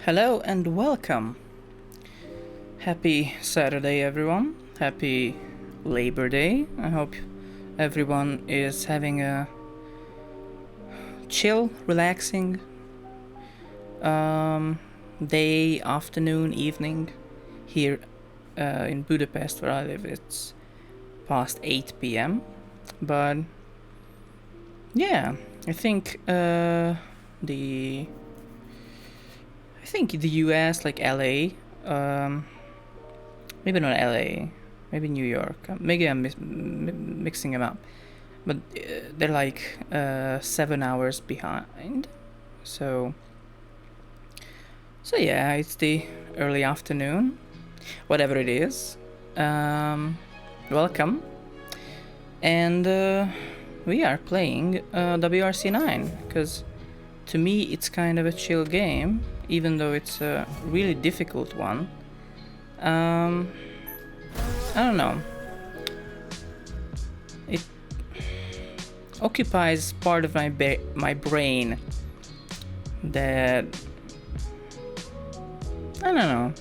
Hello and welcome. Happy Saturday, everyone. Happy Labor Day. I hope everyone is having a chill, relaxing day, afternoon, evening. Here in Budapest, where I live, it's past 8 p.m. But yeah, I think the US, like LA, maybe not LA, maybe New York. Maybe I'm mixing them up, but they're like 7 hours behind. So yeah, it's the early afternoon, whatever it is. Welcome, and we are playing WRC9 because to me it's kind of a chill game, even though it's a really difficult one. I don't know. It occupies part of my brain that I don't know.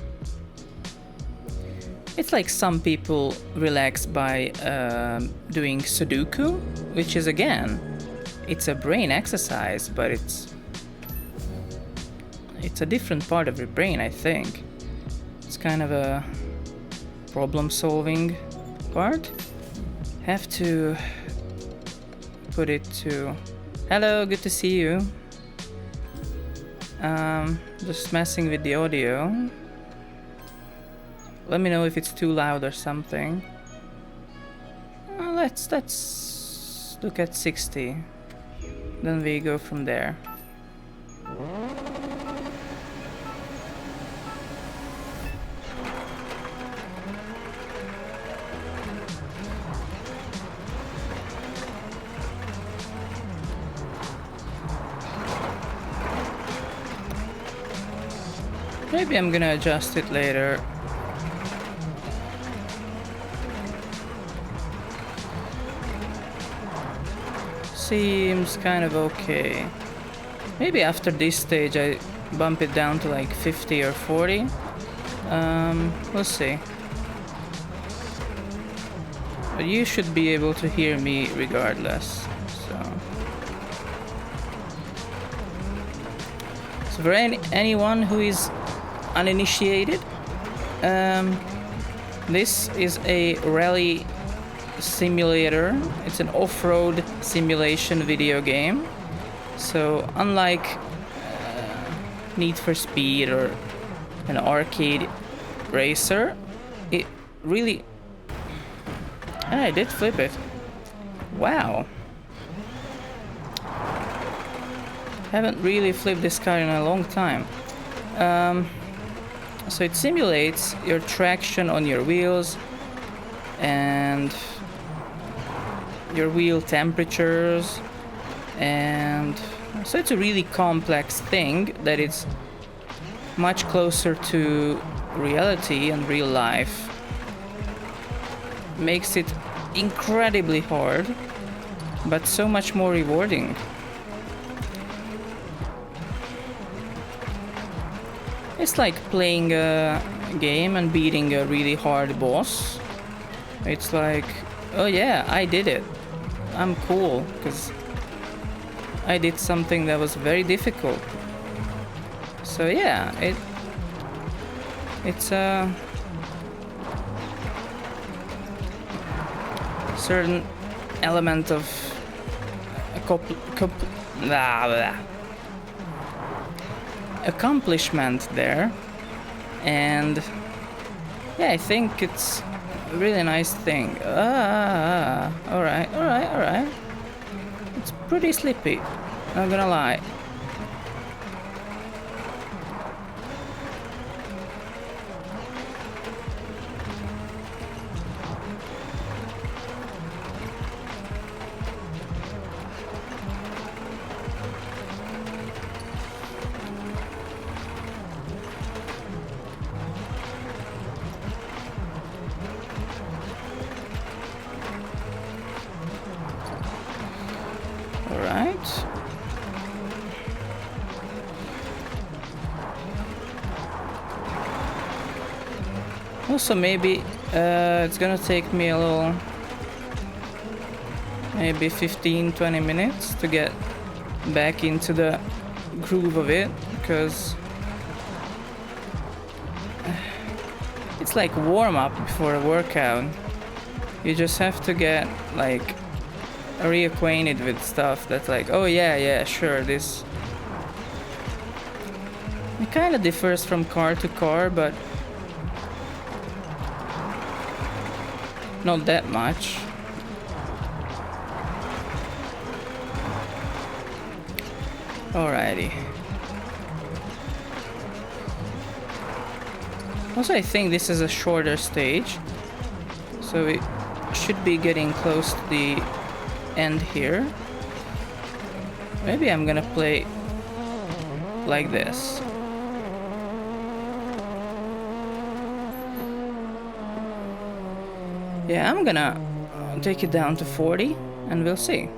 It's like some people relax by doing Sudoku, which is again, it's a brain exercise, but it's a different part of your brain, I think. It's kind of a problem-solving part. Have to put it to... Hello, good to see you. Just messing with the audio. Let me know if it's too loud or something. Let's look at 60. Then we go from there. Maybe I'm gonna adjust it later. Seems kind of okay. Maybe after this stage I bump it down to like 50 or 40. We'll see. But you should be able to hear me regardless. So for anyone who is uninitiated, this is a rally simulator. It's an off-road simulation video game. So unlike Need for Speed or an arcade racer, it really... I did flip it. Wow. Haven't really flipped this car in a long time. So it simulates your traction on your wheels and your wheel temperatures, and so it's a really complex thing that it's much closer to reality and real life. Makes it incredibly hard, but so much more rewarding. It's like playing a game and beating a really hard boss. It's like, oh yeah, I did it. I'm cool, because I did something that was very difficult. So yeah, it's a certain element of accomplishment there, and yeah, I think it's a really nice thing. Alright. It's pretty slippy, not gonna lie. Alright. Also, maybe it's gonna take me a little, maybe 15-20 minutes to get back into the groove of it, because it's like warm up before a workout. You just have to get like reacquainted with stuff that's like, oh yeah, sure, this. It kind of differs from car to car, but not that much. Alrighty. Also, I think this is a shorter stage, so it should be getting close to the end here. Maybe I'm gonna play like this. Yeah, I'm gonna take it down to 40 and we'll see.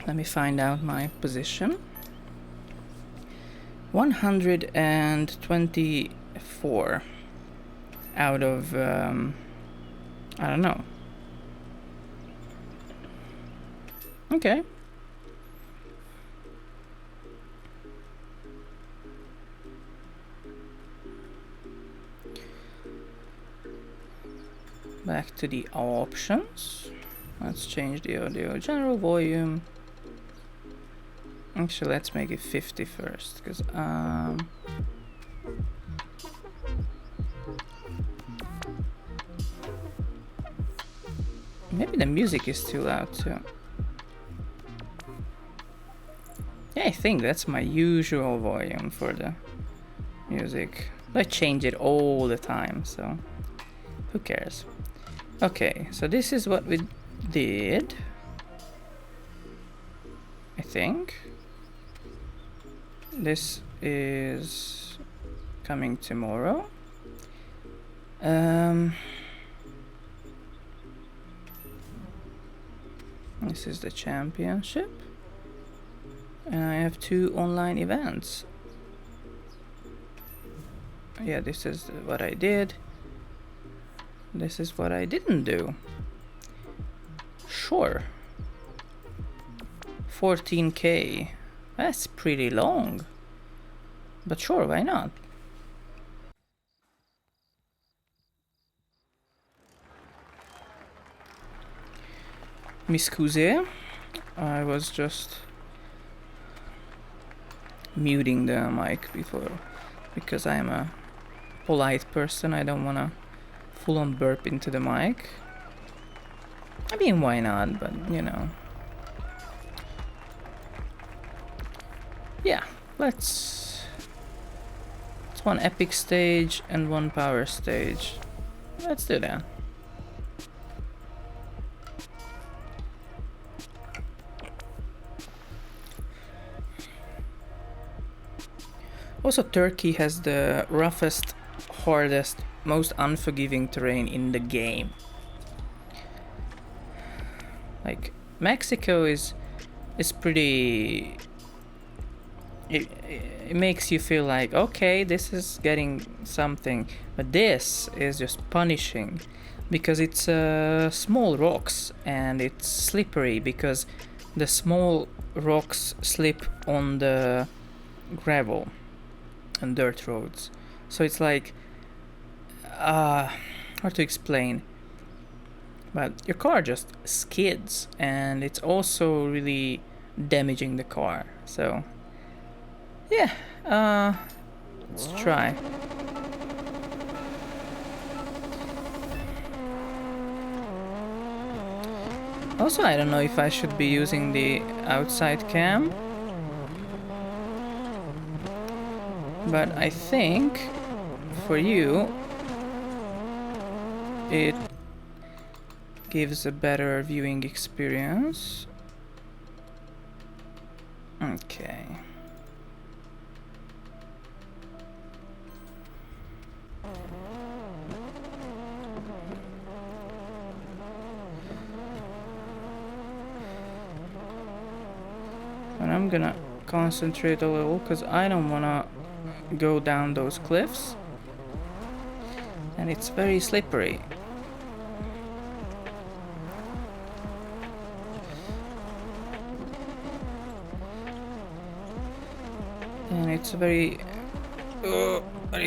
Let me find out my position. 124 out of, I don't know. Okay. Back to the options. Let's change the audio general volume. Actually, let's make it 50 first, because maybe the music is too loud too. Yeah, I think that's my usual volume for the music. I change it all the time, so who cares? Okay, so this is what we did, I think. This is coming tomorrow. This is the championship. And I have 2 online events. Yeah, this is what I did. This is what I didn't do. Sure. 14K. That's pretty long. But sure, why not? Mi scusi. I was just muting the mic before, because I'm a polite person. I don't wanna full on burp into the mic. I mean, why not? But you know. Yeah, it's one epic stage and 1 power stage. Let's do that. Also, Turkey has the roughest, hardest, most unforgiving terrain in the game. Like, Mexico is pretty... It makes you feel like, okay, this is getting something, but this is just punishing, because it's small rocks and it's slippery, because the small rocks slip on the gravel and dirt roads. So it's like, hard to explain, but your car just skids, and it's also really damaging the car. So yeah, let's try. Also, I don't know if I should be using the outside cam, but I think for you it gives a better viewing experience. Okay. And I'm gonna concentrate a little, because I don't wanna go down those cliffs, and it's very slippery. And it's very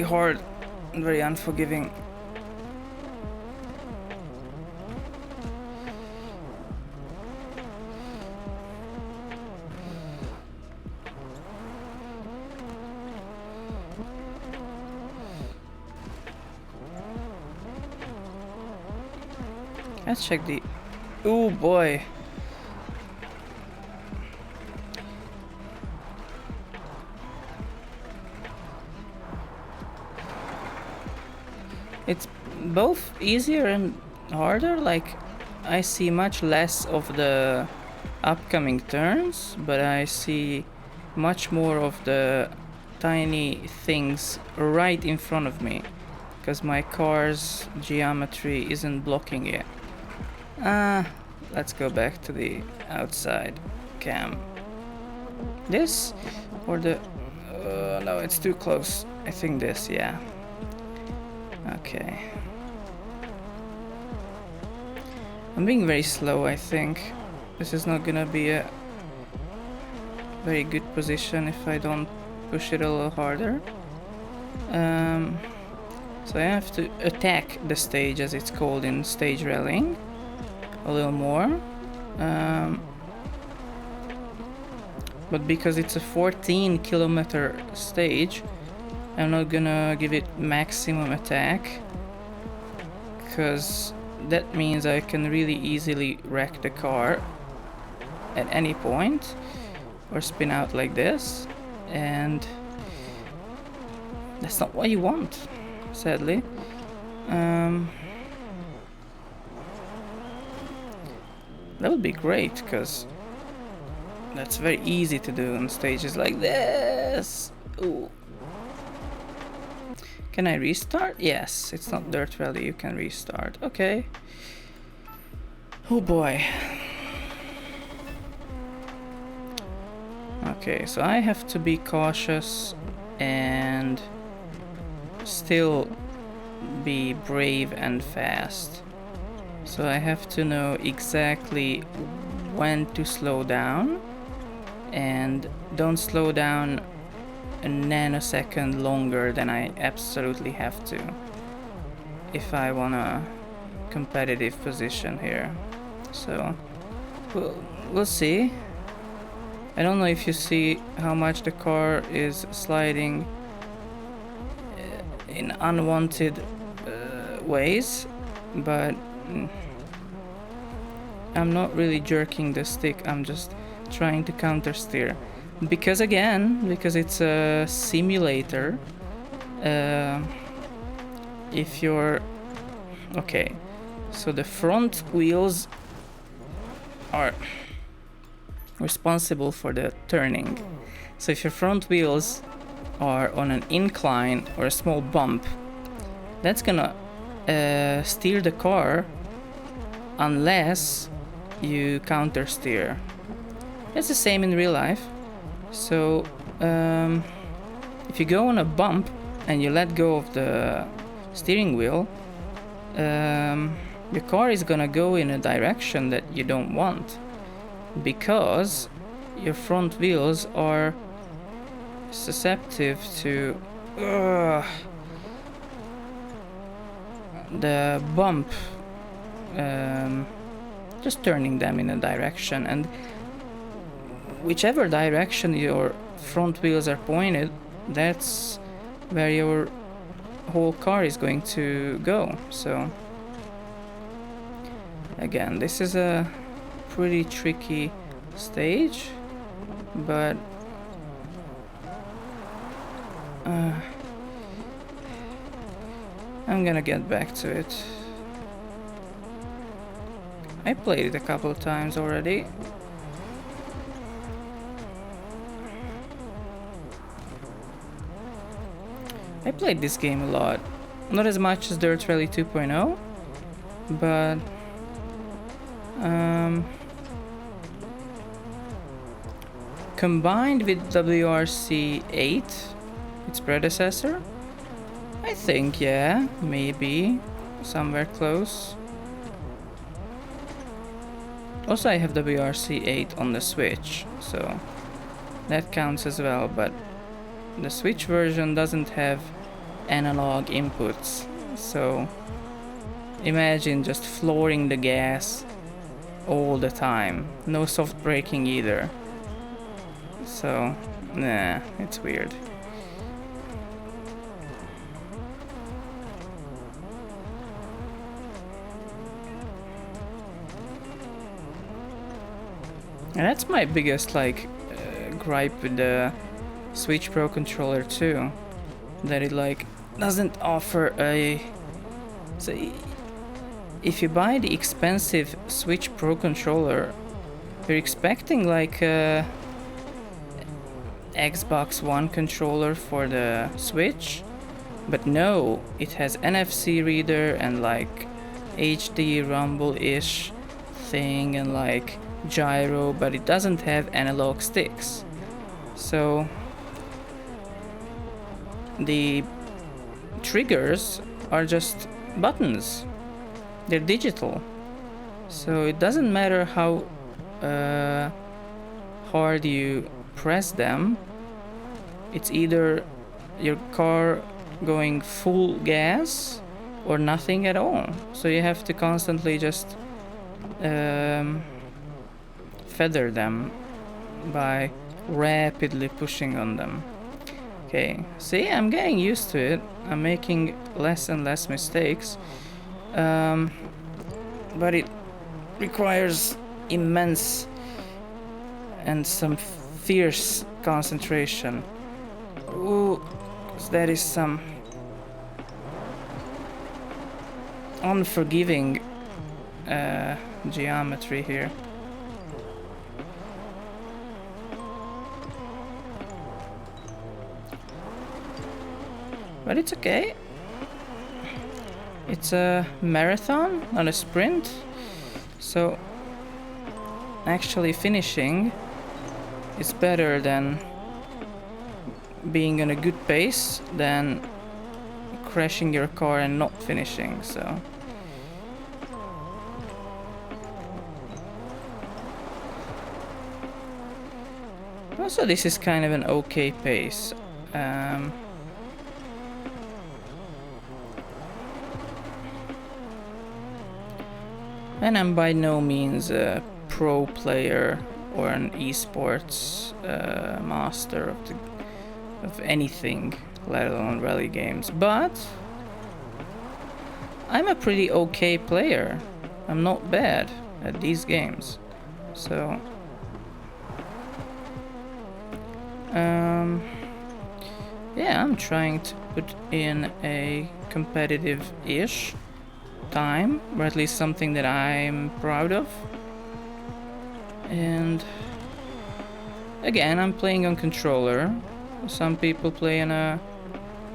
hard and very unforgiving. Let's check the... Oh boy. It's both easier and harder. Like, I see much less of the upcoming turns, but I see much more of the tiny things right in front of me, because my car's geometry isn't blocking it. Let's go back to the outside cam. This or the... no, it's too close. I think this, yeah. Okay. I'm being very slow, I think. This is not gonna be a very good position if I don't push it a little harder. So I have to attack the stage, as it's called in stage rallying, a little more. But because it's a 14-kilometer stage, I'm not gonna give it maximum attack, because that means I can really easily wreck the car at any point or spin out like this, and that's not what you want, sadly. That would be great, because that's very easy to do on stages like this. Ooh. Can I restart? Yes, it's not Dirt Rally, you can restart. Okay. Oh boy. Okay, so I have to be cautious and still be brave and fast. So I have to know exactly when to slow down, and don't slow down a nanosecond longer than I absolutely have to if I want a competitive position here. So we'll see. I don't know if you see how much the car is sliding in unwanted ways, but I'm not really jerking the stick, I'm just trying to counter steer. Because it's a simulator, if you're... Okay, so the front wheels are responsible for the turning. So if your front wheels are on an incline or a small bump, that's gonna steer the car unless you counter steer. It's the same in real life. So if you go on a bump and you let go of the steering wheel, your car is gonna go in a direction that you don't want, because your front wheels are susceptible to the bump, just turning them in a direction, and whichever direction your front wheels are pointed, that's where your whole car is going to go. So again, this is a pretty tricky stage, but I'm gonna get back to it. I played it a couple of times already. I played this game a lot. Not as much as Dirt Rally 2.0, but combined with WRC9, its predecessor? I think, yeah, maybe. Somewhere close. Also, I have WRC9 on the Switch, so that counts as well, but the Switch version doesn't have analog inputs, so imagine just flooring the gas all the time. No soft braking either. So, nah, it's weird. And that's my biggest gripe with the Switch Pro controller too, that it doesn't offer a. So if you buy the expensive Switch Pro controller, you're expecting a Xbox One controller for the Switch, but no, it has NFC reader and HD rumble-ish thing and gyro, but it doesn't have analog sticks. So the triggers are just buttons. They're digital. So it doesn't matter how hard you press them. It's either your car going full gas or nothing at all. So you have to constantly just feather them by rapidly pushing on them. Okay, see, I'm getting used to it. I'm making less and less mistakes. But it requires immense and some fierce concentration. Ooh, 'cause that is some unforgiving geometry here. But it's okay. It's a marathon, not a sprint. So actually finishing is better than being on a good pace than crashing your car and not finishing, so. Also, this is kind of an okay pace. And I'm by no means a pro player or an esports master of anything, let alone rally games, but I'm a pretty okay player. I'm not bad at these games, so yeah, I'm trying to put in a competitive-ish time, or at least something that I'm proud of. And again, I'm playing on controller. Some people play on a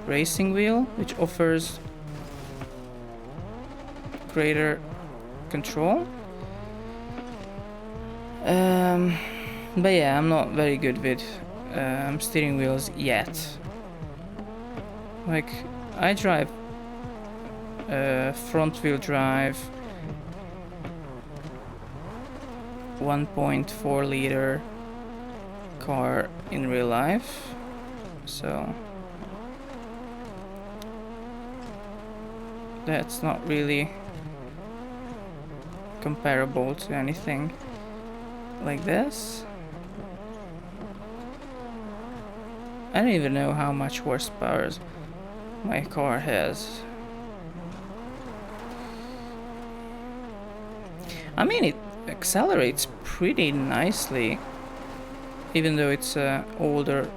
racing wheel, which offers greater control. But yeah, I'm not very good with steering wheels yet. I drive front wheel drive 1.4 liter car in real life, so that's not really comparable to anything like this. I don't even know how much horsepower my car has. I mean, it accelerates pretty nicely, even though it's an older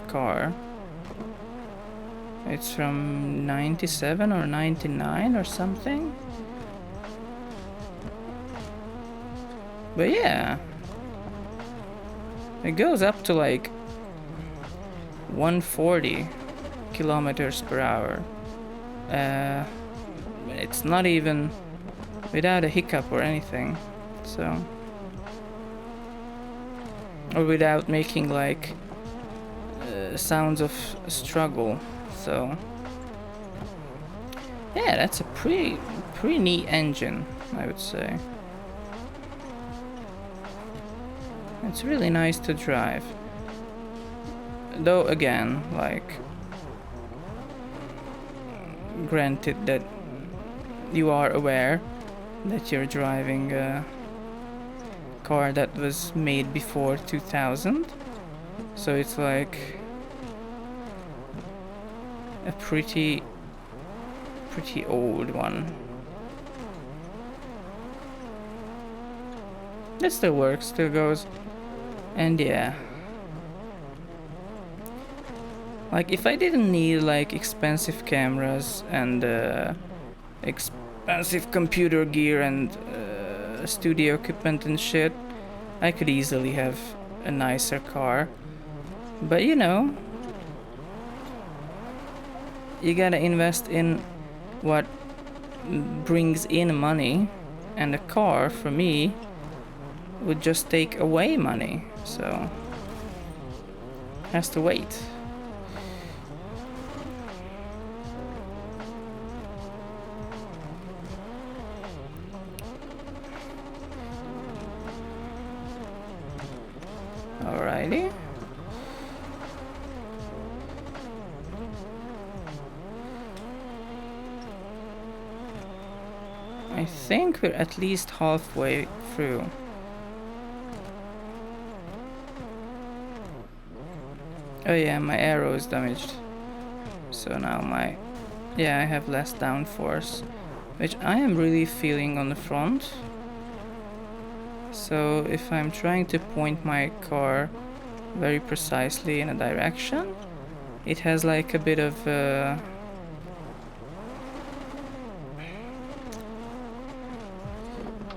car. It's from 97 or 99 or something. But yeah, it goes up to 140 kilometers per hour. It's not even without a hiccup or anything, so, or without making sounds of struggle. So yeah, that's a pretty neat engine, I would say. It's really nice to drive. Though again, like, granted that you are aware that you're driving a car that was made before 2000, so it's like a pretty old one. It still works, still goes, and yeah. Like, if I didn't need like expensive cameras and expensive computer gear and studio equipment and shit, I could easily have a nicer car. But you know, you gotta invest in what brings in money, and a car for me would just take away money, so has to wait. Alrighty. I think we're at least halfway through. Oh yeah, my arrow is damaged. So now yeah, I have less downforce, which I am really feeling on the front. So if I'm trying to point my car very precisely in a direction, it has like a bit of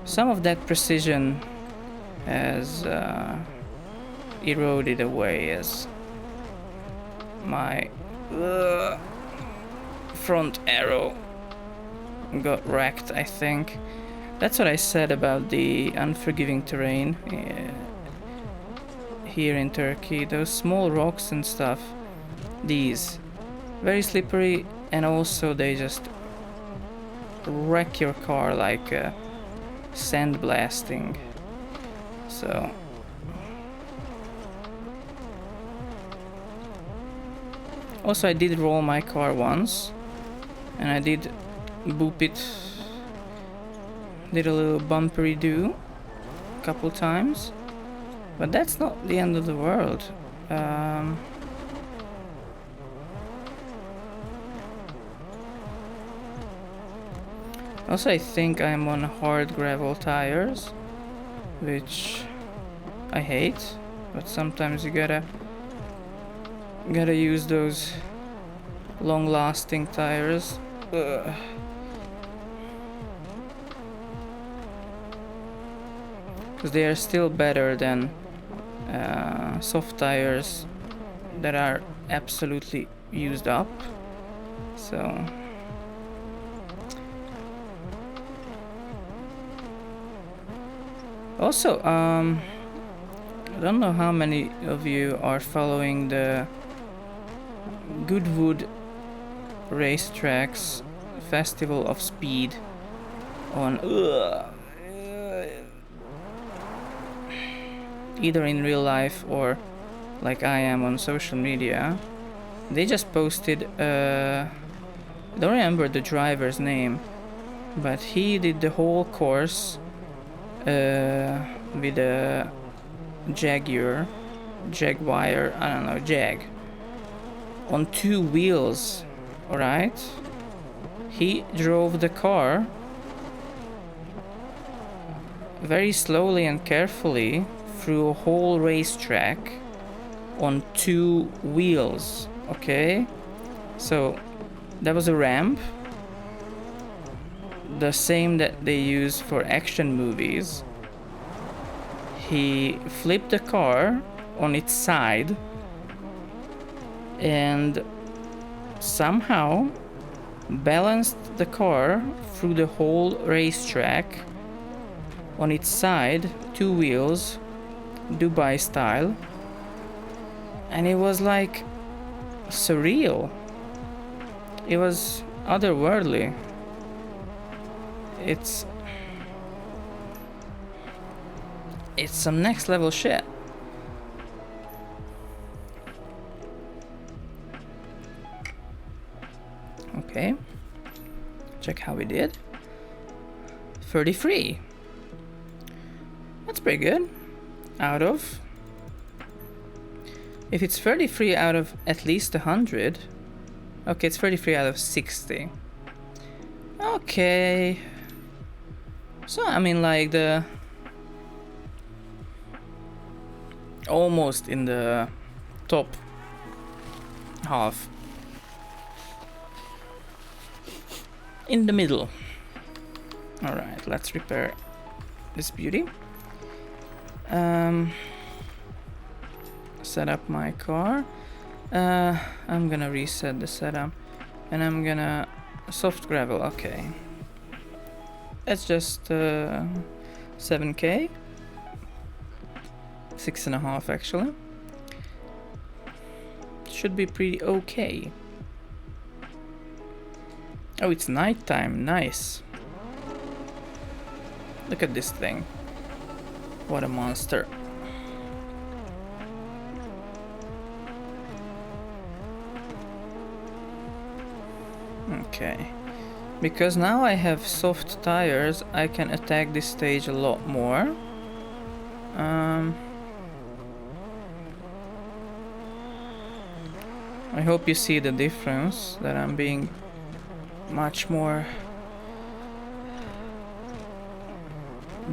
some of that precision has eroded away as my front arrow got wrecked, I think. That's what I said about the unforgiving terrain here in Turkey. Those small rocks and stuff, these, very slippery, and also they just wreck your car like sandblasting. So also I did roll my car once, and I did boop it, did a little bumpery do a couple times, but that's not the end of the world. Also, I think I'm on hard gravel tires, which I hate, but sometimes you gotta use those long-lasting tires. Because they are still better than soft tires that are absolutely used up. So also, I don't know how many of you are following the Goodwood Racetrack's Festival of Speed on either in real life or like I am on social media. They just posted, I don't remember the driver's name, but he did the whole course with a Jaguar, I don't know, Jag, on 2 wheels, alright? He drove the car very slowly and carefully through a whole racetrack on 2 wheels, okay? So that was a ramp, the same that they use for action movies. He flipped the car on its side and somehow balanced the car through the whole racetrack on its side, 2 wheels, Dubai style. And it was like surreal. It was otherworldly. It's some next level shit. Okay. Check how we did. 33. That's pretty good. Out of... If it's 33 out of at least 100... Okay, it's 33 out of 60. Okay. So, I mean, like, the... Almost in the top half. In the middle. Alright, let's repair this beauty. Set up my car. I'm gonna reset the setup. And I'm gonna... Soft gravel, okay. That's just 7k. 6.5 actually. Should be pretty okay. Oh, it's nighttime, nice. Look at this thing. What a monster. Okay. Because now I have soft tires, I can attack this stage a lot more. I hope you see the difference, that I'm being much more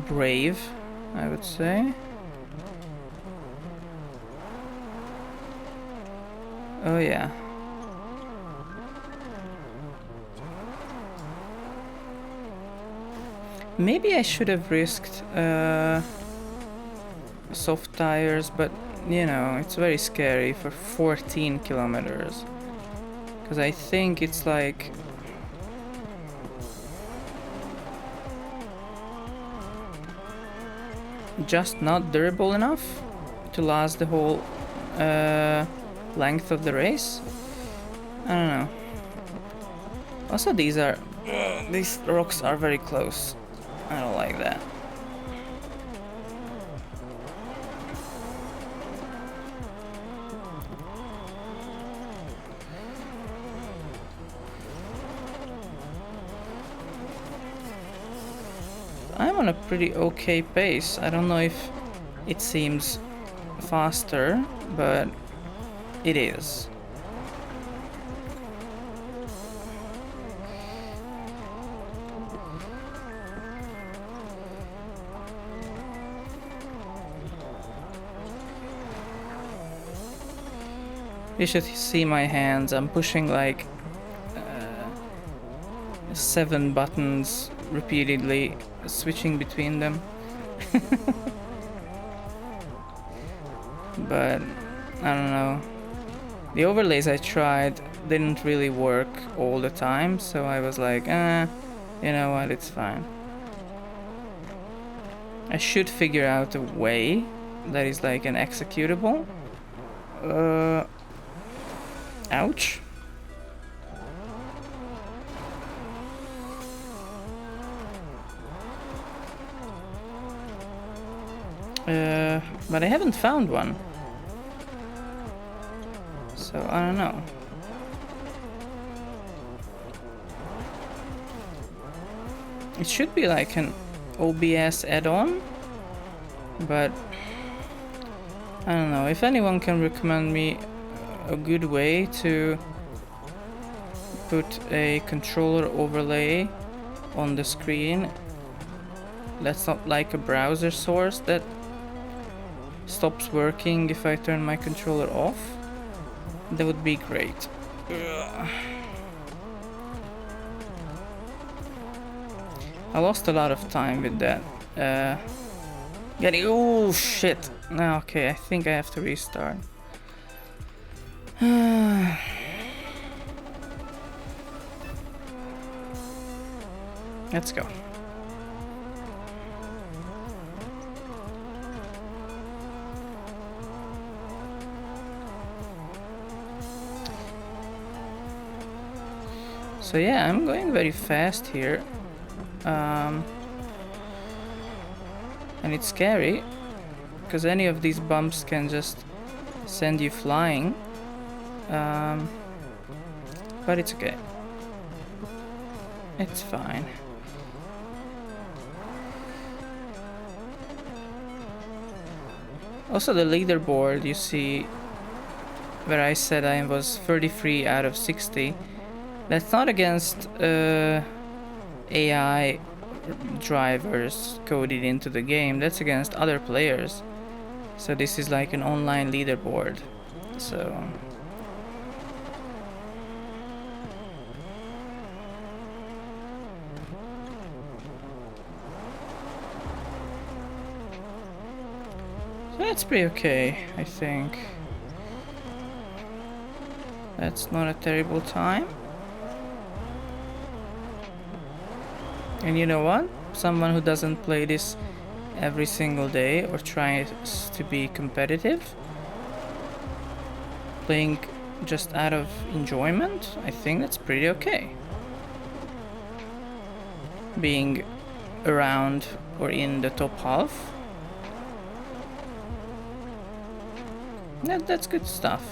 brave, I would say. Oh yeah. Maybe I should have risked soft tires, but you know, it's very scary for 14 kilometers. Because I think it's like... just not durable enough to last the whole length of the race. I don't know. Also, these rocks are very close. I don't like that. I'm on a pretty okay pace. I don't know if it seems faster, but it is. You should see my hands. I'm pushing like 7 buttons repeatedly, switching between them. But I don't know. The overlays I tried didn't really work all the time, so I was like, you know what, it's fine. I should figure out a way that is like an executable. Ouch. But I haven't found one. So I don't know. It should be like an OBS add-on, but I don't know. If anyone can recommend me a good way to put a controller overlay on the screen that's not like a browser source that stops working if I turn my controller off, that would be great. I lost a lot of time with that. Oh shit. Okay, I think I have to restart. Let's go. So yeah, I'm going very fast here. And it's scary, because any of these bumps can just send you flying. But it's okay. It's fine. Also, the leaderboard, you see, where I said I was 33 out of 60. That's not against AI drivers coded into the game. That's against other players. So this is like an online leaderboard. So that's pretty okay, I think. That's not a terrible time. And you know what? Someone who doesn't play this every single day or tries to be competitive, playing just out of enjoyment, I think that's pretty okay. Being around or in the top half, that's good stuff.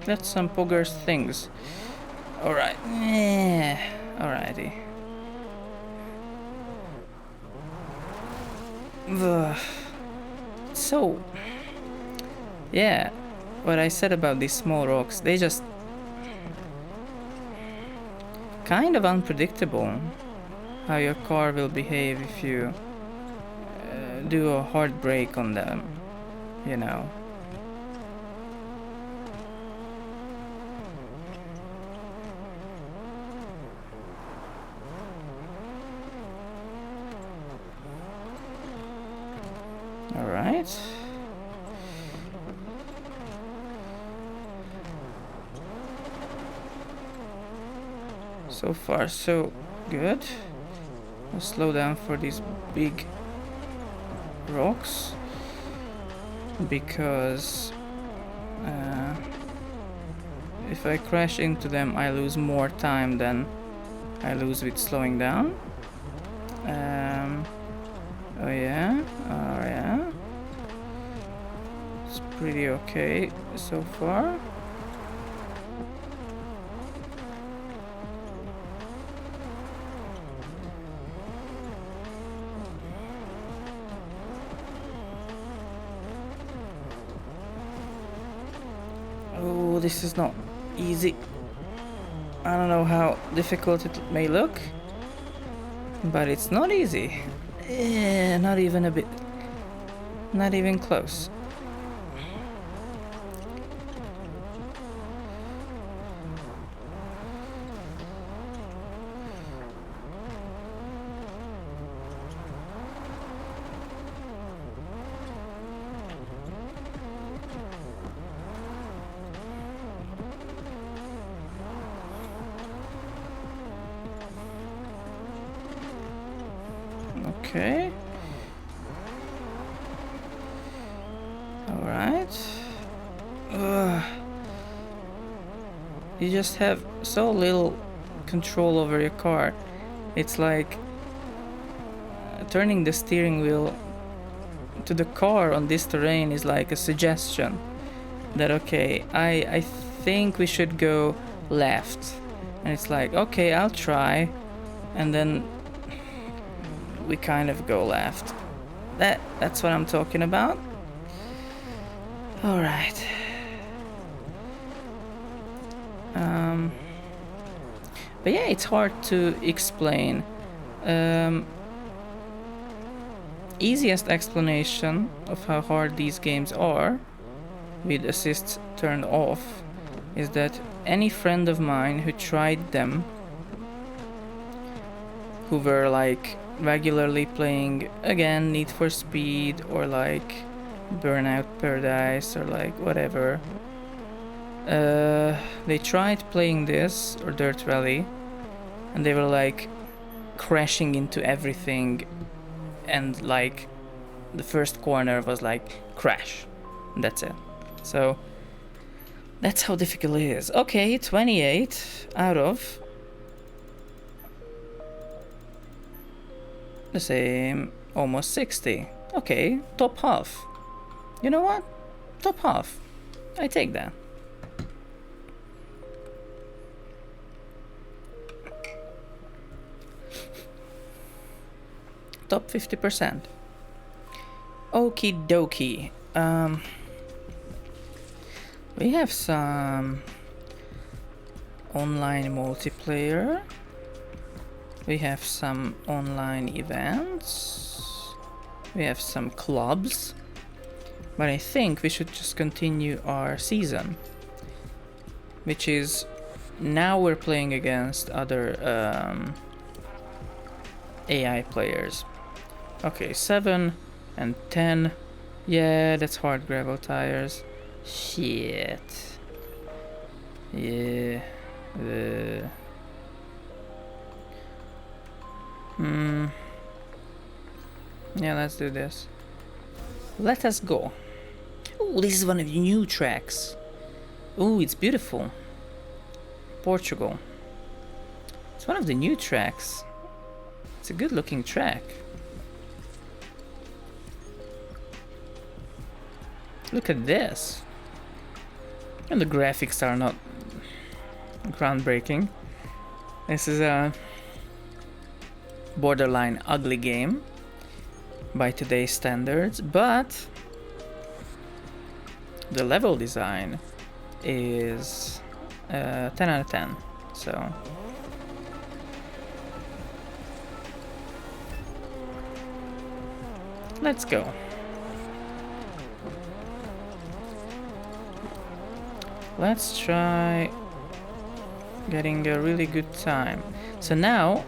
That's some poggers things. Alright. Alrighty. So, yeah, what I said about these small rocks, they just kind of unpredictable how your car will behave if you do a hard brake on them, you know. Alright. So far, so good. I'll slow down for these big rocks, because if I crash into them, I lose more time than I lose with slowing down. Oh yeah, oh yeah. It's pretty okay so far. Oh, this is not easy. I don't know how difficult it may look, but it's not easy. Not even a bit. Not even close. Okay. Alright. You just have so little control over your car. It's like turning the steering wheel to the car on this terrain is like a suggestion that, okay, I think we should go left. And it's like, okay, I'll try. And then we kind of go left. That's what I'm talking about. All right. But yeah, it's hard to explain. Easiest explanation of how hard these games are, with assists turned off, is that any friend of mine who tried them, who were like regularly playing, again, Need for Speed or like Burnout Paradise or like whatever, they tried playing this or Dirt Rally and they were like crashing into everything, and like the first corner was like crash, and that's it. So That's how difficult it is. Okay, 28 out of... the same, almost 60. Okay, top half. You know what? Top half. I take that. Top 50%. Okie dokie. We have some online multiplayer. We have some online events. We have some clubs. But I think we should just continue our season. Which is... now we're playing against other AI players. Okay, 7 and 10. Yeah, that's hard gravel tires. Shit. Yeah. Yeah, let's do this. Let us go. Oh, this is one of the new tracks. Oh, it's beautiful. Portugal. It's one of the new tracks. It's a good looking track. Look at this. And the graphics are not groundbreaking. This is a borderline ugly game by today's standards, but the level design is 10 out of 10. So let's go. Let's try getting a really good time. So now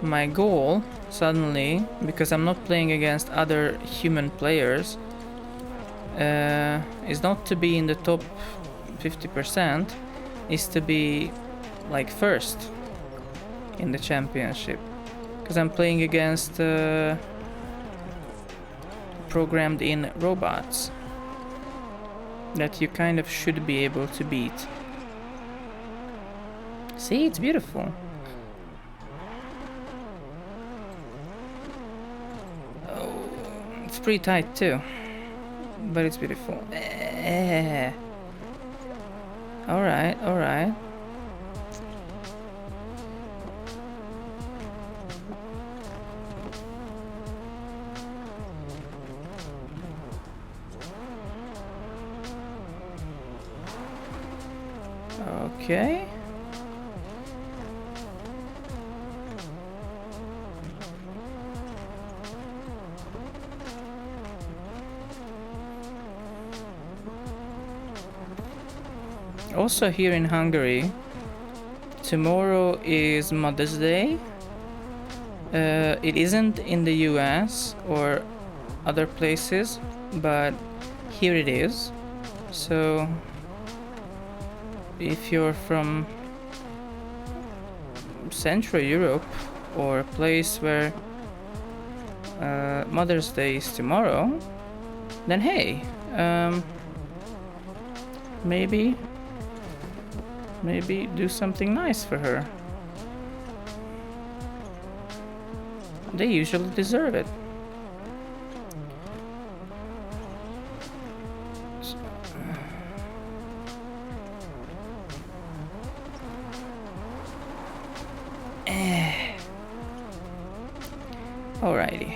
my goal suddenly, because I'm not playing against other human players, is not to be in the top 50%, is to be like first in the championship, because I'm playing against programmed in robots that you kind of should be able to beat. See, it's beautiful. Oh, it's pretty tight too, but it's beautiful. Alright, alright. Okay. Also here in Hungary, tomorrow is Mother's Day. It isn't in the US or other places, but here it is. So if you're from Central Europe or a place where Mother's Day is tomorrow, then hey, maybe do something nice for her. They usually deserve it. Alrighty.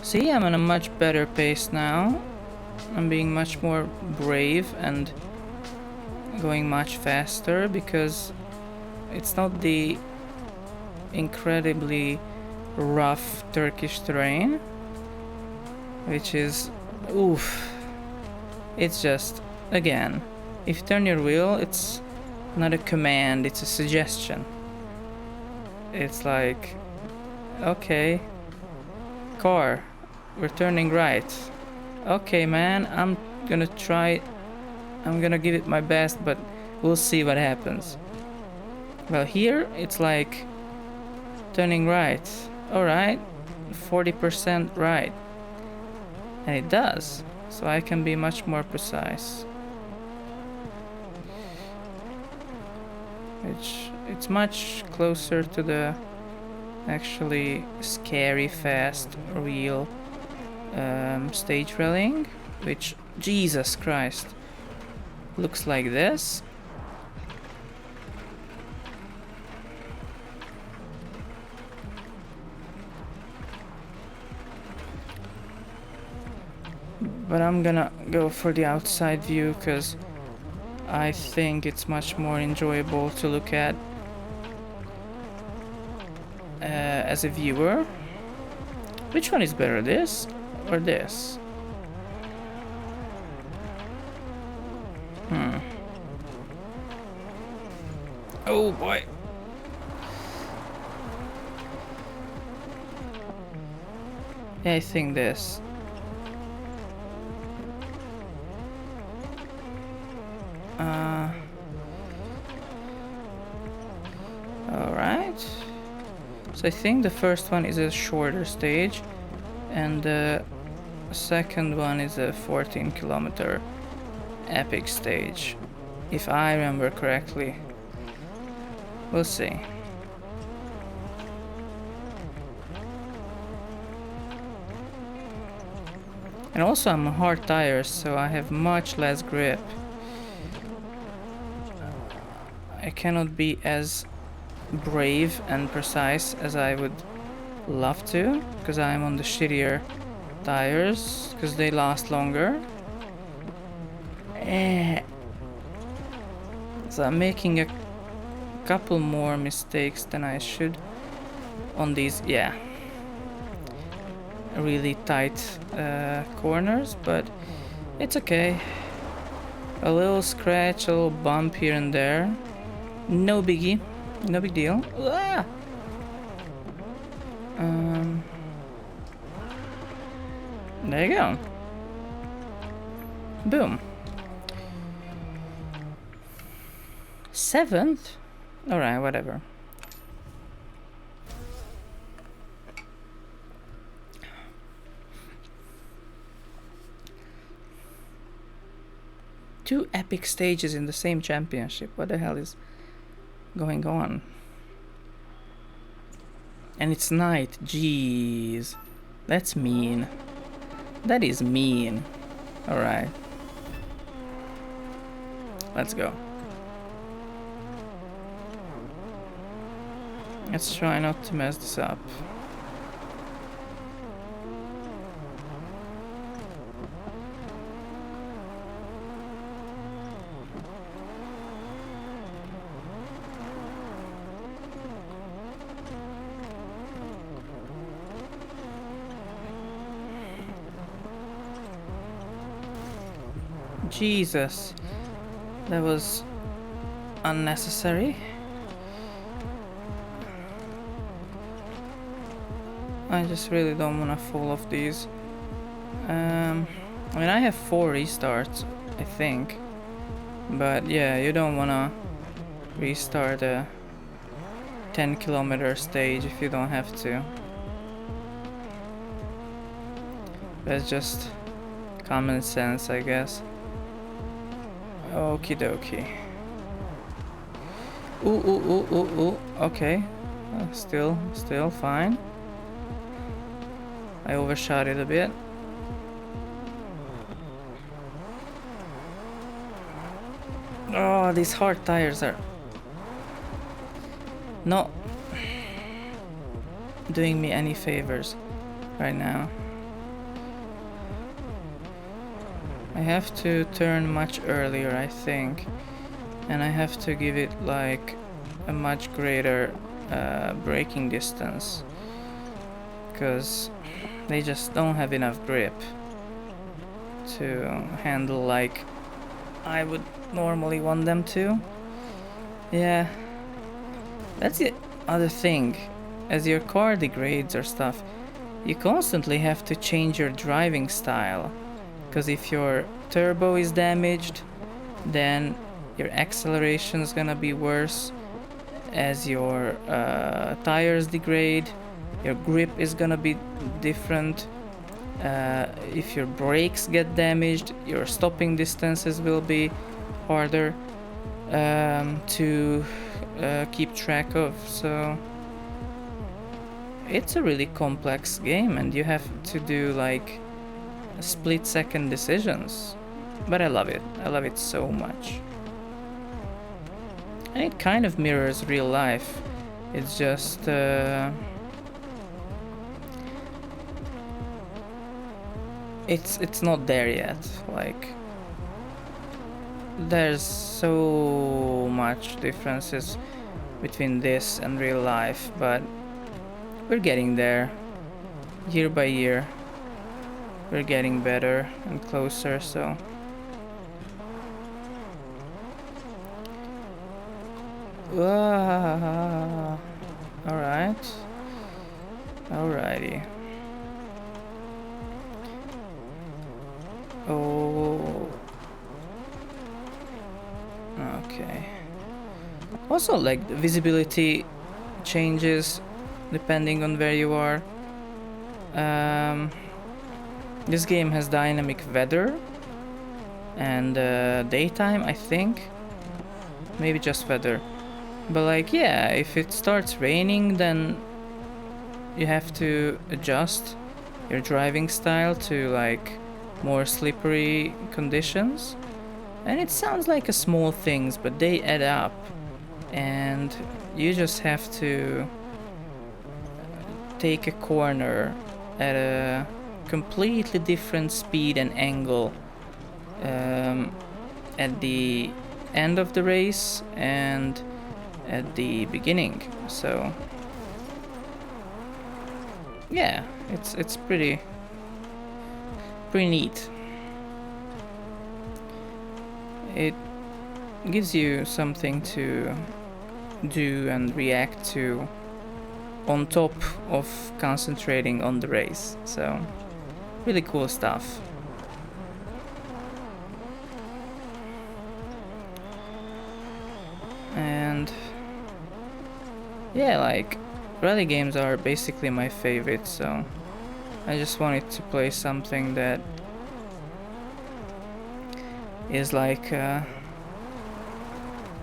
See, I'm on a much better pace now. I'm being much more brave and going much faster because it's not the incredibly rough Turkish terrain, which is oof. It's just, again, if you turn your wheel, it's not a command, it's a suggestion. It's like, okay, car, we're turning right. Okay, man, I'm gonna give it my best, but we'll see what happens. Well, here it's like turning right. Alright, 40% right. And it does. so I can be much more precise. Which it's much closer to the actually scary fast real stage rallying, which, Jesus Christ, looks like this. But I'm gonna go for the outside view because I think it's much more enjoyable to look at as a viewer. Which one is better, this or this? Oh boy. Yeah, I think this. Alright. So I think the first one is a shorter stage, and the second one is a 14-kilometer epic stage, if I remember correctly. We'll see. And also I'm on hard tires, so I have much less grip. I cannot be as brave and precise as I would love to, because I'm on the shittier tires, because they last longer. So I'm making a couple more mistakes than I should on these, yeah, really tight corners, but it's okay. A little scratch, a little bump here and there, no biggie, no big deal. Ah! There you go. Boom. 7th? Alright, whatever. Two epic stages in the same championship. What the hell is going on? And it's night. Jeez. That's mean. That is mean. Alright. Let's go. Let's try not to mess this up. Jesus, that was unnecessary. I just really don't want to fall off these. I mean, I have 4 restarts, I think. But yeah, you don't want to restart a 10-kilometer stage if you don't have to. That's just common sense, I guess. Okie dokie. Ooh. Okay. Still fine. I overshot it a bit. Oh, these hard tires are not doing me any favors right now. I have to turn much earlier, I think, and I have to give it like a much greater braking distance, because they just don't have enough grip to handle like I would normally want them to. Yeah, that's the other thing. As your car degrades or stuff, you constantly have to change your driving style. Because if your turbo is damaged, then your acceleration is gonna be worse. As your tires degrade, your grip is gonna be different. If your brakes get damaged, your stopping distances will be harder to keep track of. So it's a really complex game, and you have to do like split-second decisions. But I love it. I love it so much. And it kind of mirrors real life. It's just it's not there yet. Like, there's so much differences between this and real life, but we're getting there. Year by year, we're getting better and closer, so alright. Alrighty. Oh. Okay. Also, like, the visibility changes depending on where you are. This game has dynamic weather and daytime, I think. Maybe just weather. But like, yeah, if it starts raining, then you have to adjust your driving style to like more slippery conditions. And it sounds like a small things, but they add up. And you just have to take a corner at a completely different speed and angle at the end of the race and at the beginning. So yeah, it's pretty neat. It gives you something to do and react to on top of concentrating on the race. So really cool stuff. And yeah, like, rally games are basically my favorite, so I just wanted to play something that is like a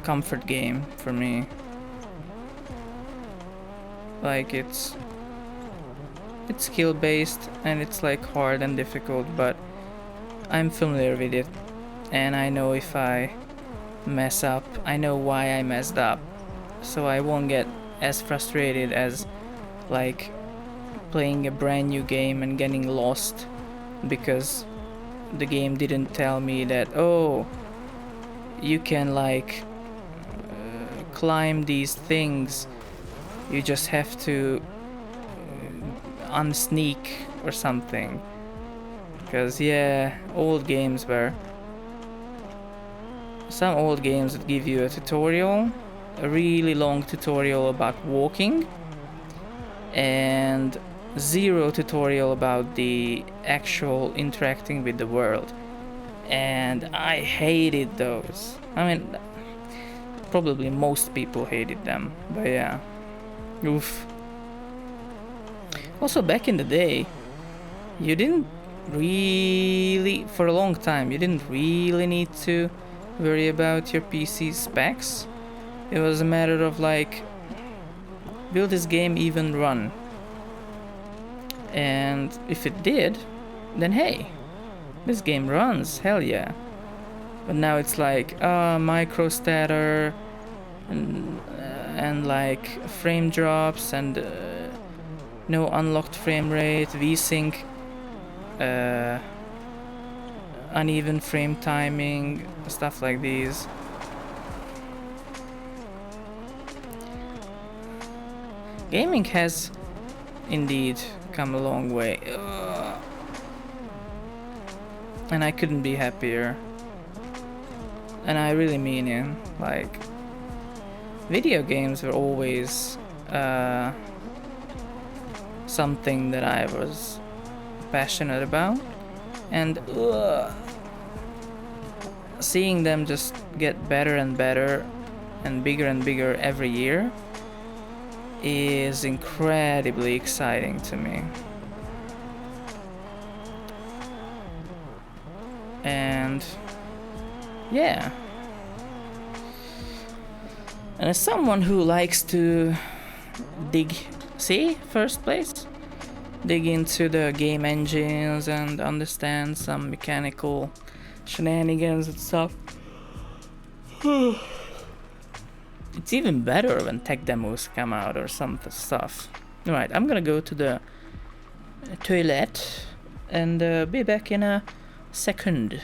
comfort game for me. Like, it's skill based and it's like hard and difficult, but I'm familiar with it and I know if I mess up, I know why I messed up, so I won't get as frustrated as like playing a brand new game and getting lost because the game didn't tell me that, oh, you can like climb these things, you just have to unsneak or something. Because yeah, some old games that give you a tutorial, a really long tutorial about walking, and zero tutorial about the actual interacting with the world. And I hated those. I mean, probably most people hated them, but yeah. Oof. Also, back in the day, you didn't really, for a long time, you didn't really need to worry about your PC specs. It was a matter of like, will this game even run? And if it did, then hey, this game runs, hell yeah. But now it's like, micro stutter and like frame drops and no unlocked frame rate, VSync, uneven frame timing, stuff like these. Gaming has indeed come a long way. And I couldn't be happier. And I really mean it. Like, video games were always something that I was passionate about. And seeing them just get better and better and bigger every year is incredibly exciting to me. And yeah. And as someone who likes to dig, see, first place, dig into the game engines and understand some mechanical shenanigans and stuff. It's even better when tech demos come out or some stuff. Alright, I'm gonna go to the toilet and be back in a second.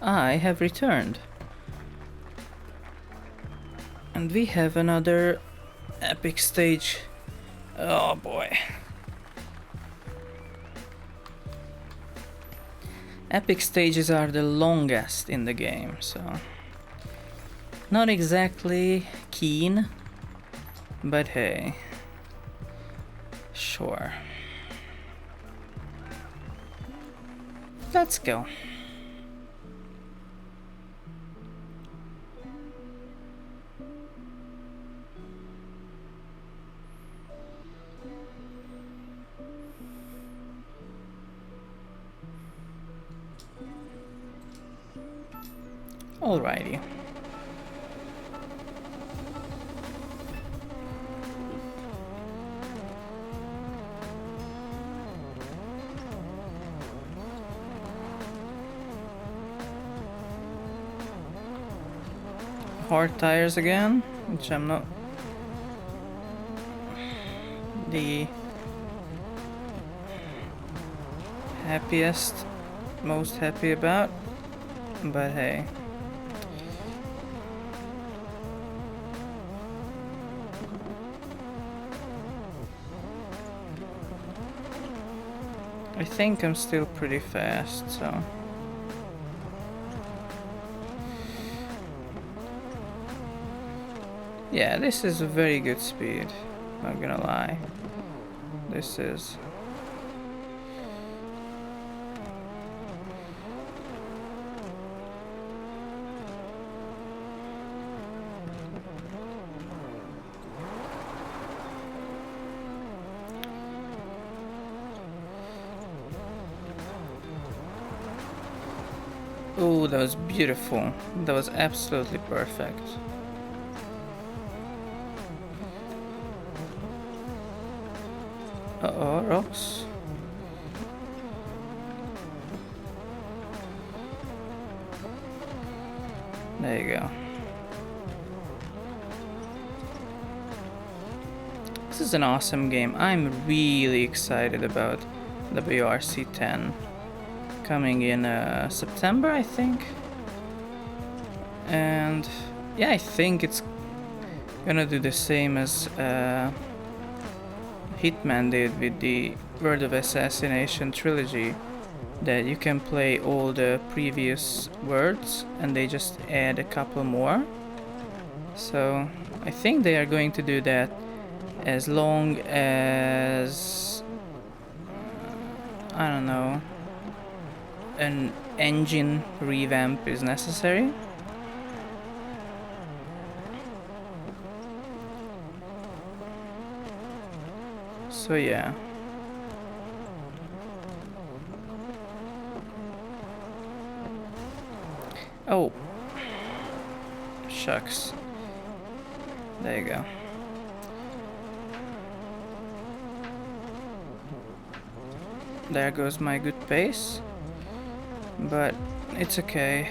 I have returned. And we have another epic stage. Oh boy. Epic stages are the longest in the game, so not exactly keen, but hey, sure. Let's go. Alrighty. Hard tires again, which I'm not the most happy about, but hey. I think I'm still pretty fast, so. Yeah, this is a very good speed, not gonna lie. This is. Oh, that was beautiful. That was absolutely perfect. Uh-oh, rocks. There you go. This is an awesome game. I'm really excited about WRC10 coming in September, I think. And yeah, I think it's gonna do the same as Hitman did with the World of Assassination trilogy, that you can play all the previous words and they just add a couple more. So I think they are going to do that as long as I don't know, an engine revamp is necessary. So yeah. Oh. Shucks. There you go. There goes my good pace. But it's okay.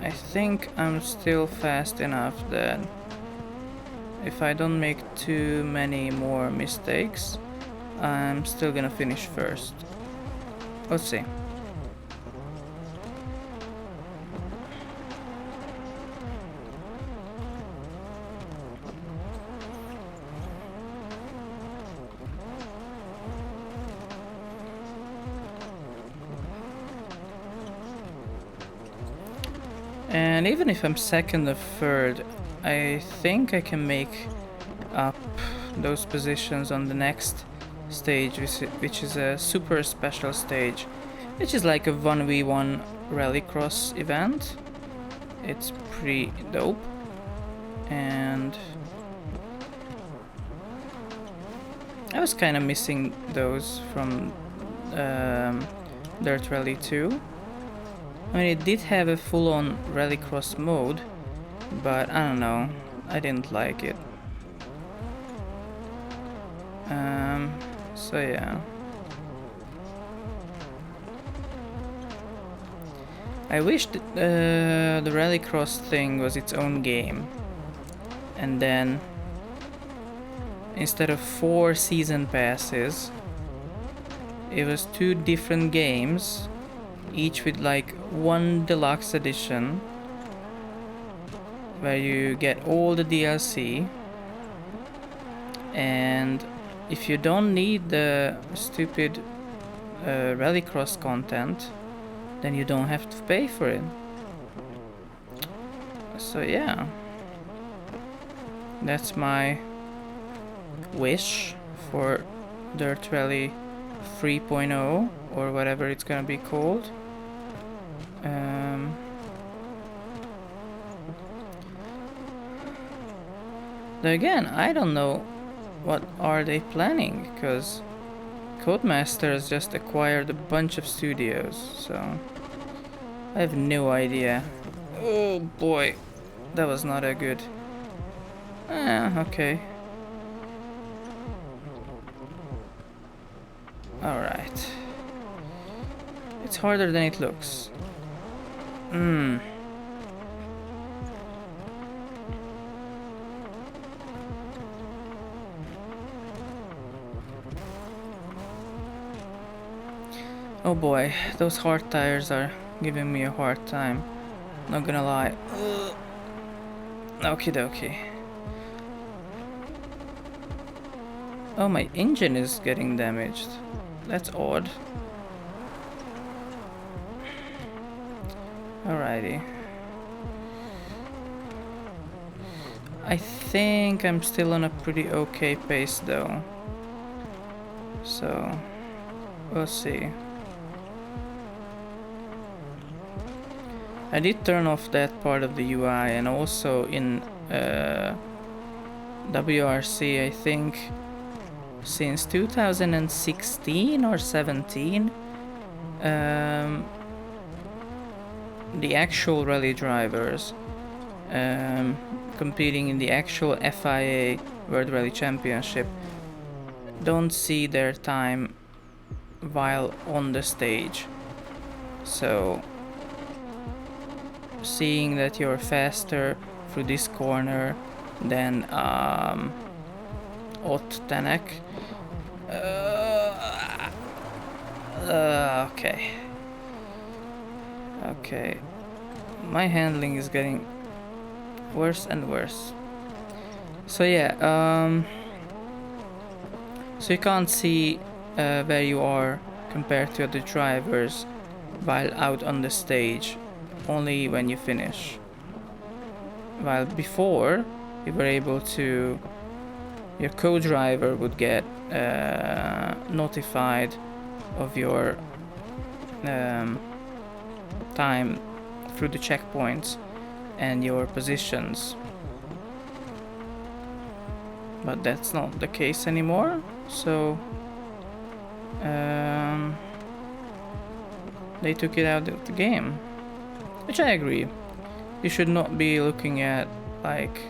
I think I'm still fast enough that if I don't make too many more mistakes, I'm still gonna finish first. Let's see. And even if I'm second or third, I think I can make up those positions on the next stage, which is a super special stage, which is like a 1v1 rallycross event. It's pretty dope. And I was kind of missing those from Dirt Rally 2. I mean, it did have a full-on rallycross mode, but I don't know, I didn't like it. So yeah. I wish the rallycross thing was its own game, and then instead of 4 season passes, It was 2 different games, each with like one deluxe edition, where you get all the DLC, and if you don't need the stupid rallycross content, then you don't have to pay for it. So yeah, that's my wish for Dirt Rally 3.0 or whatever it's gonna be called. Though again, I don't know what are they planning, because Codemasters just acquired a bunch of studios, so I have no idea. Oh boy, that was not a good... okay. Alright. It's harder than it looks. Oh boy, those hard tires are giving me a hard time. Not gonna lie. Okie dokie. Oh, my engine is getting damaged. That's odd. Alrighty. I think I'm still on a pretty okay pace though. So, we'll see. I did turn off that part of the UI, and also in WRC, I think since 2016 or 17, the actual rally drivers competing in the actual FIA World Rally Championship don't see their time while on the stage. So seeing that you're faster through this corner than Ott Tenek. Okay. Okay. My handling is getting worse and worse. So yeah, so you can't see where you are compared to other drivers while out on the stage, only when you finish. While before, you were able to, your co-driver would get notified of your time through the checkpoints and your positions. But that's not the case anymore, so they took it out of the game. Which I agree. You should not be looking at like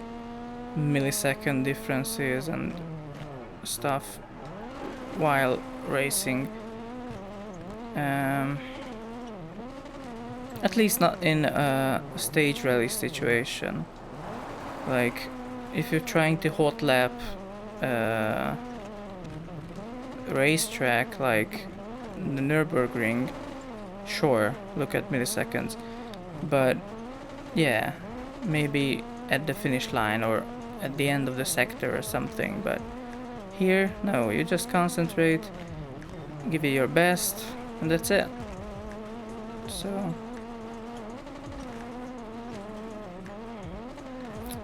millisecond differences and stuff while racing. At least not in a stage rally situation. Like if you're trying to hot lap racetrack like the Nürburgring, sure, look at milliseconds. But yeah, maybe at the finish line or at the end of the sector or something. But here, no, you just concentrate, give it your best, and that's it. So,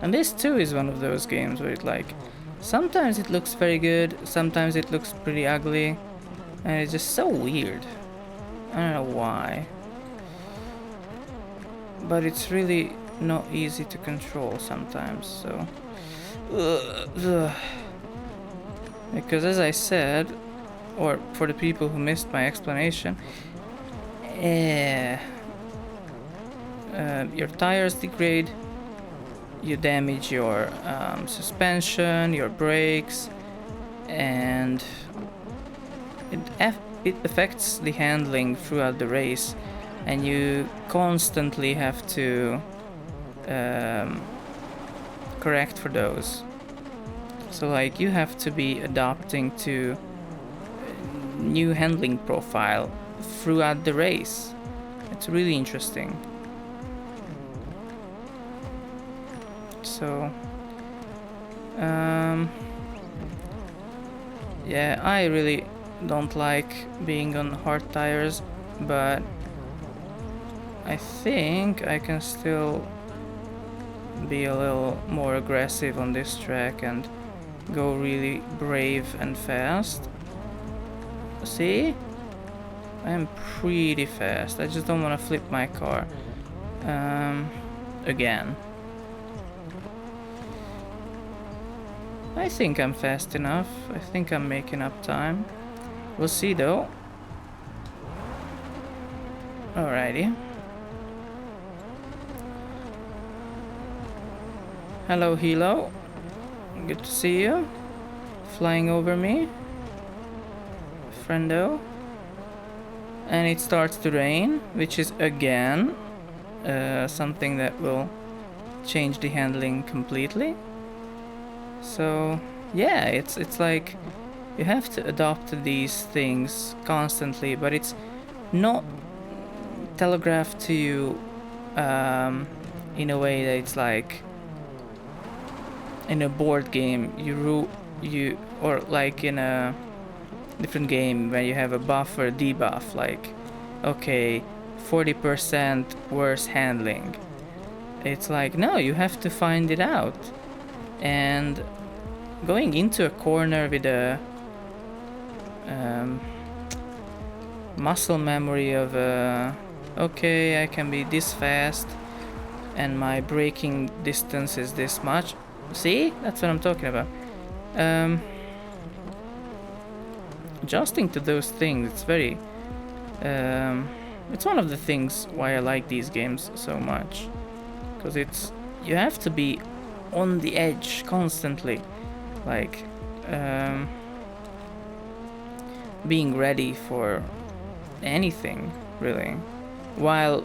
and this too is one of those games where it like sometimes it looks very good, sometimes it looks pretty ugly, and it's just so weird. I don't know why, but it's really not easy to control sometimes. So because as I said, or for the people who missed my explanation, your tires degrade, you damage your suspension, your brakes, and it affects the handling throughout the race, and you constantly have to correct for those. So like you have to be adapting to new handling profile throughout the race. It's really interesting. So yeah, I really don't like being on hard tires, but I think I can still be a little more aggressive on this track and go really brave and fast. See? I am pretty fast. I just don't want to flip my car. Again. I think I'm fast enough. I think I'm making up time. We'll see though. Alrighty. Hello, Hilo. Good to see you. Flying over me. Friendo. And it starts to rain, which is again something that will change the handling completely. So yeah, it's like you have to adopt these things constantly, but it's not telegraphed to you in a way that it's like in a board game you or like in a different game where you have a buff or a debuff, like okay, 40% worse handling. It's like no, you have to find it out. And going into a corner with a muscle memory of okay, I can be this fast and my braking distance is this much. See, that's what I'm talking about. Adjusting to those things, it's very it's one of the things why I like these games so much, because it's you have to be on the edge constantly, like being ready for anything really, while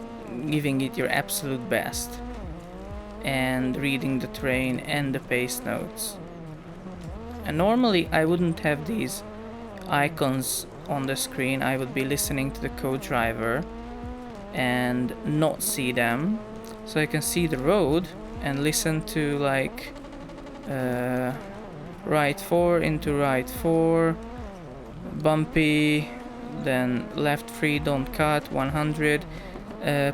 giving it your absolute best and reading the terrain and the pace notes. And normally I wouldn't have these icons on the screen. I would be listening to the co-driver and not see them, so I can see the road and listen to like right 4 into right 4, bumpy, then left 3, don't cut, 100,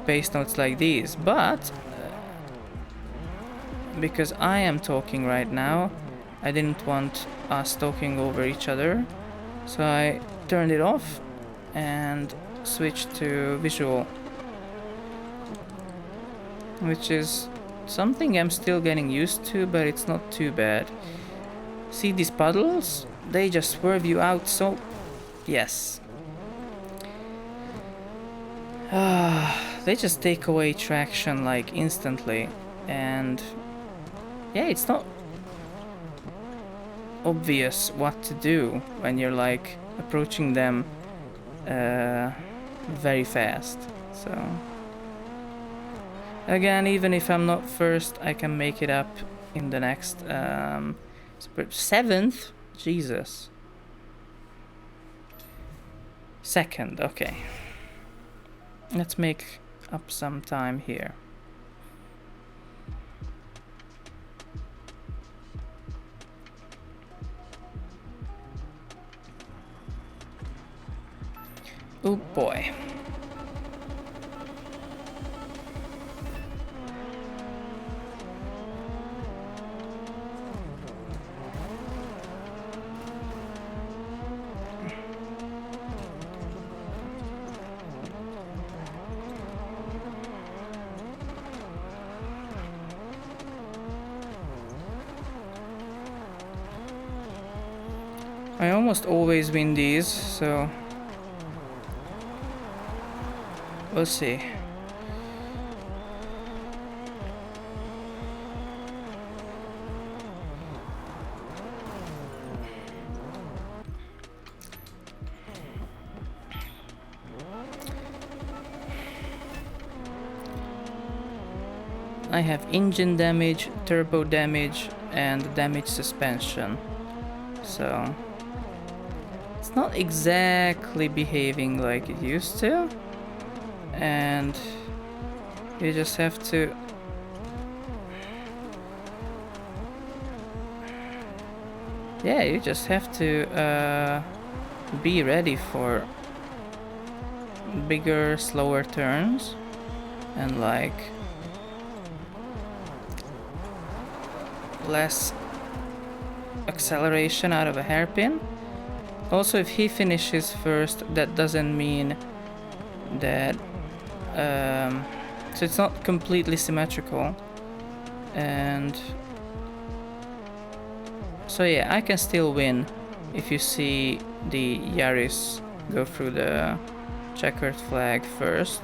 pace notes like these. But because I am talking right now, I didn't want us talking over each other, so I turned it off and switched to visual, which is something I'm still getting used to, but it's not too bad. See these puddles? They just swerve you out, so yes. They just take away traction like instantly, and yeah, it's not obvious what to do when you're like approaching them very fast. So again, even if I'm not first, I can make it up in the next 7th. Jesus. 2nd, okay. Let's make up some time here. Oh boy. I almost always win these, so we'll see. I have engine damage, turbo damage, and damaged suspension. So it's not exactly behaving like it used to, and you just have to you just have to be ready for bigger, slower turns and like less acceleration out of a hairpin. Also, if he finishes first, that doesn't mean that so it's not completely symmetrical, and so yeah, I can still win if you see the Yaris go through the checkered flag first.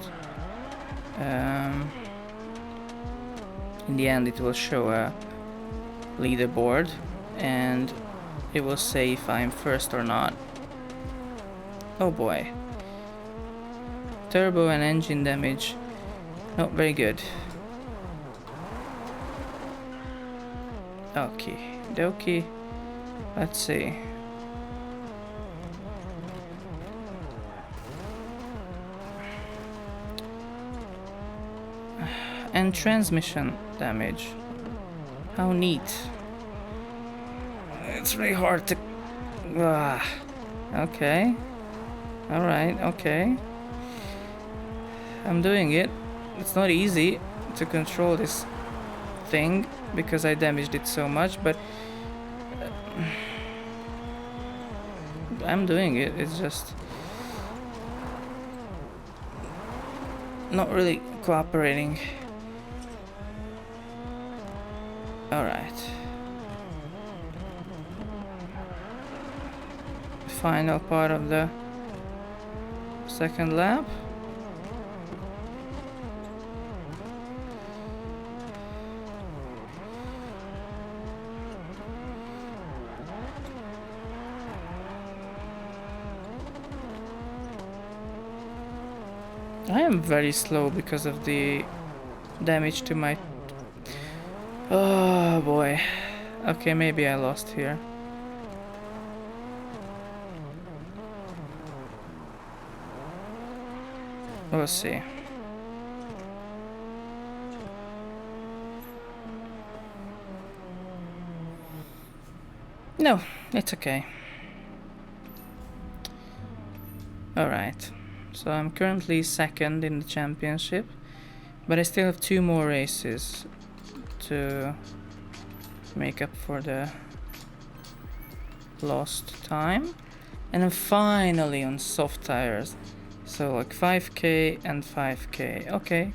In the end, it will show a leaderboard and it will say if I'm first or not. Oh boy. Turbo and engine damage, not very good. Okay, dokie. Let's see. And transmission damage. How neat. It's really hard to... Okay. Alright, okay. I'm doing it. It's not easy to control this thing because I damaged it so much, but I'm doing it. It's just not really cooperating. Alright. Final part of the second lap. I am very slow because of the damage to my... Oh boy. Okay, maybe I lost here. We'll see. No, it's okay. Alright. So I'm currently second in the championship, but I still have 2 more races to make up for the lost time. And I'm finally on soft tires. So like 5k and 5k. Okay.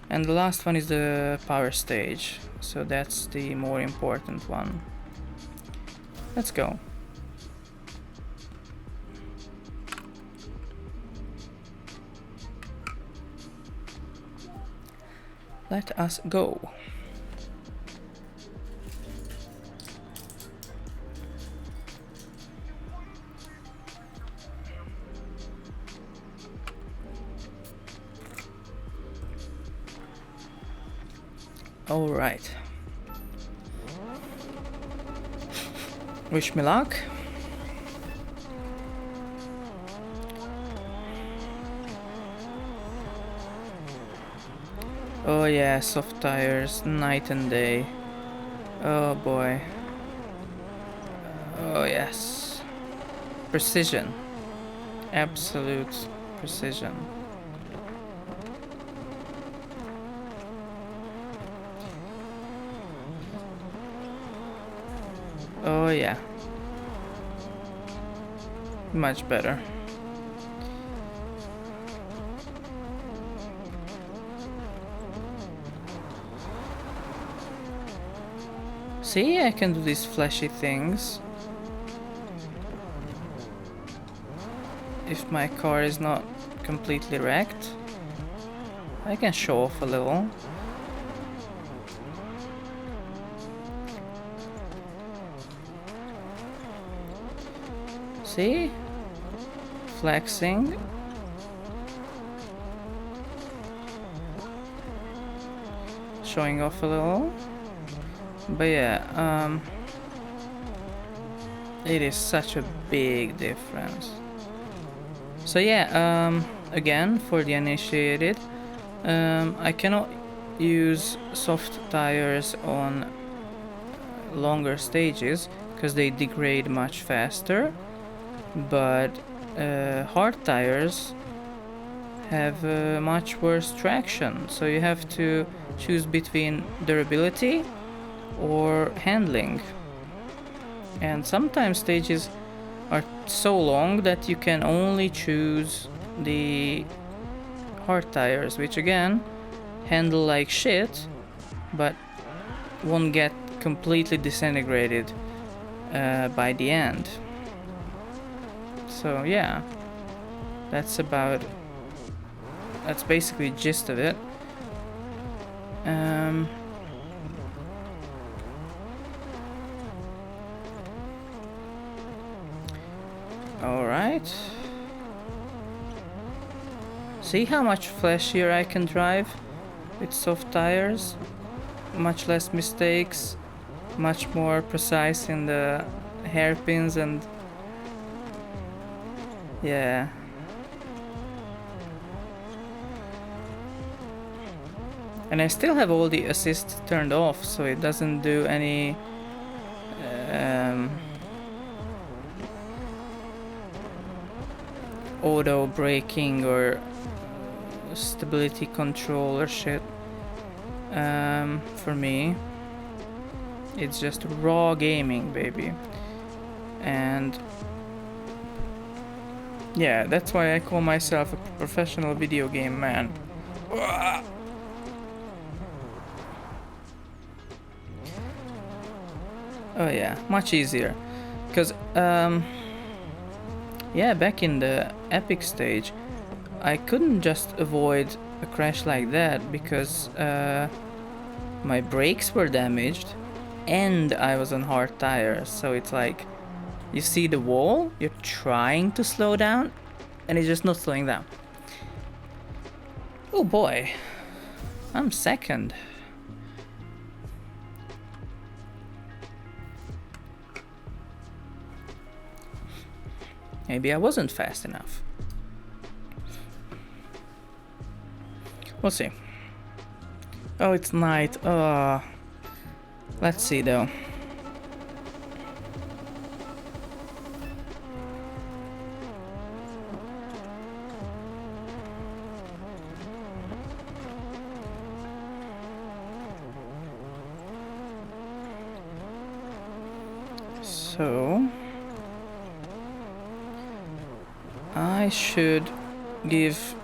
And the last one is the power stage. So that's the more important one. Let's go. Let us go. All right. Wish me luck. Oh yeah, soft tires, night and day. Oh boy. Oh yes. Precision. Absolute precision. Oh yeah. Much better. See, I can do these flashy things. If my car is not completely wrecked, I can show off a little. See? Flexing. Showing off a little. But yeah, It is such a big difference. So yeah, again, for the uninitiated, I cannot use soft tires on longer stages because they degrade much faster, but hard tires have much worse traction, so you have to choose between durability or handling. And sometimes stages are so long that you can only choose the hard tires, which again handle like shit but won't get completely disintegrated by the end. So yeah, that's basically the gist of it. Alright. See how much flashier I can drive with soft tires? Much less mistakes, much more precise in the hairpins, and yeah. And I still have all the assists turned off, so it doesn't do any auto braking or stability control or shit. For me, it's just raw gaming, baby. And yeah, that's why I call myself a professional video game man. Oh yeah, much easier. Because, yeah, back in the epic stage, I couldn't just avoid a crash like that because my brakes were damaged and I was on hard tires. So it's like, you see the wall, you're trying to slow down, and it's just not slowing down. Oh boy, I'm second. Maybe I wasn't fast enough. We'll see. Oh, it's night. Let's see though. So I should give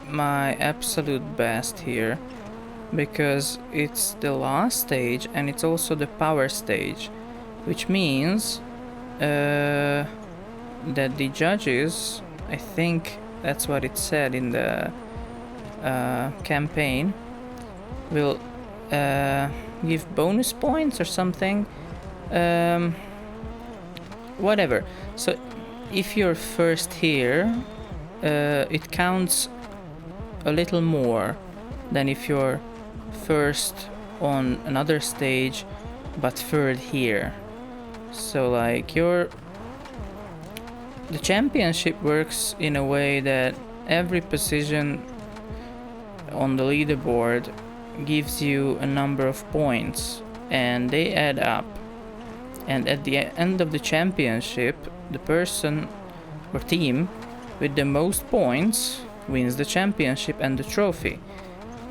my absolute best here because it's the last stage and it's also the power stage, which means that the judges, I think that's what it said in the campaign, will give bonus points or something. Whatever. So if you're first here, it counts a little more than if you're first on another stage but third here. So like the championship works in a way that every position on the leaderboard gives you a number of points and they add up, and at the end of the championship the person or team with the most points wins the championship and the trophy.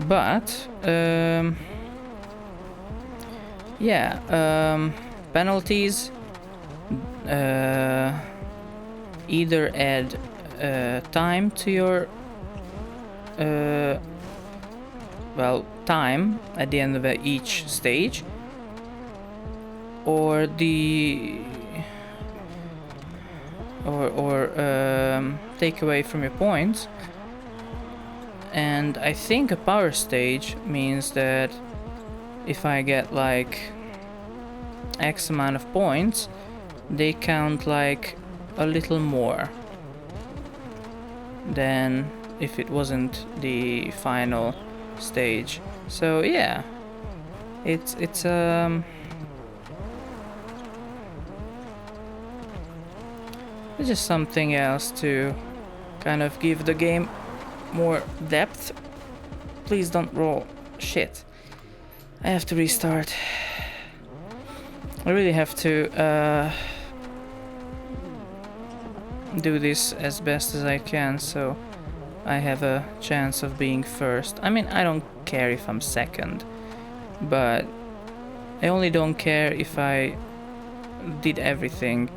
But penalties either add time to your time at the end of each stage, or take away from your points. And I think a power stage means that if I get like X amount of points, they count like a little more than if it wasn't the final stage. So yeah, it's It's just something else to kind of give the game more depth. Please don't roll. Shit. I have to restart. I really have to do this as best as I can so I have a chance of being first. I mean, I don't care if I'm second, but I only don't care if I did everything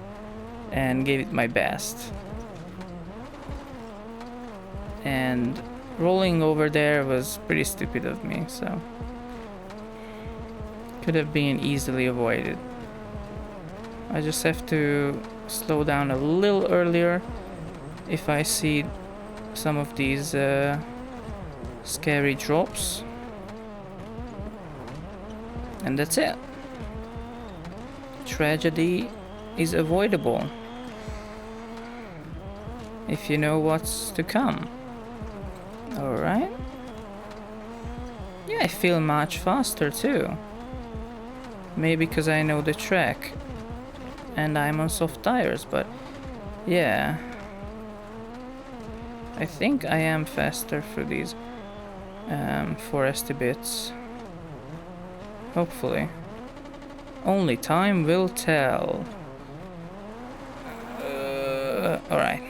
and gave it my best. And rolling over there was pretty stupid of me, so could have been easily avoided. I just have to slow down a little earlier if I see some of these scary drops. And that's it. Tragedy is avoidable if you know what's to come. Alright. Yeah, I feel much faster too. Maybe because I know the track and I'm on soft tires, but yeah. I think I am faster through these foresty bits. Hopefully. Only time will tell. Alright.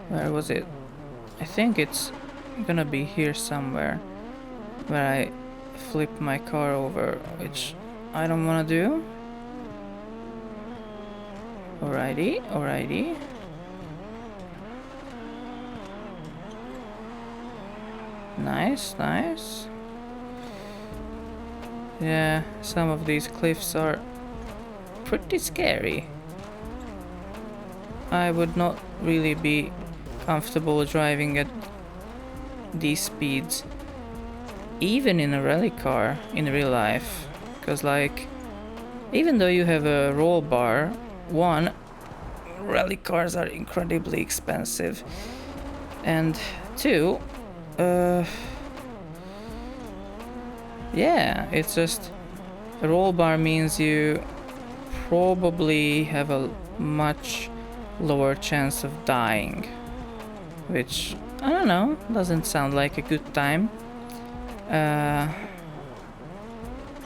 Where was it? I think it's gonna be here somewhere where I flip my car over, which I don't wanna do. Alrighty, alrighty. Nice, nice. Yeah, some of these cliffs are pretty scary. I would not really be comfortable driving at these speeds, even in a rally car in real life, because like, even though you have a roll bar, one, rally cars are incredibly expensive, and two, yeah, it's just a roll bar means you probably have a much lower chance of dying, which, I don't know, doesn't sound like a good time.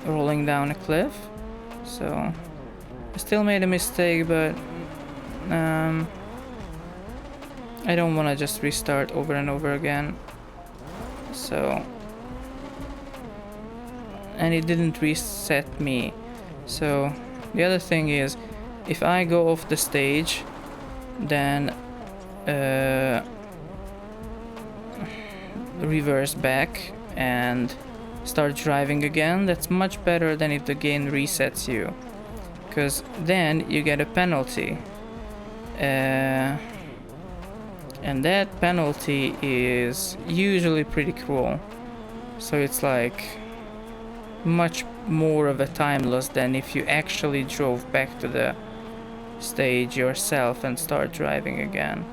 Rolling down a cliff, so I still made a mistake, but I don't want to just restart over and over again. So, and it didn't reset me. So the other thing is, if I go off the stage, then reverse back and start driving again, that's much better than if the game resets you, because then you get a penalty, and that penalty is usually pretty cruel, so it's like much more of a time loss than if you actually drove back to the stage yourself and start driving again.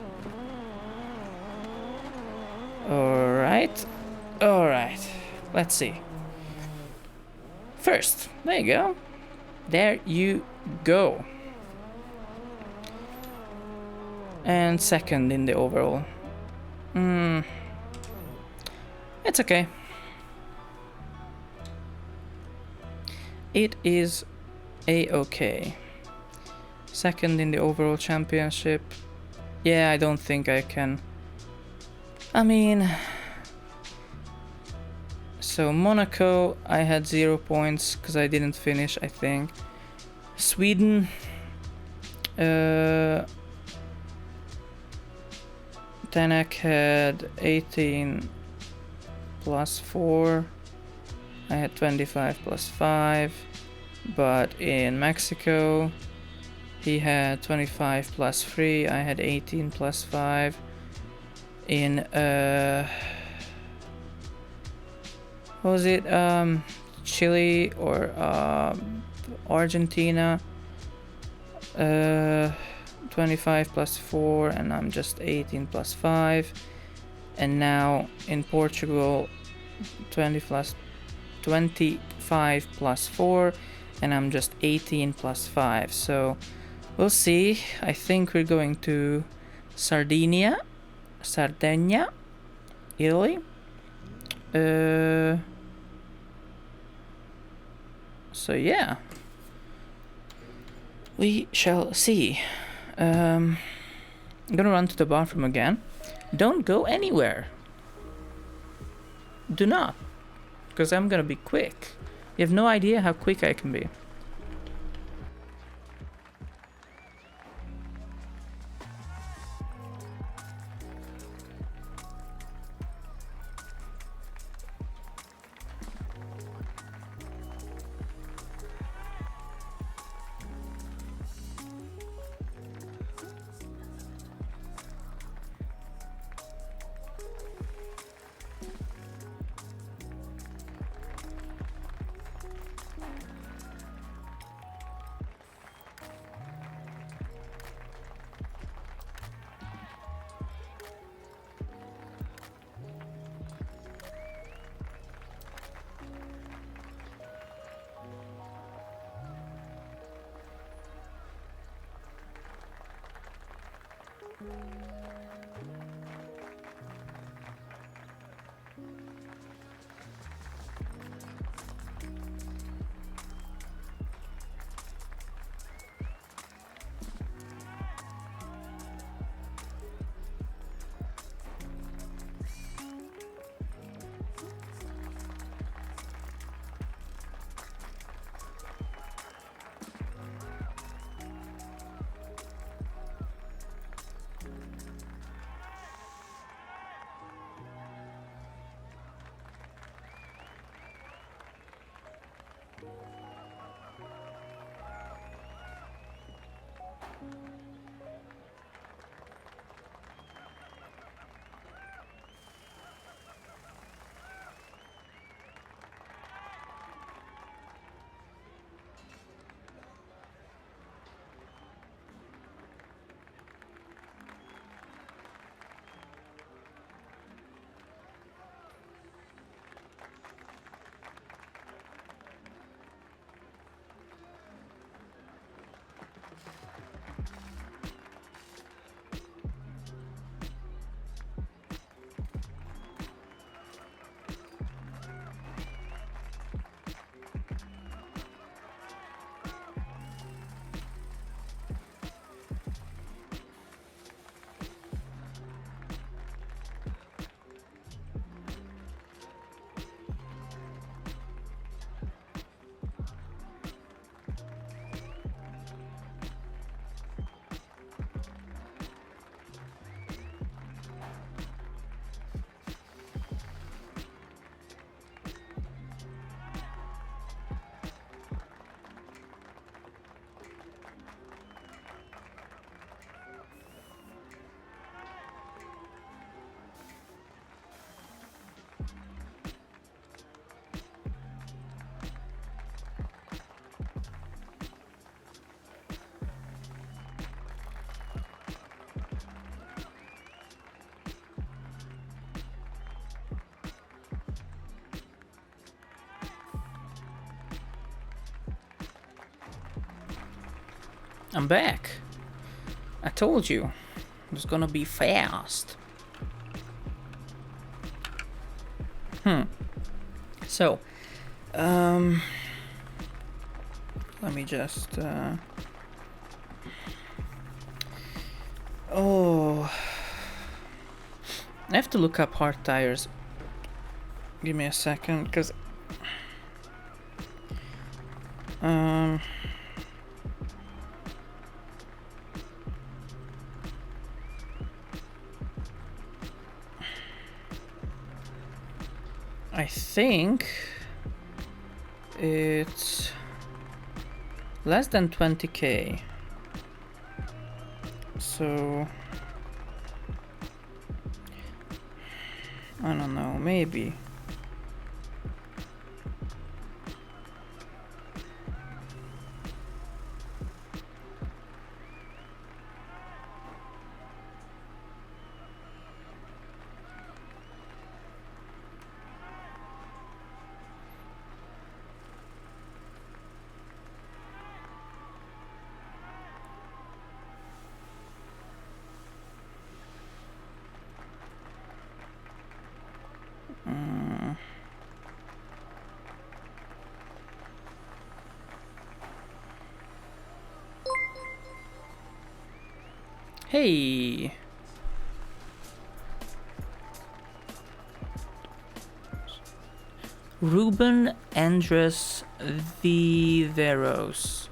Alright, let's see. First, there you go. There you go. And second in the overall. It's okay. It is a-okay. Second in the overall championship. Yeah, I don't think I can. I mean, so Monaco, I had 0 points because I didn't finish, I think. Sweden, Tanak had 18 plus 4. I had 25 plus 5. But in Mexico, he had 25 plus 3. I had 18 plus 5. In what was it, Chile or Argentina, 25 plus 4, and I'm just 18 plus 5. And now in Portugal, 25 plus 4, and I'm just 18 plus 5. So we'll see. I think we're going to Sardinia, Italy. So yeah, we shall see. I'm gonna run to the bathroom again. Don't go anywhere. Do not, because I'm gonna be quick. You have no idea how quick I can be. I'm back. I told you. It was gonna be fast. So, let me just, oh, I have to look up hard tires. Give me a second, because, I think it's less than 20k. So I don't know, maybe. Mm. Hey! Ruben Andres Viveros.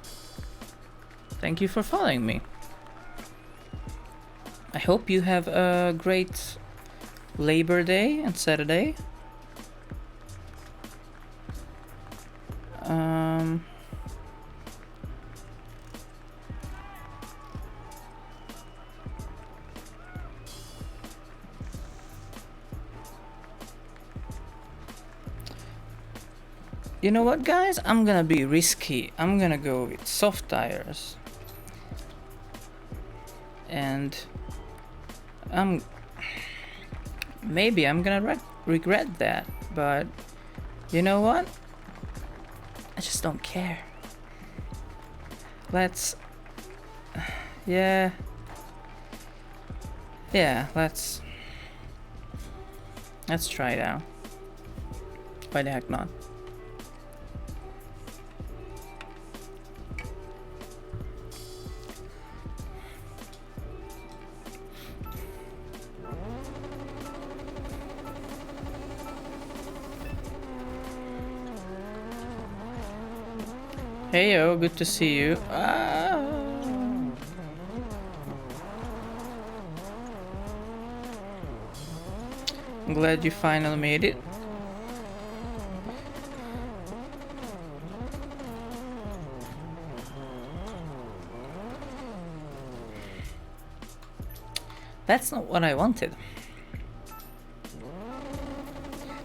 Thank you for following me. I hope you have a great Labor Day and Saturday. You know what, guys? I'm gonna be risky. I'm gonna go with soft tires. And maybe I'm gonna regret that, but you know what? I just don't care. Let's let's try it out. Why the heck not? Hey yo, good to see you. I'm glad you finally made it. That's not what I wanted.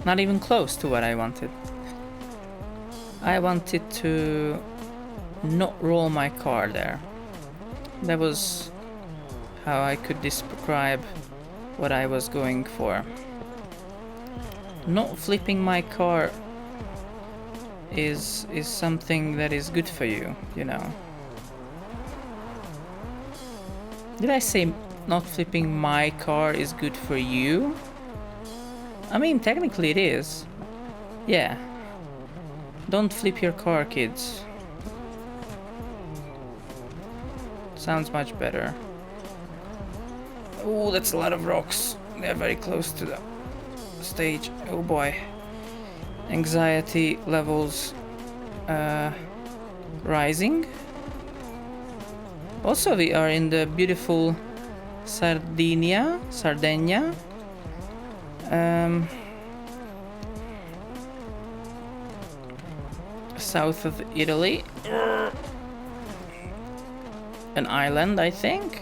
Not even close to what I wanted. I wanted to not roll my car there. That was how I could describe what I was going for. Not flipping my car is something that is good for you, you know. Did I say not flipping my car is good for you? I mean, technically it is. Yeah. Don't flip your car, kids. Sounds much better. Oh, that's a lot of rocks. They're very close to the stage. Oh boy. Anxiety levels rising. Also, we are in the beautiful Sardinia. South of Italy. An island, I think.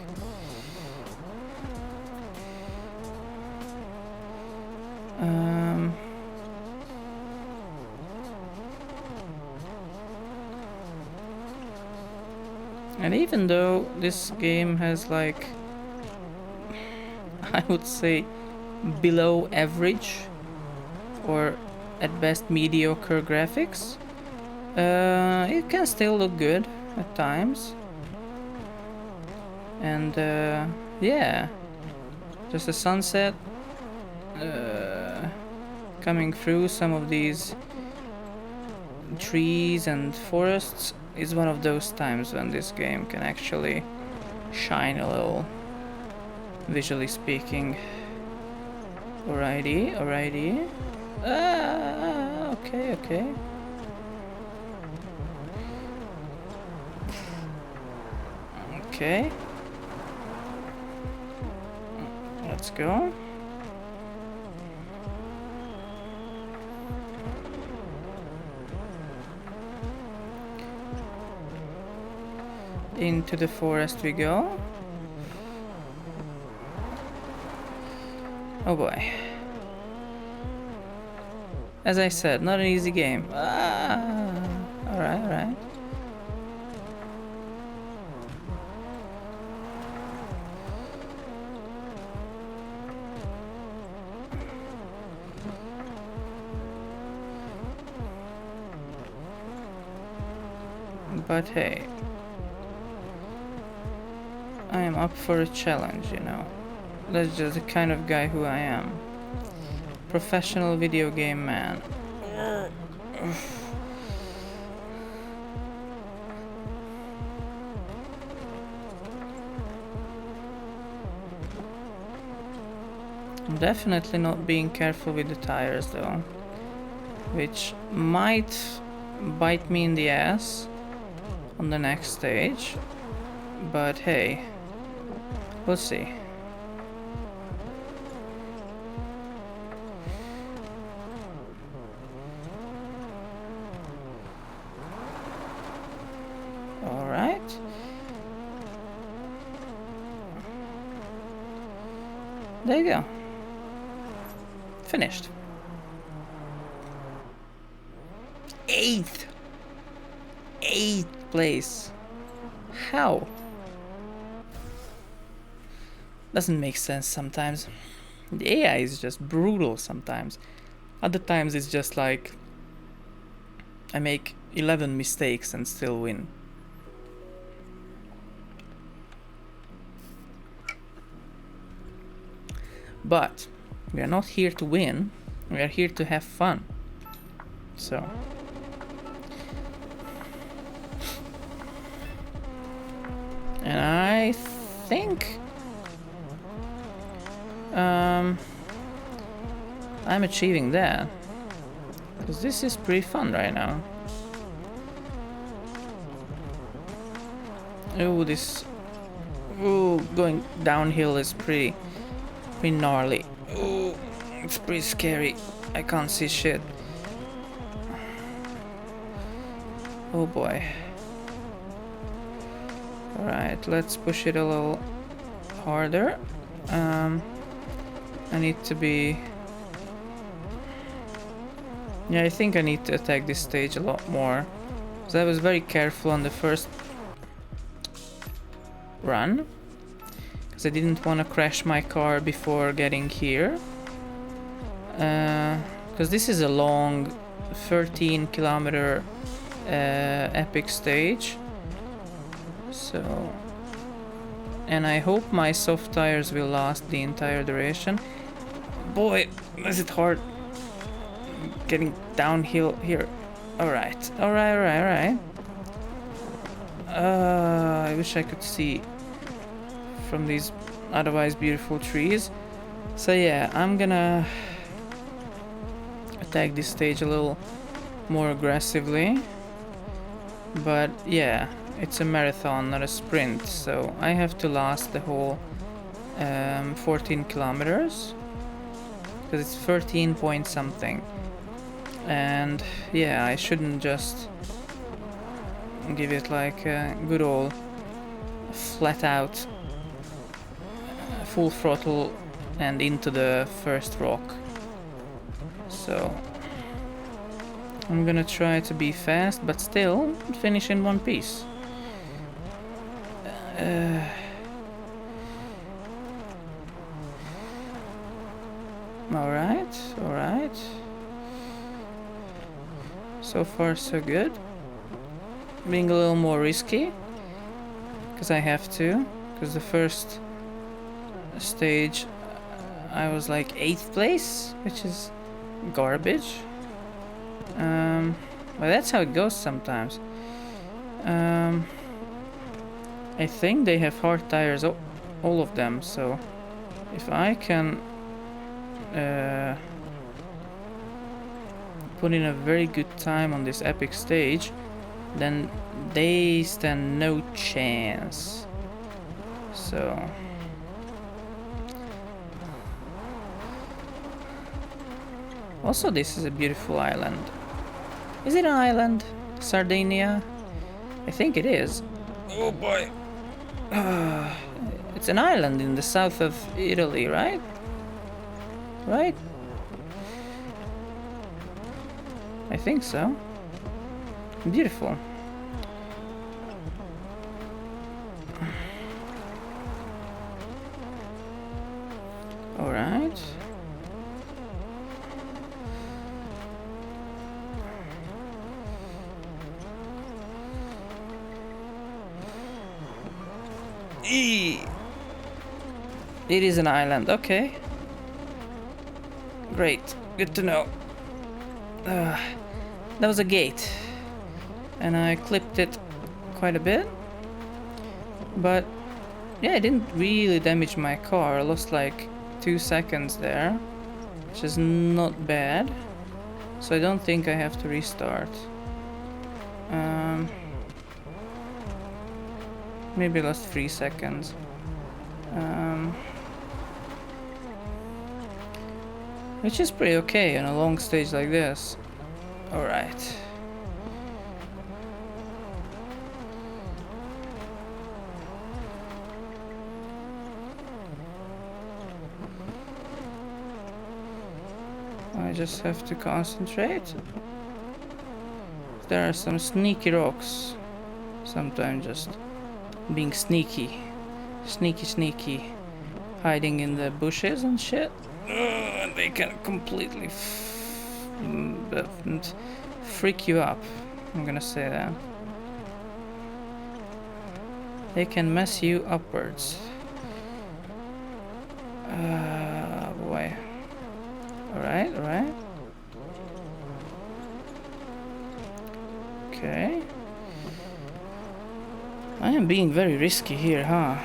And even though this game has like, I would say, below average or at best mediocre graphics, it can still look good at times. And yeah, just a sunset coming through some of these trees and forests is one of those times when this game can actually shine a little, visually speaking. Alrighty. Okay. Okay. Let's go. Into the forest we go. Oh boy. As I said, not an easy game. Alright. But hey, I am up for a challenge, you know. That's just the kind of guy who I am. Professional video game man. I'm definitely not being careful with the tires though, which might bite me in the ass on the next stage, but hey, we'll see. All right. There you go. Finished. 8th place. How? Doesn't make sense sometimes. The AI is just brutal sometimes. Other times it's just like I make 11 mistakes and still win. But we are not here to win, we are here to have fun. So and I think I'm achieving that, because this is pretty fun right now. Going downhill is pretty gnarly. Oh, it's pretty scary. I can't see shit. Oh boy. Alright, let's push it a little harder. I need to be... Yeah, I think I need to attack this stage a lot more, because I was very careful on the first run, because I didn't want to crash my car before getting here, because this is a long 13-kilometer epic stage. So, and I hope my soft tires will last the entire duration. Boy, is it hard getting downhill here. Alright. I wish I could see from these otherwise beautiful trees. So yeah, I'm gonna attack this stage a little more aggressively. But yeah, it's a marathon, not a sprint, so I have to last the whole 14 kilometers, because it's 13 point something. And yeah, I shouldn't just give it like a good old flat out full throttle and into the first rock. So I'm gonna try to be fast, but still finish in one piece. Alright. So far so good. Being a little more risky, because I have to, because the first stage I was like 8th place, which is garbage. But that's how it goes sometimes. I think they have hard tires, all of them, so if I can put in a very good time on this epic stage, then they stand no chance. So also, this is a beautiful island. Is it an island? Sardinia? I think it is. Oh boy. It's an island in the south of Italy, right? Right? I think so. Beautiful. Alright. It is an island, okay. Great, good to know. That was a gate, and I clipped it quite a bit, but yeah, it didn't really damage my car. I lost like 2 seconds there, which is not bad, so I don't think I have to restart. Maybe lost 3 seconds. Which is pretty okay on a long stage like this. Alright. I just have to concentrate. There are some sneaky rocks. Sometimes just being sneaky. Sneaky. Hiding in the bushes and shit. They can completely freak you up. I'm gonna say that. They can mess you upwards. Boy. Alright. Okay. I am being very risky here, huh?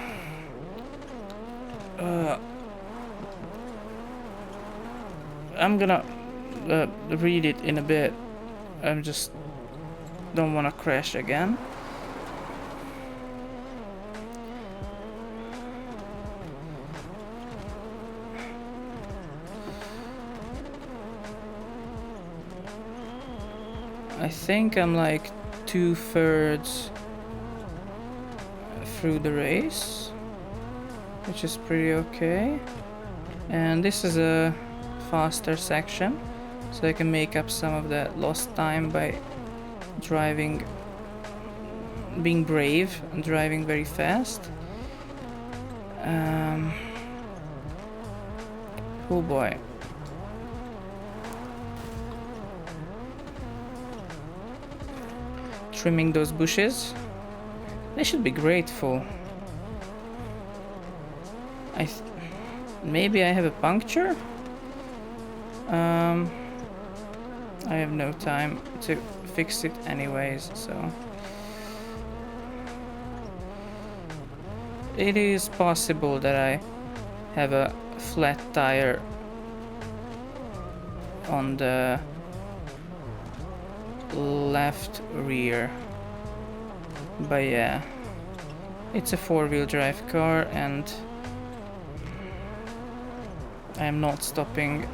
I'm gonna read it in a bit. I just don't want to crash again. I think I'm like 2/3 through the race, which is pretty okay. And this is a faster section, so I can make up some of that lost time by being brave and driving very fast. Oh boy. Trimming those bushes. They should be grateful. Maybe I have a puncture? I have no time to fix it anyways, so... It is possible that I have a flat tire on the left rear. But yeah, it's a 4-wheel drive car and I am not stopping.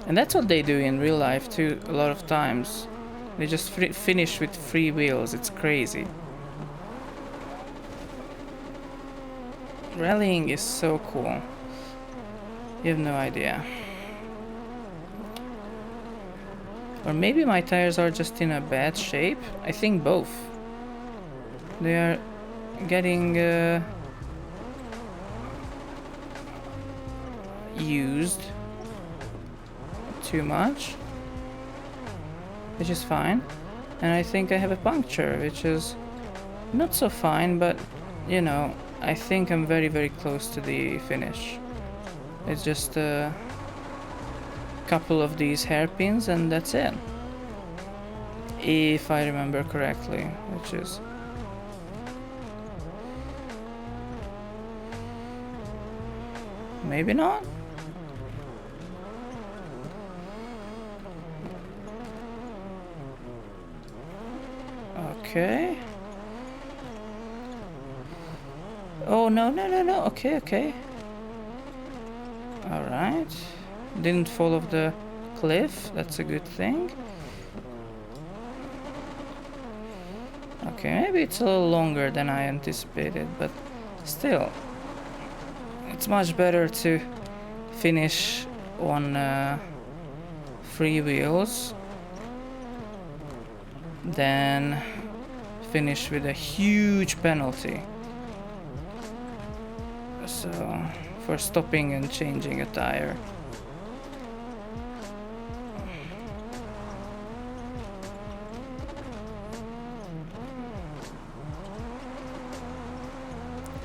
And that's what they do in real life too, a lot of times. They just finish with 3 wheels, it's crazy. Rallying is so cool. You have no idea. Or maybe my tires are just in a bad shape. I think both. They are getting used too much, which is fine. And I think I have a puncture, which is not so fine, but you know, I think I'm very, very close to the finish. It's just a couple of these hairpins and that's it. If I remember correctly, which is... maybe not? Okay. Oh, no. Okay. Alright. Didn't fall off the cliff. That's a good thing. Okay, maybe it's a little longer than I anticipated, but still. It's much better to finish on 3 wheels than finish with a huge penalty. So, for stopping and changing a tire.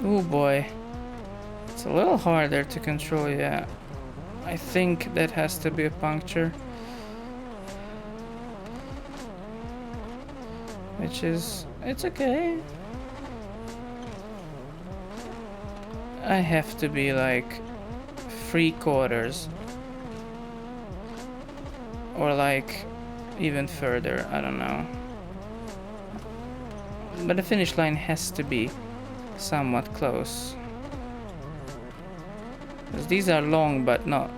Oh boy. It's a little harder to control, yeah. I think that has to be a puncture. Which is... it's okay. I have to be like 3/4. Or like even further, I don't know. But the finish line has to be somewhat close. Because these are long, but not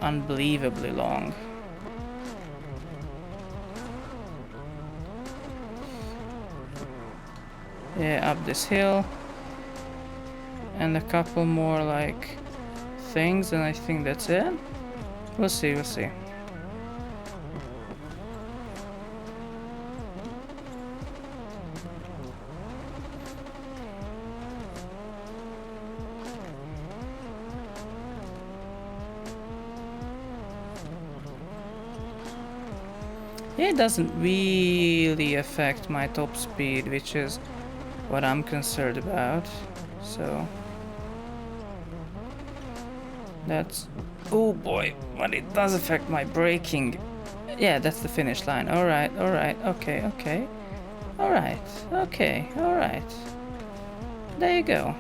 unbelievably long. Yeah, up this hill. And a couple more like things, and I think that's it. We'll see, we'll see. Yeah, it doesn't really affect my top speed, which is what I'm concerned about. So that's... oh boy, but it does affect my braking. Yeah, that's the finish line. Alright, okay, okay. Alright, okay, alright. There you go.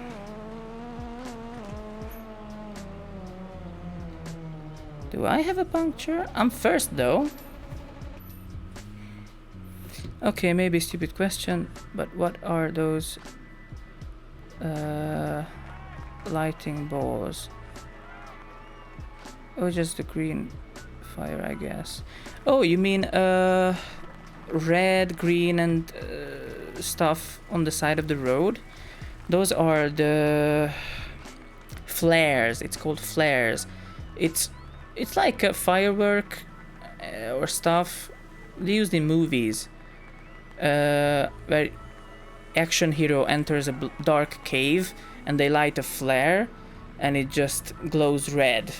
Do I have a puncture? I'm first though. Okay, maybe a stupid question, but what are those lighting balls? Oh, just the green fire, I guess. Oh, you mean red, green, and stuff on the side of the road? Those are the flares. It's called flares. It's like a firework or stuff used in movies. Where action hero enters a dark cave and they light a flare and it just glows red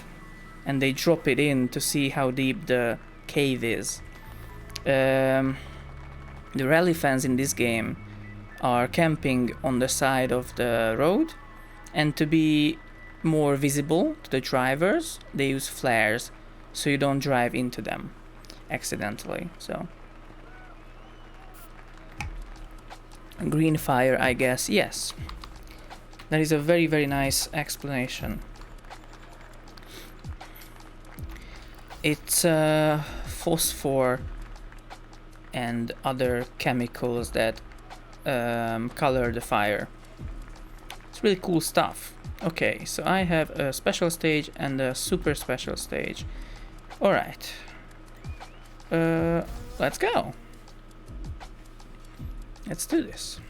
and they drop it in to see how deep the cave is. The rally fans in this game are camping on the side of the road, and to be more visible to the drivers they use flares so you don't drive into them accidentally. So green fire, I guess. Yes, that is a very, very nice explanation. It's phosphor and other chemicals that color the fire. It's really cool stuff. Okay, so I have a special stage and a super special stage. Alright. Let's go. Let's do this.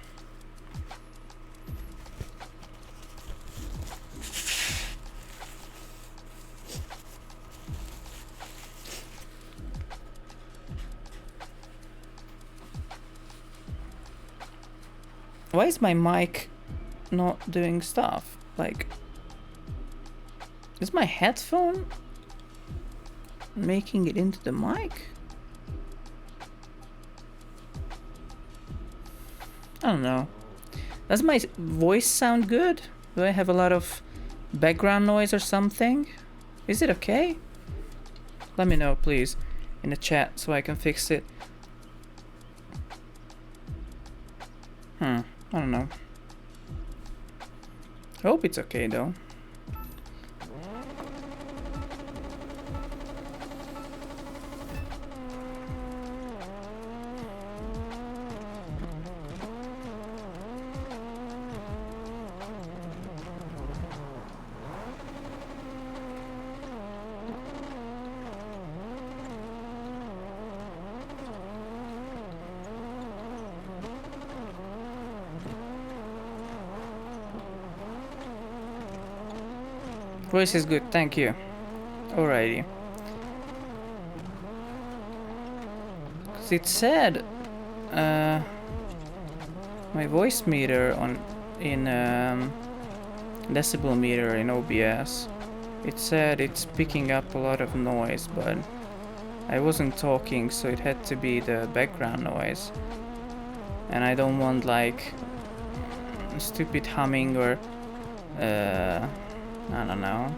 Why is my mic not doing stuff? Like, is my headphone making it into the mic? I don't know. Does my voice sound good? Do I have a lot of background noise or something? Is it okay? Let me know, please, in the chat so I can fix it. I don't know. I hope it's okay though. Voice is good, thank you. Alrighty. Cause it said my voice meter in decibel meter in OBS. It said it's picking up a lot of noise, but I wasn't talking, so it had to be the background noise. And I don't want like stupid humming or I don't know,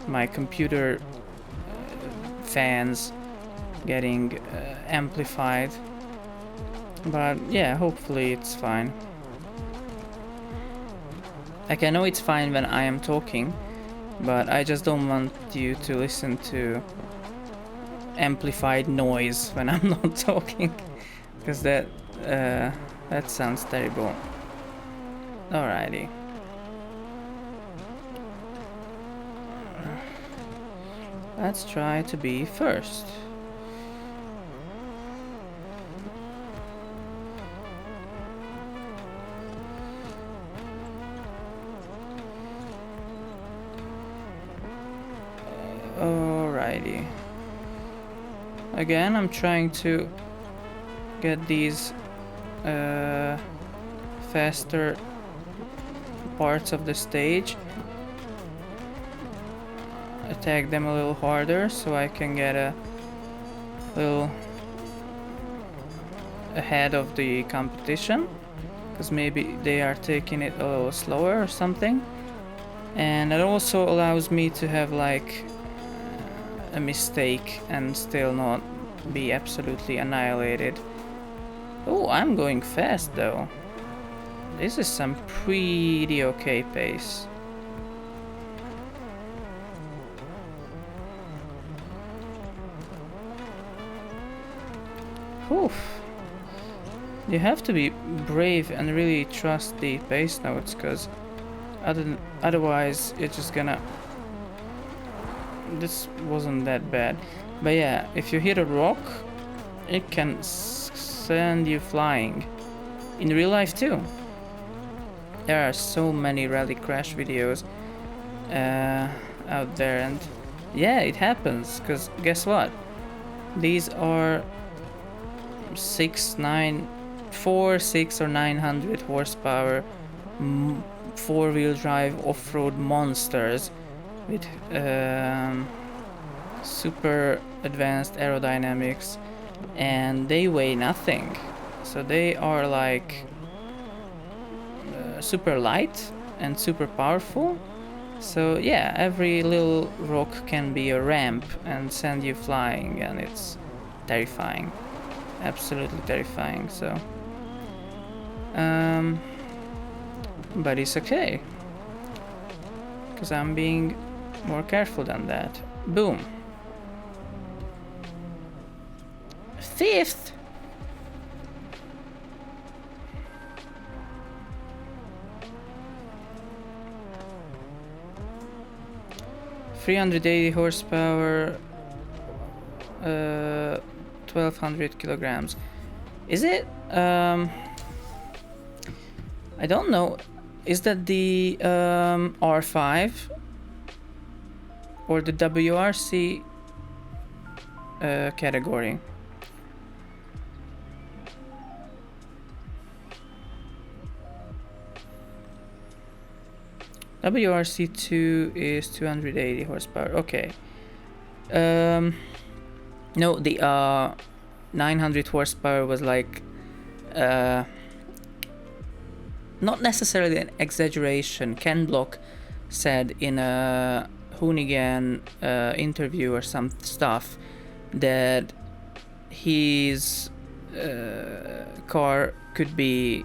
my computer fans getting amplified. But yeah, hopefully it's fine. Like, I know it's fine when I am talking, but I just don't want you to listen to amplified noise when I'm not talking, because that sounds terrible. Alrighty. Let's try to be first. Alrighty. Again, I'm trying to get these faster parts of the stage, attack them a little harder so I can get a little ahead of the competition, because maybe they are taking it a little slower or something. And it also allows me to have like a mistake and still not be absolutely annihilated. Oh, I'm going fast though. This is some pretty okay pace. Oof. You have to be brave and really trust the pace notes, because otherwise you're just gonna... This wasn't that bad. But yeah, if you hit a rock, it can send you flying. In real life too. There are so many rally crash videos out there, and yeah, it happens, because guess what? These are 6, or 900 horsepower four-wheel drive off-road monsters with super advanced aerodynamics, and they weigh nothing, so they are like super light and super powerful. So yeah, every little rock can be a ramp and send you flying, and it's terrifying, absolutely terrifying. So but it's okay, because I'm being more careful than that. Boom. 5th. $380 horsepower, 1200 kilograms. Is it? I don't know. Is that the R5 or the WRC category? WRC2 is 280 horsepower. Okay. No, the 900 horsepower was like not necessarily an exaggeration. Ken Block said in a Hoonigan interview or some stuff that his car could be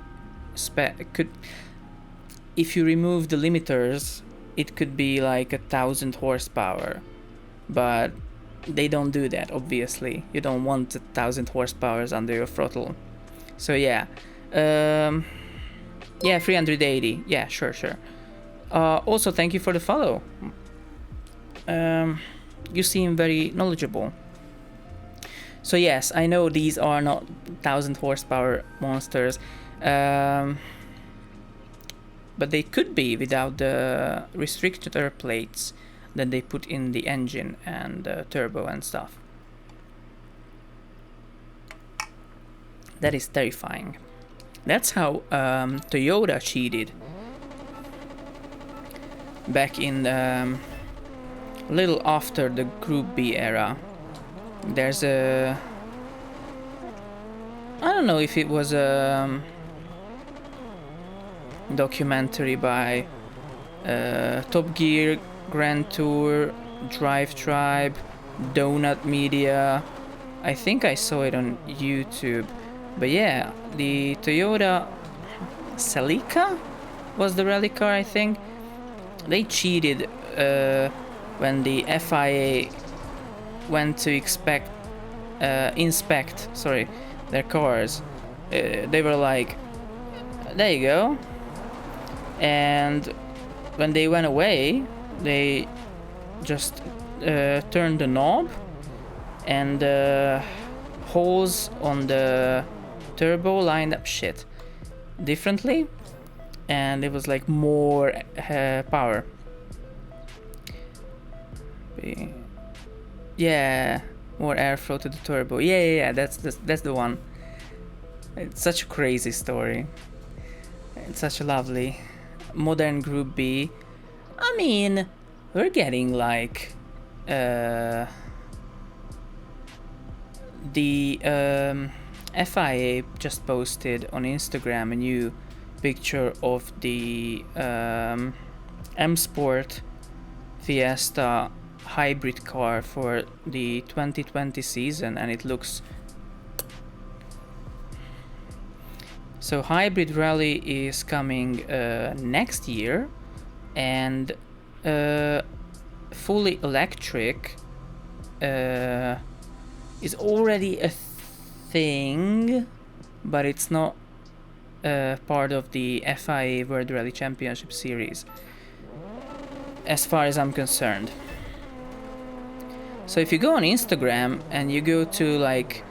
if you remove the limiters, it could be like 1,000 horsepower, but they don't do that, obviously. You don't want 1,000 horsepowers under your throttle. So yeah, yeah, 380. Yeah, sure. Also, thank you for the follow. You seem very knowledgeable. So yes, I know these are not 1,000 horsepower monsters, but they could be without the restrictor plates that they put in the engine and turbo and stuff. That is terrifying. That's how Toyota cheated back in little after the Group B era. There's a... I don't know if it was a documentary by Top Gear, Grand Tour, Drive Tribe, Donut Media. I think I saw it on YouTube. But yeah, the Toyota Celica was the rally car, I think. They cheated when the FIA went to inspect their cars. They were like, there you go. And when they went away, they just turned the knob, and the holes on the turbo lined up shit differently, and it was like more power. Yeah, more airflow to the turbo. Yeah, that's the one. It's such a crazy story. It's such a lovely modern Group B. I mean, we're getting like the FIA just posted on Instagram a new picture of the M Sport Fiesta hybrid car for the 2020 season, and it looks so. Hybrid rally is coming next year, and fully electric is already a thing, but it's not part of the FIA World Rally Championship Series, as far as I'm concerned. So if you go on Instagram and you go to like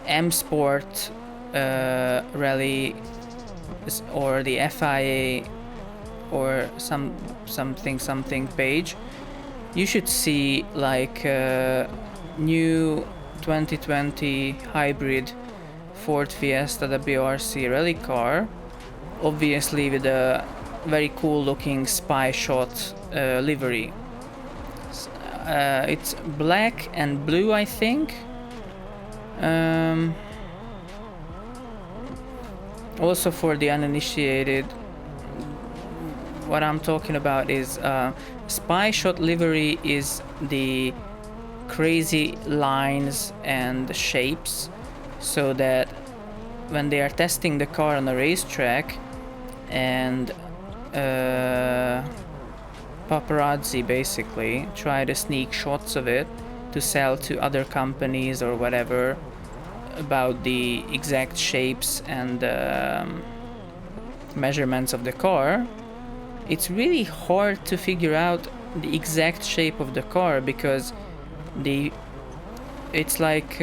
M Sport Rally or the FIA or something page, you should see like new 2020 hybrid Ford Fiesta WRC rally car, obviously with a very cool looking spy shot livery. It's black and blue, I think. Also, for the uninitiated, what I'm talking about is spy shot livery is the crazy lines and shapes, so that when they are testing the car on a racetrack and paparazzi basically try to sneak shots of it to sell to other companies or whatever about the exact shapes and measurements of the car, it's really hard to figure out the exact shape of the car, because it's like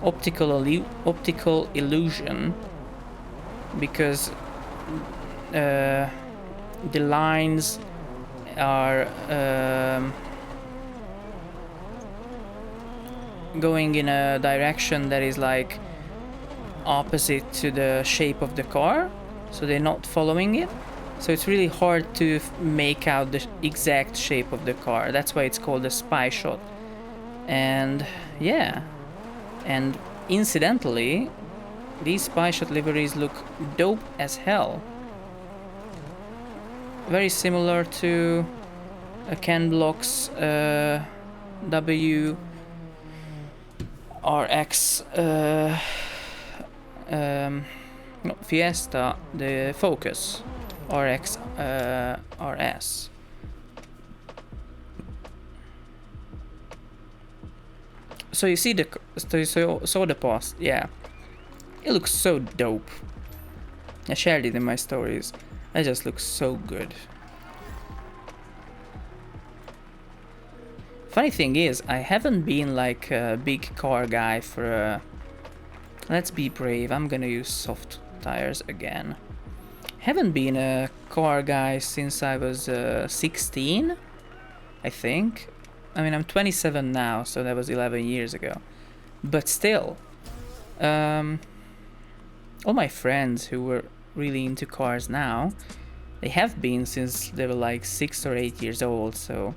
optical illusion, because the lines are going in a direction that is like opposite to the shape of the car, so they're not following it. So it's really hard to make out the exact shape of the car. That's why it's called a spy shot. And yeah, and incidentally, these spy shot liveries look dope as hell. Very similar to a Ken Block's WRX no, Fiesta, the Focus RX RS. So you see saw the post, yeah. It looks so dope. I shared it in my stories. It just looks so good. Funny thing is, I haven't been like a big car guy for a... Let's be brave, I'm gonna use soft tires again. Haven't been a car guy since I was 16, I think. I mean, I'm 27 now, so that was 11 years ago. But still, all my friends who were really into cars now, they have been since they were like 6 or 8 years old, so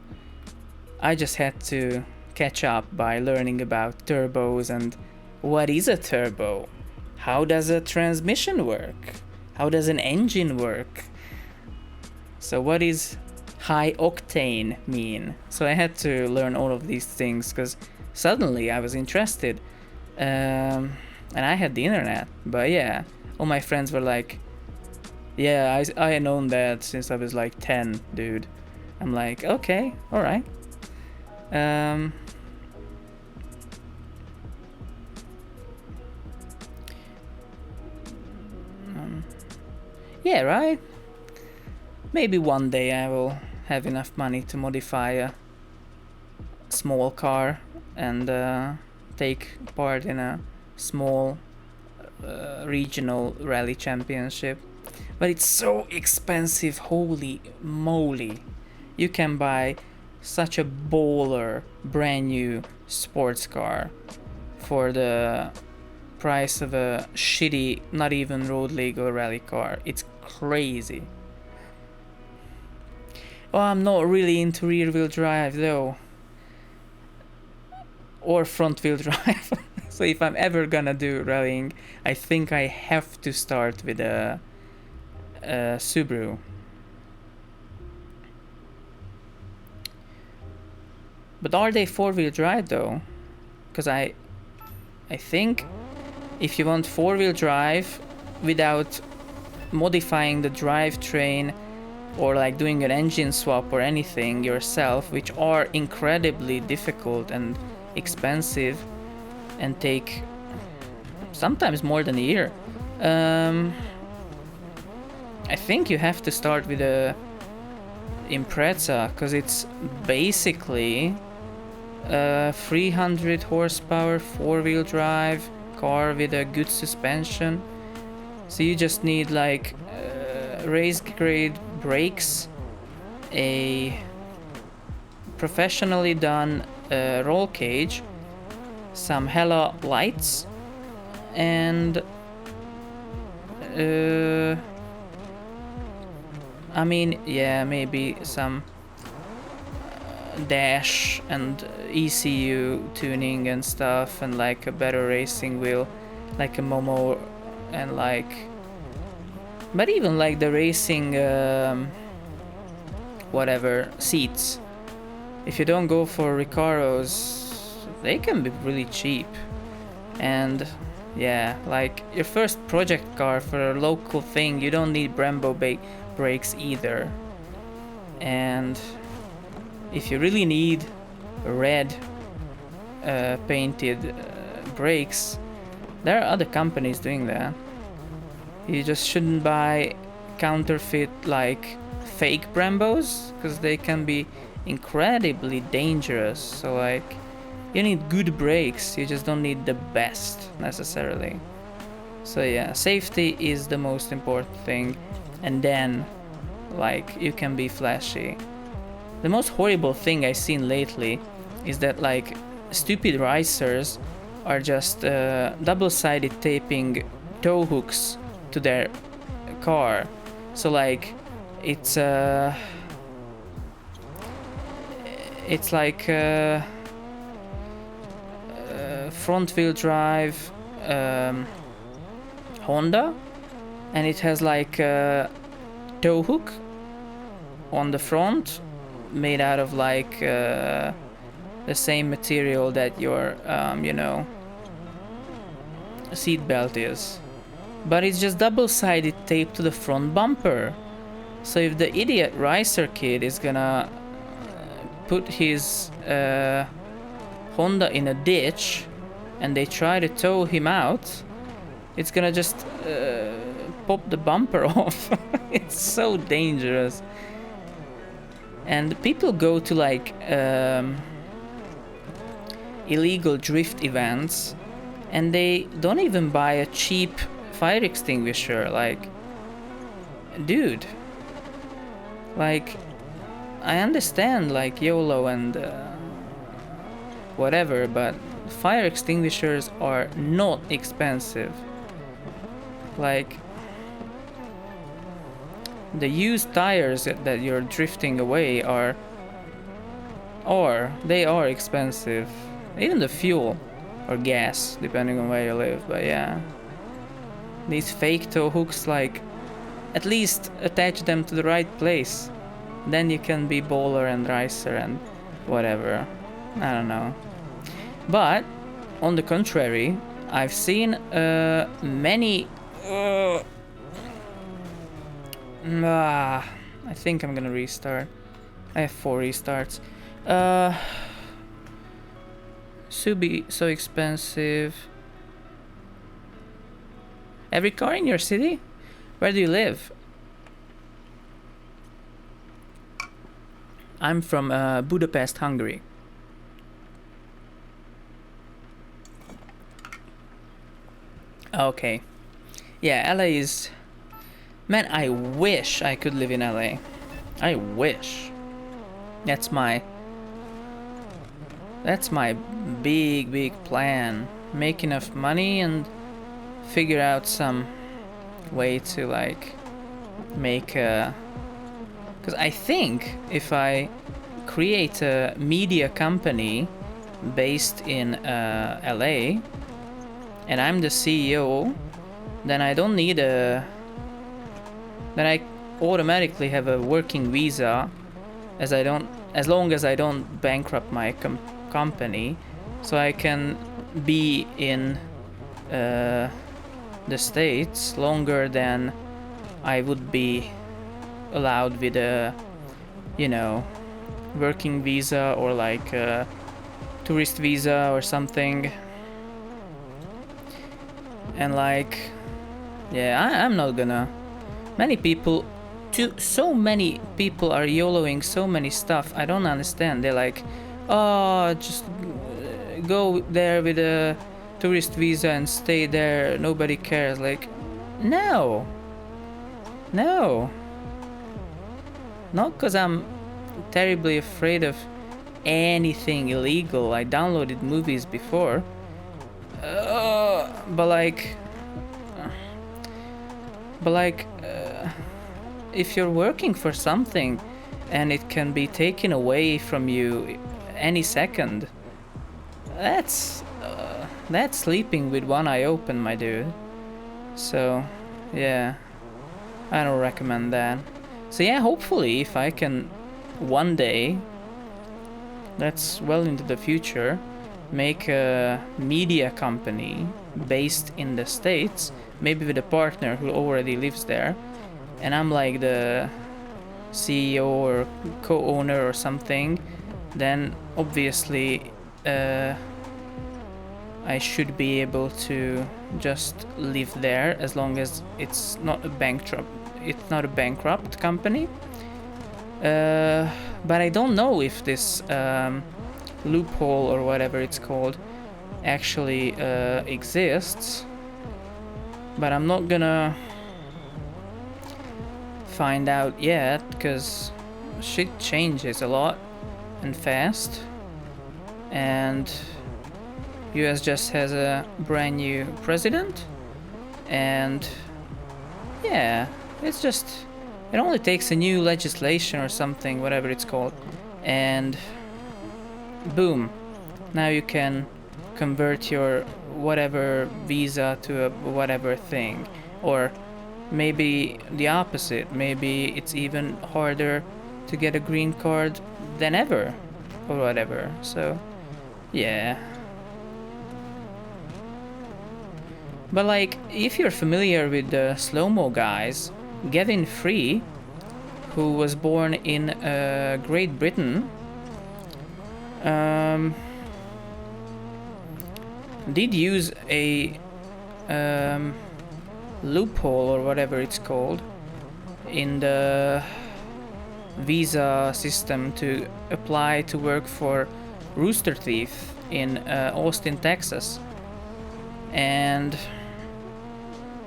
I just had to catch up by learning about turbos and what is a turbo, how does a transmission work, How does an engine work? So what is high octane mean? So I had to learn all of these things because suddenly I was interested. And I had the internet. But yeah, all my friends were like, yeah, I had known that since I was like 10, dude. I'm like, okay, alright. Yeah, right? Maybe one day I will have enough money to modify a small car and take part in a small regional rally championship. But it's so expensive, holy moly. You can buy such a baller brand new sports car for the price of a shitty, not even road legal rally car. It's crazy. Oh, I'm not really into rear wheel drive though, or front wheel drive. So if I'm ever gonna do rallying, I think I have to start with a Subaru. But are they four-wheel drive though? Because I think if you want four-wheel drive without modifying the drivetrain or like doing an engine swap or anything yourself, which are incredibly difficult and expensive and take sometimes more than a year, I think you have to start with a Impreza, because it's basically a 300 horsepower four-wheel drive car with a good suspension. So you just need like race grade brakes, a professionally done roll cage, some hella lights, and I mean, yeah, maybe some dash and ECU tuning and stuff, and like a better racing wheel, like a Momo, and like, but even like the racing whatever seats, if you don't go for Recaros, they can be really cheap. And yeah, like your first project car for a local thing, you don't need Brembo brakes either. And if you really need red painted brakes, there are other companies doing that. You just shouldn't buy counterfeit like fake Brembos, because they can be incredibly dangerous. So like, you need good brakes, you just don't need the best necessarily. So yeah, safety is the most important thing, and then like you can be flashy. The most horrible thing I've seen lately is that like stupid racers are just double-sided taping tow hooks to their car. So like it's like front wheel drive Honda, and it has like a tow hook on the front made out of like the same material that your seat belt is, but it's just double-sided tape to the front bumper. So if the idiot racer kid is gonna put his Honda in a ditch and they try to tow him out, it's gonna just pop the bumper off. It's so dangerous. And people go to like illegal drift events and they don't even buy a cheap fire extinguisher. Like, dude, like, I understand like YOLO and whatever, but fire extinguishers are not expensive. Like, the used tires that you're drifting away are expensive. Even the fuel or gas, depending on where you live. But yeah, these fake tow hooks, like, at least attach them to the right place. Then you can be bowler and ricer and whatever. I don't know. But on the contrary, I've seen many. I think I'm gonna restart. I have 4 restarts. Should be so expensive. Every car in your city? Where do you live? I'm from Budapest, Hungary. Okay. Yeah, LA is... Man, I wish I could live in LA. I wish. That's my big plan. Make enough money and figure out some way to like make a... Because I think if I create a media company based in LA and I'm the CEO, then I don't need a... Then I automatically have a working visa as long as I don't bankrupt my company, so I can be in the States longer than I would be allowed with a, you know, working visa or like a tourist visa or something. And like, yeah, I'm not gonna... so many people are YOLOing so many stuff. I don't understand. They're like, oh, just go there with a tourist visa and stay there. Nobody cares. Like, no. Not because I'm terribly afraid of anything illegal. I downloaded movies before. But like, if you're working for something and it can be taken away from you any second, that's sleeping with one eye open, my dude. So, yeah, I don't recommend that. So yeah, hopefully if I can one day, that's well into the future, make a media company based in the States, maybe with a partner who already lives there, and I'm like the CEO or co-owner or something, then obviously I should be able to just live there as long as it's not a bankrupt company. But I don't know if this loophole or whatever it's called actually exists, but I'm not gonna find out yet because shit changes a lot and fast, and US just has a brand new president, and yeah, it's just, it only takes a new legislation or something, whatever it's called, and boom, now you can convert your whatever visa to a whatever thing. Or maybe the opposite, maybe it's even harder to get a green card than ever or whatever. So yeah, but like, if you're familiar with the slow-mo guys, Gavin Free, who was born in Great Britain, did use a loophole or whatever it's called in the visa system to apply to work for Rooster Teeth in Austin, Texas, and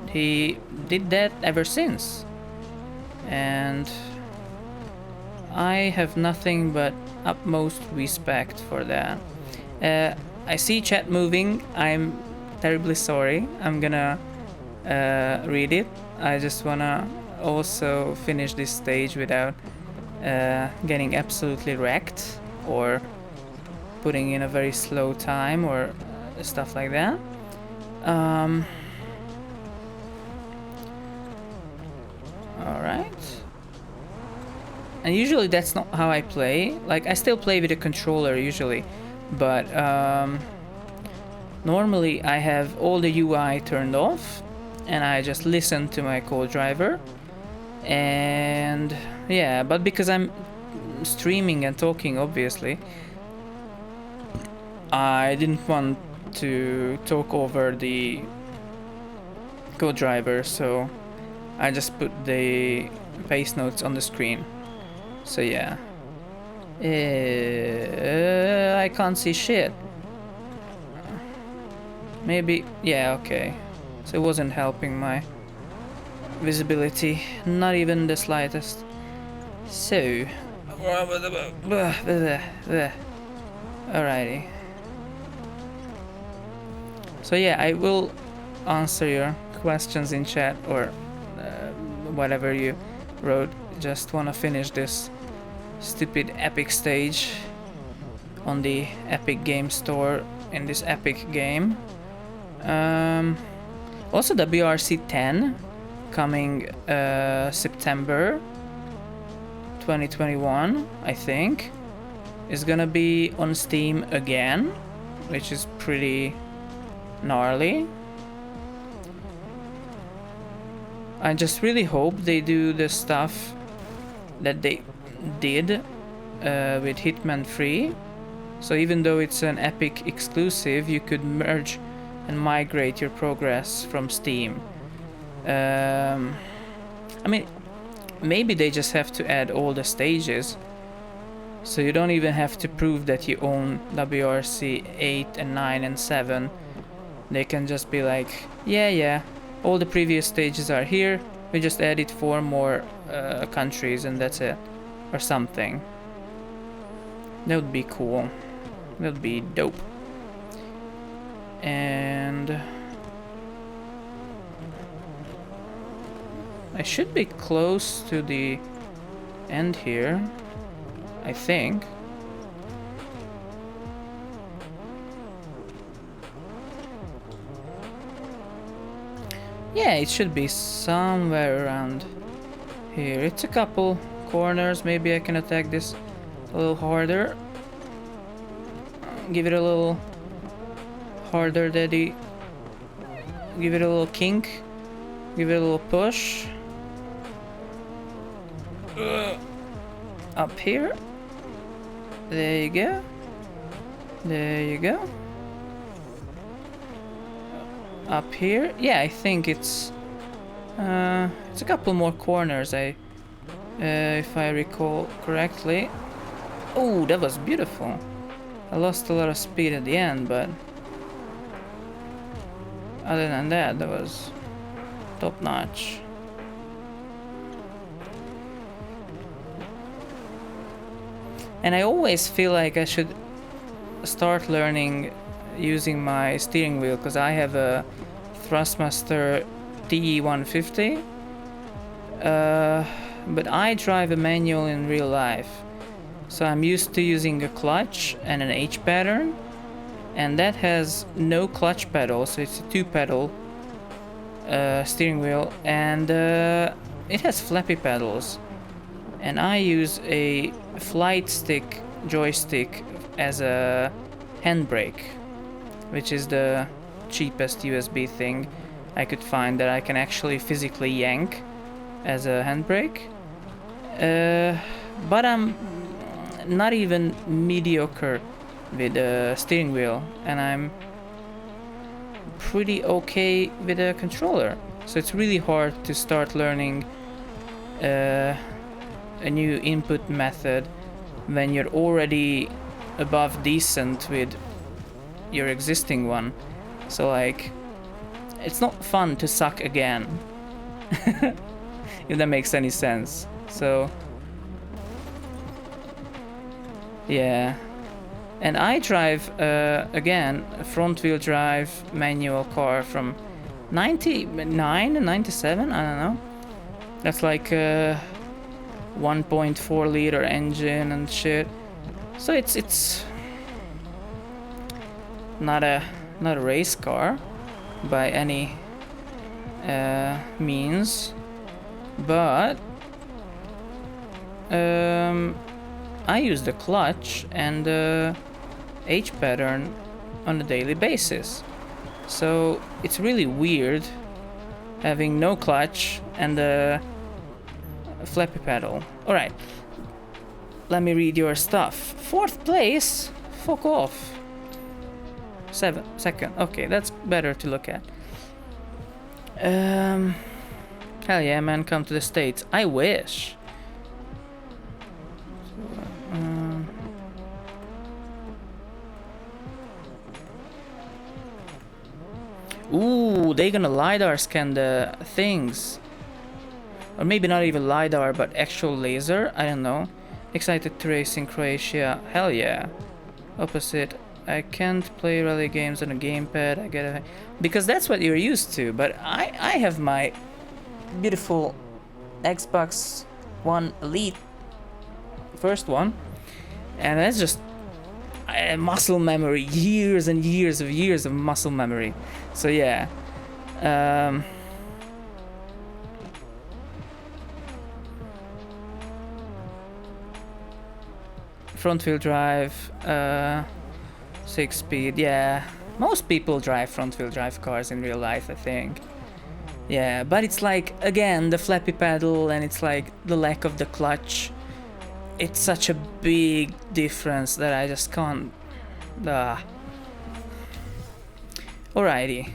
he did that ever since, and I have nothing but utmost respect for that. I see chat moving. I'm terribly sorry. I'm gonna read it. I just wanna also finish this stage without getting absolutely wrecked or putting in a very slow time or stuff like that. right? And usually that's not how I play. Like, I still play with a controller usually, but normally I have all the UI turned off and I just listen to my co-driver. And yeah, but because I'm streaming and talking, obviously, I didn't want to talk over the co-driver, so I just put the pace notes on the screen. So yeah. I can't see shit. Maybe, yeah, okay. So it wasn't helping my visibility, not even the slightest. So, alrighty. So yeah, I will answer your questions in chat or whatever you wrote. Just wanna finish this stupid Epic stage on the Epic Game Store in this Epic game. Also WRC10 coming September 2021, I think, is gonna be on Steam again, which is pretty gnarly. I just really hope they do the stuff that they did with Hitman 3. So even though it's an Epic exclusive, you could merge and migrate your progress from Steam. I mean, maybe they just have to add all the stages, so you don't even have to prove that you own WRC 8 and 9 and 7. They can just be like, yeah, all the previous stages are here, we just added 4 more countries and that's it, or something. That would be cool. That would be dope. And I should be close to the end here, I think. Yeah, it should be somewhere around here. It's a couple corners. Maybe I can attack this a little harder. Give it a little harder, daddy. Give it a little kink. Give it a little push. Up here. There you go. There you go. Up here. Yeah, I think it's a couple more corners, if I recall correctly. Oh, that was beautiful. I lost a lot of speed at the end, but other than that, that was top notch. And I always feel like I should start learning using my steering wheel, because I have a Thrustmaster TE150, but I drive a manual in real life, so I'm used to using a clutch and an H pattern, and that has no clutch pedal, so it's a 2-pedal steering wheel, and it has flappy pedals, and I use a flight stick joystick as a handbrake, which is the cheapest USB thing I could find that I can actually physically yank as a handbrake. But I'm not even mediocre with a steering wheel, and I'm pretty okay with a controller. So it's really hard to start learning a new input method when you're already above decent with your existing one. So like, it's not fun to suck again. If that makes any sense. So yeah. And I drive again a front wheel drive manual car from 99 and 97, I don't know. That's like a 1.4 liter engine and shit. So it's not a race car by any means, but I use the clutch and the H pattern on a daily basis. So it's really weird having no clutch and a flappy pedal. Alright, let me read your stuff. 4th place? Fuck off. 2nd. Okay, that's better to look at. Hell yeah, man, come to the States. I wish. Ooh, they gonna LiDAR scan the things. Or maybe not even LiDAR, but actual laser? I don't know. Excited to race in Croatia. Hell yeah. Opposite. I can't play rally games on a gamepad. I gotta... Because that's what you're used to. But I have my beautiful Xbox One Elite. First one. And that's just... muscle memory. Years and years of muscle memory. So yeah. Front wheel drive, 6-speed, yeah. Most people drive front wheel drive cars in real life, I think. Yeah, but it's like, again, the flappy pedal and it's like the lack of the clutch. It's such a big difference that I just can't... Alrighty.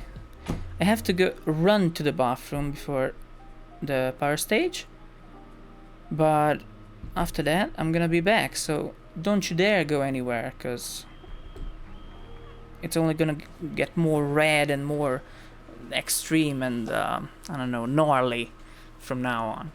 I have to go run to the bathroom before the power stage. But after that, I'm gonna be back, so don't you dare go anywhere, because it's only gonna get more red and more extreme and, I don't know, gnarly from now on.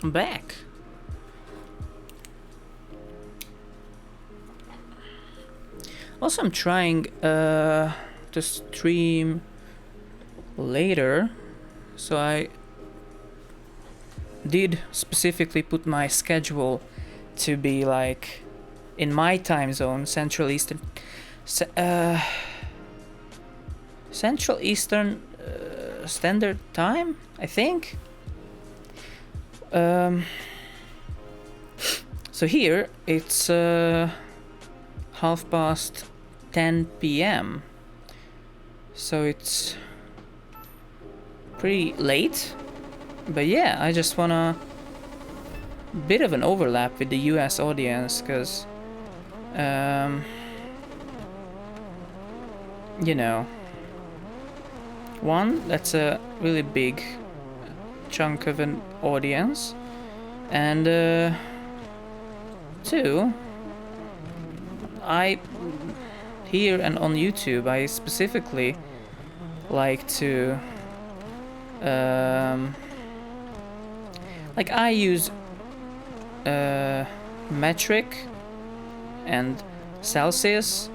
I'm back. Also, I'm trying to stream later, so I did specifically put my schedule to be like in my time zone, Central Eastern Standard Time, I think. So here it's 10:30 p.m. So it's pretty late, but yeah, I just wanna bit of an overlap with the US audience, because you know, one, that's a really big chunk of an audience, and two, I here and on YouTube I specifically like to like I use metric and Celsius,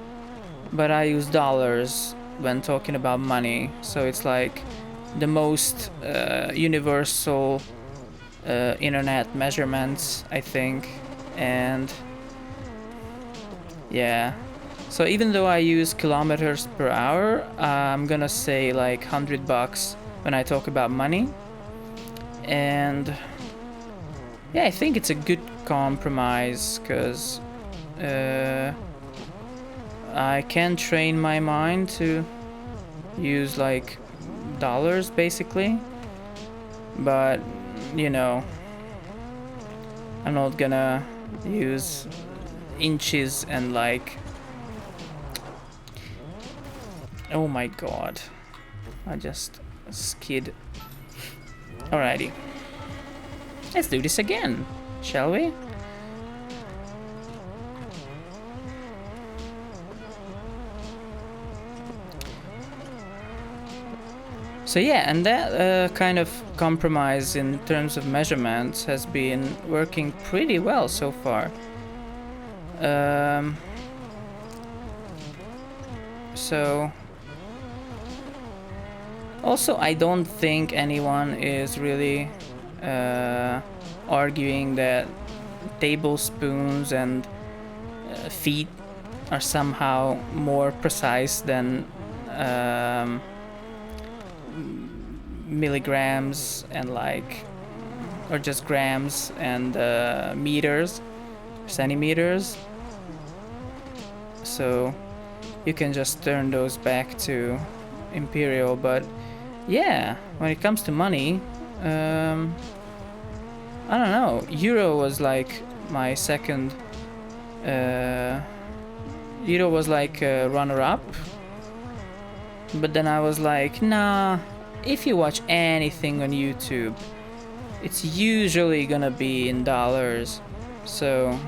but I use dollars when talking about money. So it's like the most universal internet measurements, I think. And yeah, so even though I use kilometers per hour, I'm gonna say like $100 when I talk about money. And yeah, I think it's a good compromise, because I can train my mind to use like dollars basically, but you know, I'm not gonna use inches and like, oh my god, I just skid. Alrighty, let's do this again, shall we? So yeah, and that kind of compromise in terms of measurements has been working pretty well so far. So also, I don't think anyone is really arguing that tablespoons and feet are somehow more precise than milligrams and like, or just grams and meters, centimeters. So you can just turn those back to imperial. But yeah, when it comes to money, I don't know, euro was like my second, euro was like a runner-up, but then I was like, nah, if you watch anything on YouTube, it's usually gonna be in dollars, so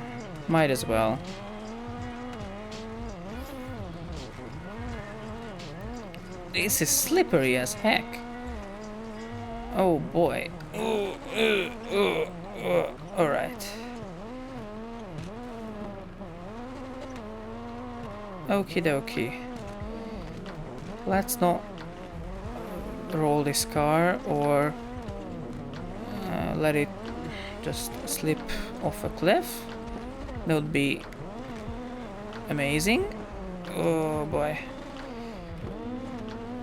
might as well. This is slippery as heck. Oh boy. Alright. Okie dokie. Let's not roll this car or let it just slip off a cliff. That would be amazing. Oh boy.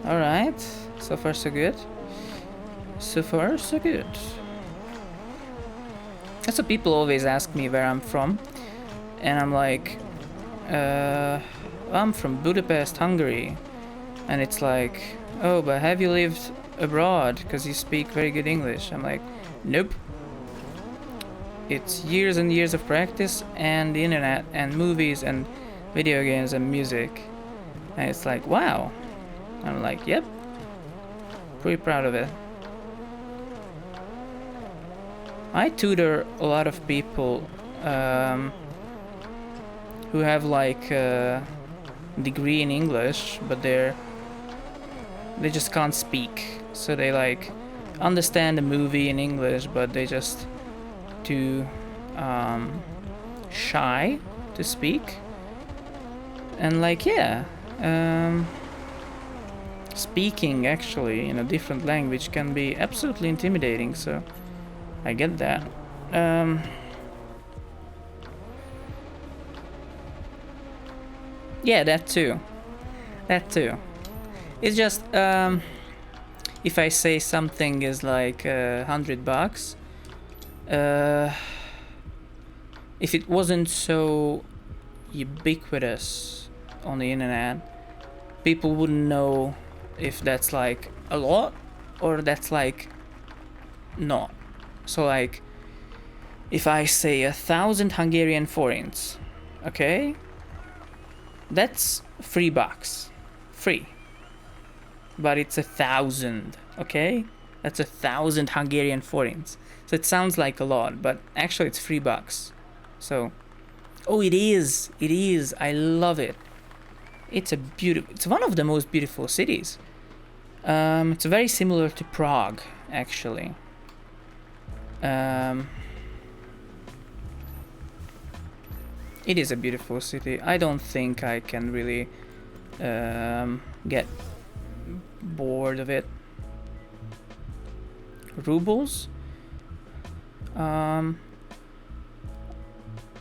Alright, so far so good. So far so good. So people always ask me where I'm from, and I'm like, I'm from Budapest, Hungary. And it's like, oh, but have you lived abroad? Because you speak very good English. I'm like, nope. It's years and years of practice and the internet and movies and video games and music. And it's like, wow. I'm like, yep. Pretty proud of it. I tutor a lot of people who have like a degree in English, but they just can't speak. So they like understand the movie in English, but they just too shy to speak. And like, yeah, speaking actually in a different language can be absolutely intimidating, so I get that. Yeah, that too. It's just if I say something is like $100, if it wasn't so ubiquitous on the internet, people wouldn't know if that's like a lot or that's like not. So like, if I say 1,000 Hungarian forints, okay, that's $3, free. But it's 1,000, okay? That's 1,000 Hungarian forints. So it sounds like a lot, but actually it's $3. So, oh, it is. I love it. It's one of the most beautiful cities. It's very similar to Prague, actually. It is a beautiful city. I don't think I can really get bored of it. Rubles? I'm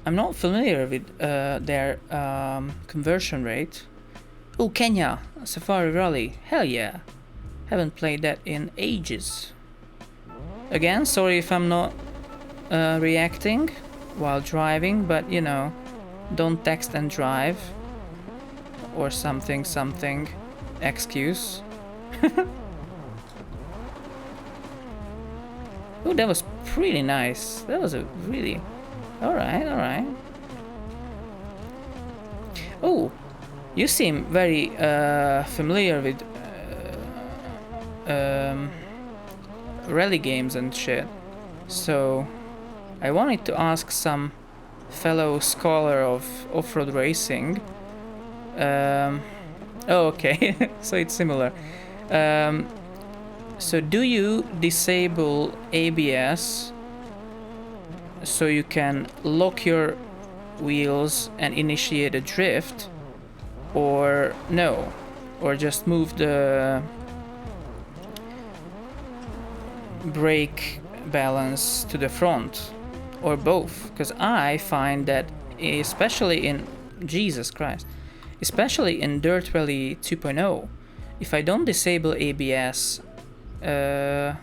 not familiar with their conversion rate. Oh, Kenya! Safari Rally. Hell yeah! Haven't played that in ages. Again, sorry if I'm not reacting while driving, but you know, don't text and drive. Or something. Excuse. Oh, that was pretty nice. That was a really... Alright. Oh, you seem very familiar with rally games and shit. So, I wanted to ask some fellow scholar of off-road racing. Oh, okay. So it's similar. So do you disable ABS so you can lock your wheels and initiate a drift, or no, or just move the brake balance to the front, or both? Because I find that especially in Jesus Christ, especially in Dirt Rally 2.0, if I don't disable ABS, yeah,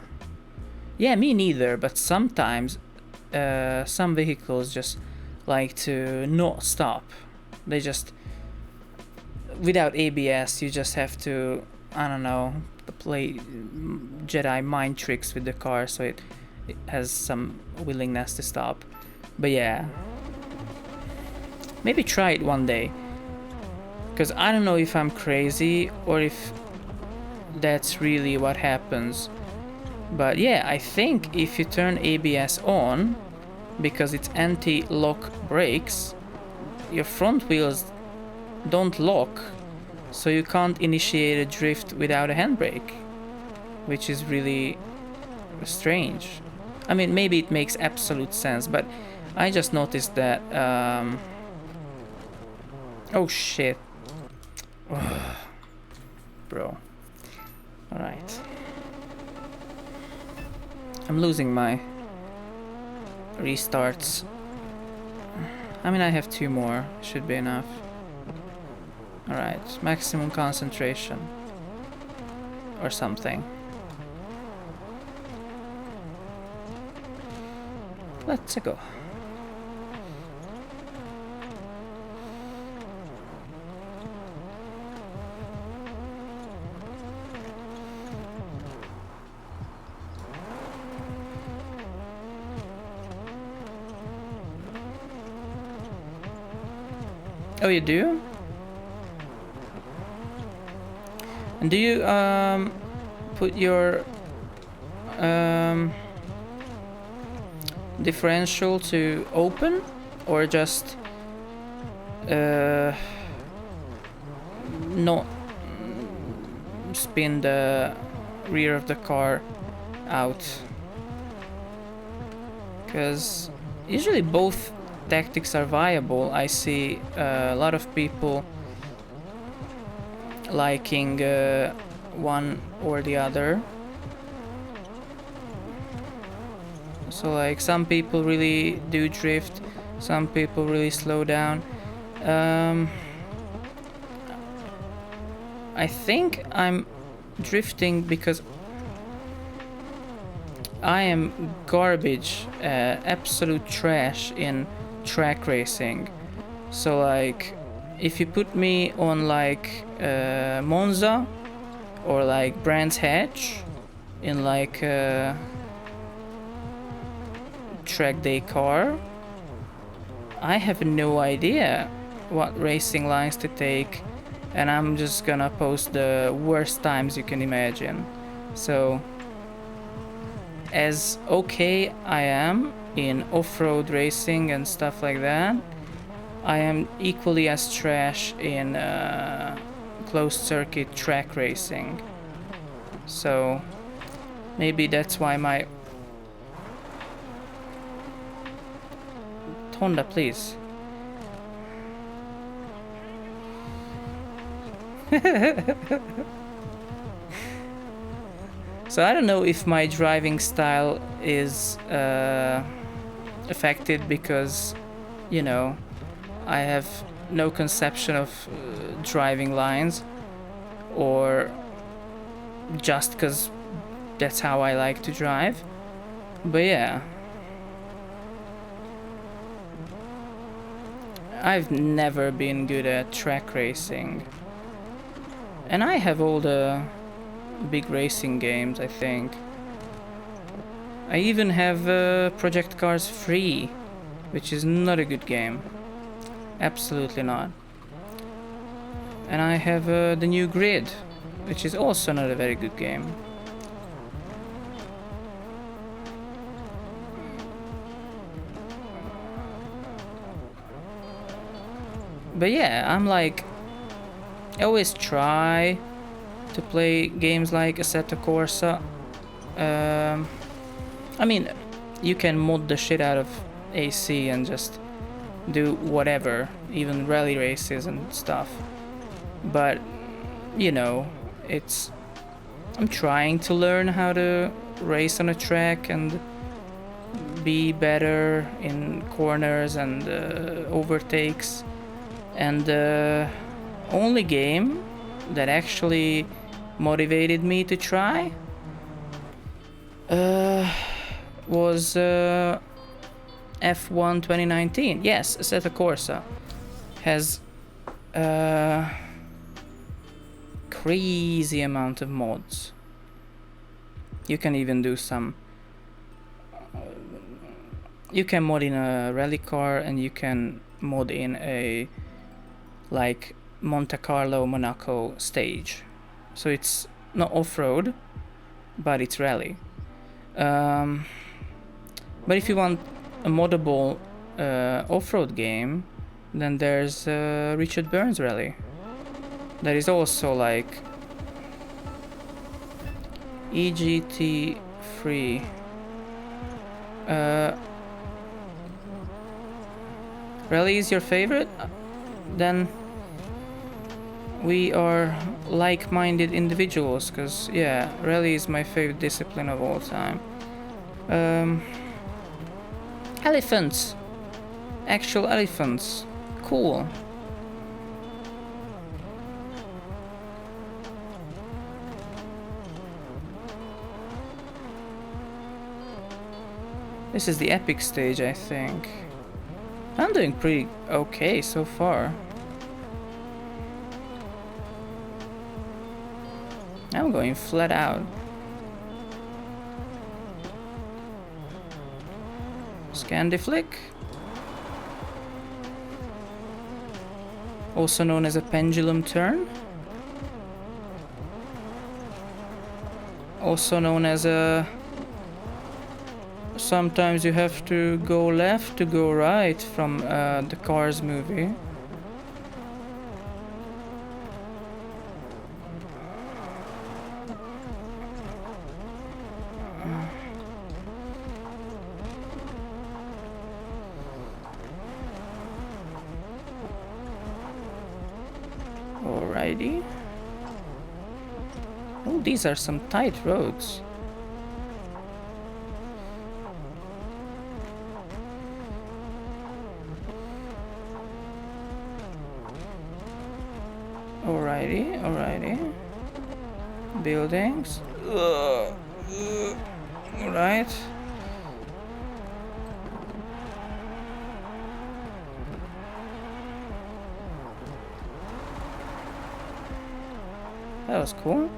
me neither, but sometimes some vehicles just like to not stop. They just, without ABS, you just have to, I don't know, play Jedi mind tricks with the car so it has some willingness to stop. But yeah, maybe try it one day, because I don't know if I'm crazy or if that's really what happens. But yeah, I think if you turn ABS on, because it's anti-lock brakes, your front wheels don't lock, so you can't initiate a drift without a handbrake, which is really strange. I mean, maybe it makes absolute sense, but I just noticed that oh shit. Bro. Alright. I'm losing my restarts. I mean, I have 2 more. Should be enough. Alright. Maximum concentration. Or something. Let's go. Oh, you do? And do you put your differential to open, or just not spin the rear of the car out? Because usually both tactics are viable. I see a lot of people liking one or the other. So like some people really do drift, some people really slow down. I think I'm drifting because I am garbage, absolute trash in track racing. So like if you put me on like Monza or like Brands Hatch in like track day car, I have no idea what racing lines to take, and I'm just gonna post the worst times you can imagine. So as okay I am in off-road racing and stuff like that, I am equally as trash in closed circuit track racing. So maybe that's why my Honda, please. So I don't know if my driving style is affected because, you know, I have no conception of driving lines, or just because that's how I like to drive. But yeah, I've never been good at track racing. And I have all the big racing games, I think. I even have Project Cars 3, which is not a good game. Absolutely not. And I have the new Grid, which is also not a very good game. But yeah, I'm like, I always try to play games like Assetto Corsa. I mean, you can mod the shit out of AC and just do whatever, even rally races and stuff. But, you know, I'm trying to learn how to race on a track and be better in corners and overtakes. And the only game that actually motivated me to try was F1 2019. Yes, Assetto Corsa has a crazy amount of mods. You can even do some... you can mod in a rally car, and you can mod in a like Monte Carlo, Monaco stage. So it's not off-road, but it's rally. But if you want a moddable off-road game, then there's Richard Burns Rally. That is also like EGT free. Rally is your favorite? Then we are like-minded individuals, because yeah, rally is my favorite discipline of all time. Elephants, actual elephants, cool. This is the epic stage, I think. I'm doing pretty okay so far. I'm going flat out. Scandiflick, also known as a pendulum turn, also known as a... sometimes you have to go left to go right from the Cars movie. Alrighty. Oh, these are some tight roads. Alrighty, alrighty. Buildings. Alright. That was cool.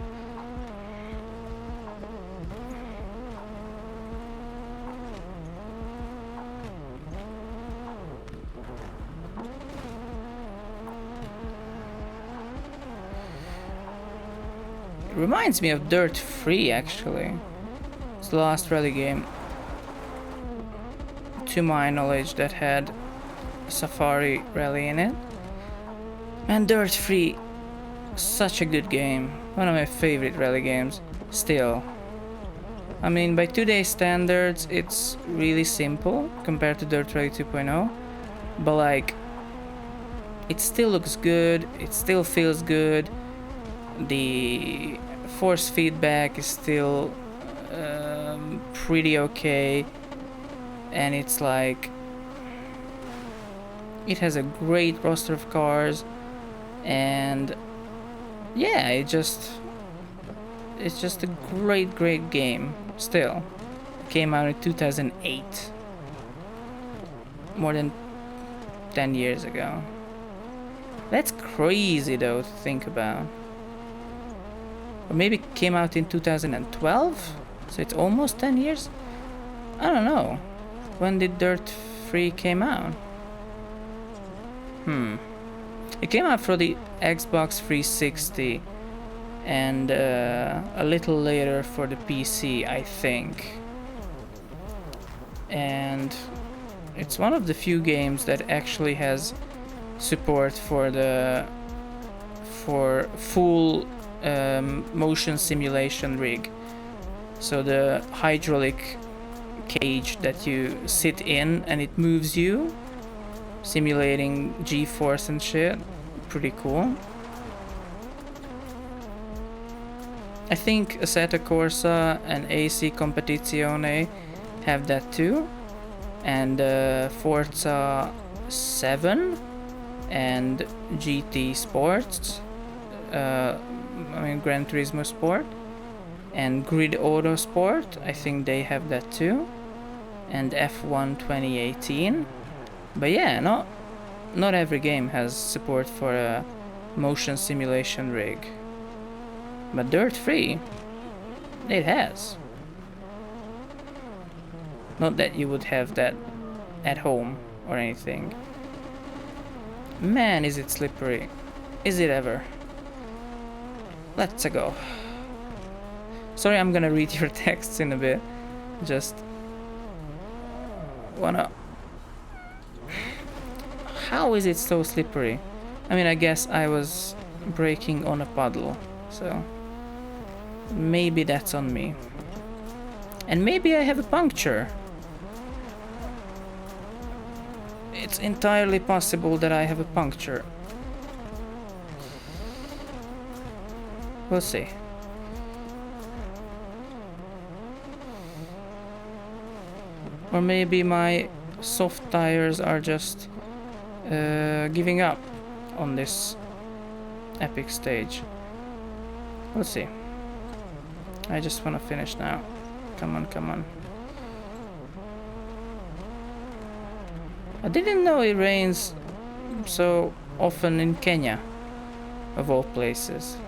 It reminds me of Dirt 3, actually. It's the last rally game, to my knowledge, that had Safari Rally in it. And Dirt 3, such a good game. One of my favorite rally games, still. I mean, by today's standards, it's really simple compared to Dirt Rally 2.0. But like, it still looks good, it still feels good. The force feedback is still pretty okay, and it's like it has a great roster of cars, and yeah, it's just a great game still. It came out in 2008, more than 10 years ago. That's crazy though to think about. Or maybe it came out in 2012, so it's almost 10 years. I don't know. When did Dirt 3 came out? It came out for the Xbox 360 and a little later for the PC, I think. And it's one of the few games that actually has support for full motion simulation rig. So the hydraulic cage that you sit in and it moves you, simulating G-force and shit. Pretty cool. I think Assetto Corsa and AC Competizione have that too, and Forza 7 and GT Sports, Gran Turismo Sport, and Grid Auto Sport, I think they have that too, and F1 2018. But yeah, not every game has support for a motion simulation rig. But Dirt 3, it has. Not that you would have that at home or anything. Man, is it slippery. Is it ever? Let's go. Sorry, I'm gonna read your texts in a bit. Just wanna... How is it so slippery? I mean, I guess I was braking on a puddle, so maybe that's on me. And maybe I have a puncture. It's entirely possible that I have a puncture. We'll see. Or maybe my soft tires are just giving up on this epic stage. We'll see. I just want to finish now. Come on, come on. I didn't know it rains so often in Kenya, of all places.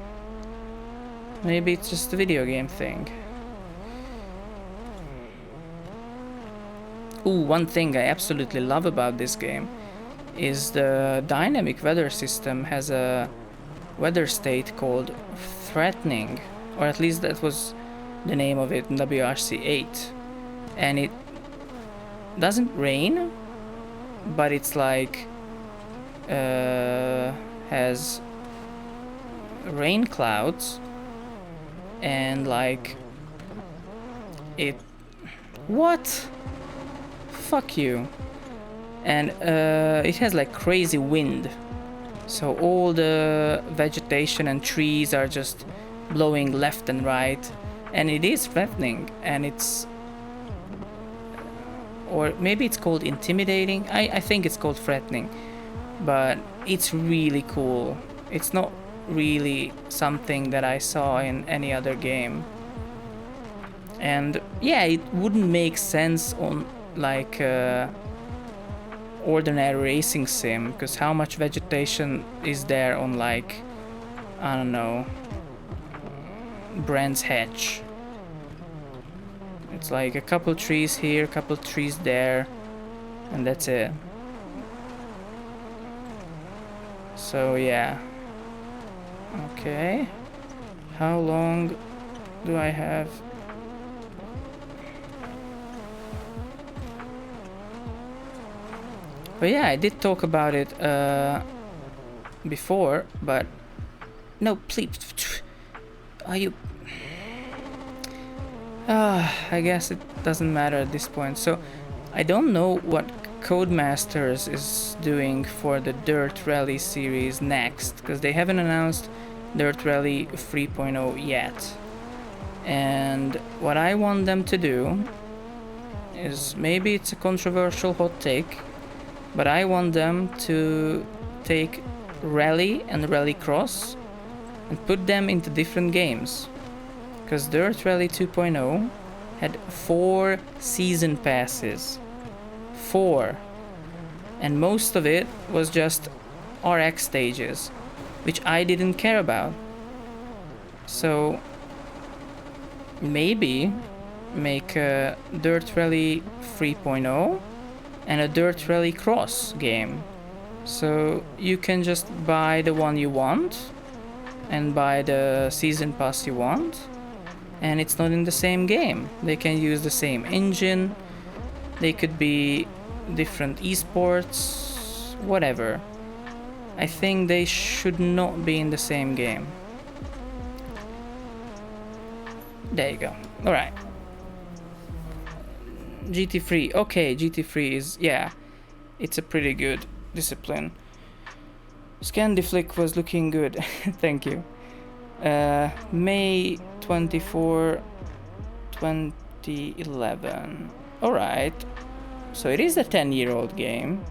Maybe it's just a video game thing. Ooh, one thing I absolutely love about this game is the dynamic weather system has a weather state called threatening, or at least that was the name of it in WRC8. And it doesn't rain, but it's like has rain clouds, and like it... What? Fuck you. And it has like crazy wind, so all the vegetation and trees are just blowing left and right, and it is threatening, and it's... Or maybe it's called intimidating. I think it's called threatening, but it's really cool. It's not really something that I saw in any other game. And yeah, it wouldn't make sense on like ordinary racing sim, because how much vegetation is there on, like, I don't know, Brands Hatch? It's like a couple trees here, a couple trees there, and that's it. So yeah. Okay. How long do I have? But yeah, I did talk about it before, but no, please. Are you... I guess it doesn't matter at this point. So I don't know what Codemasters is doing for the Dirt Rally series next, because they haven't announced Dirt Rally 3.0 yet. And what I want them to do is, maybe it's a controversial hot take, but I want them to take Rally and Rallycross and put them into different games. Because Dirt Rally 2.0 had 4 season passes. 4. And most of it was just RX stages, which I didn't care about. So maybe make a Dirt Rally 3.0 and a Dirt Rally Cross game. So you can just buy the one you want and buy the season pass you want, and it's not in the same game. They can use the same engine, they could be different esports, whatever. I think they should not be in the same game. There you go. Alright. GT3. Okay, GT3 is, yeah, it's a pretty good discipline. Scandiflick was looking good. Thank you. May 24, 2011. Alright. So it is a 10-year-old game.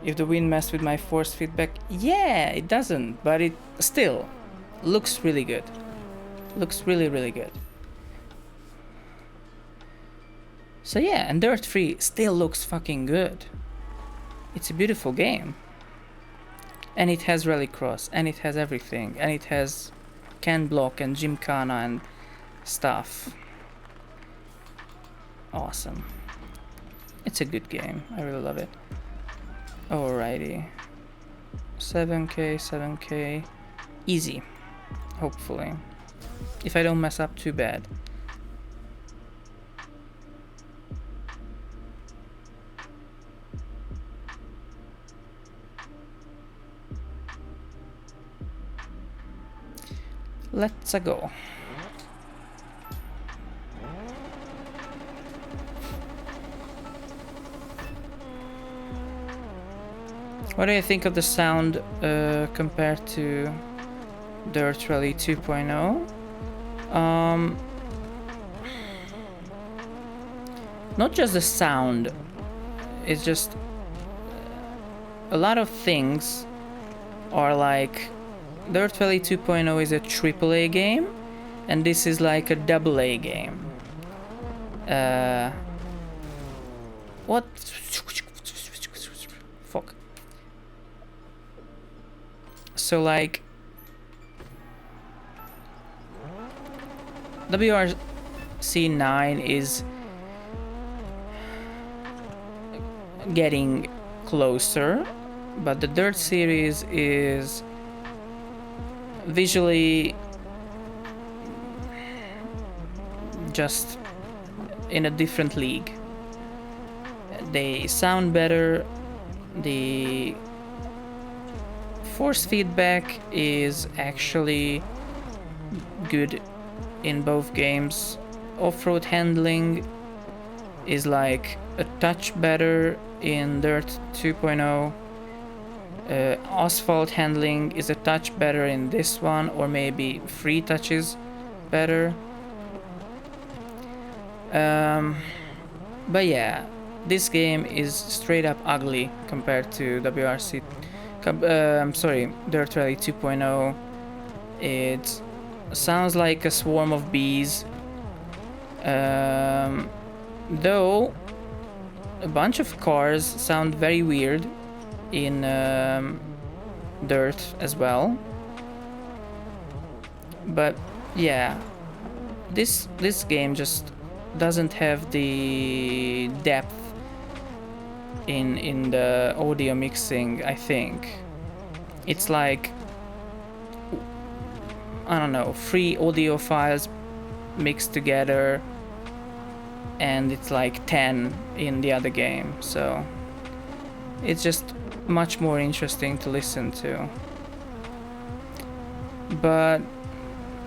If the wind messed with my force feedback, yeah, it doesn't, but it still looks really good. Looks really, really good. So yeah, and Dirt 3 still looks fucking good. It's a beautiful game. And it has Rallycross, and it has everything, and it has Can Block and Gymkhana and stuff. Awesome. It's a good game. I really love it. Alrighty. 7k, 7k. Easy. Hopefully. If I don't mess up too bad. Let's go. What do you think of the sound compared to Dirt Rally 2.0? Not just the sound, it's just a lot of things are like Dirt Rally 2.0 is a AAA game, and this is like a AA game. What? Fuck. So like WRC9 is getting closer, but the Dirt series is visually just in a different league. They sound better, the force feedback is actually good in both games. Off-road handling is like a touch better in Dirt 2.0. Asphalt handling is a touch better in this one, or maybe 3 touches better. But yeah, this game is straight up ugly compared to WRC. Sorry, Dirt Rally 2.0. It sounds like a swarm of bees. Though a bunch of cars sound very weird in Dirt as well. But yeah, this game just doesn't have the depth in the audio mixing, I think. It's like, I don't know, 3 audio files mixed together, and it's like 10 in the other game, so it's just much more interesting to listen to. But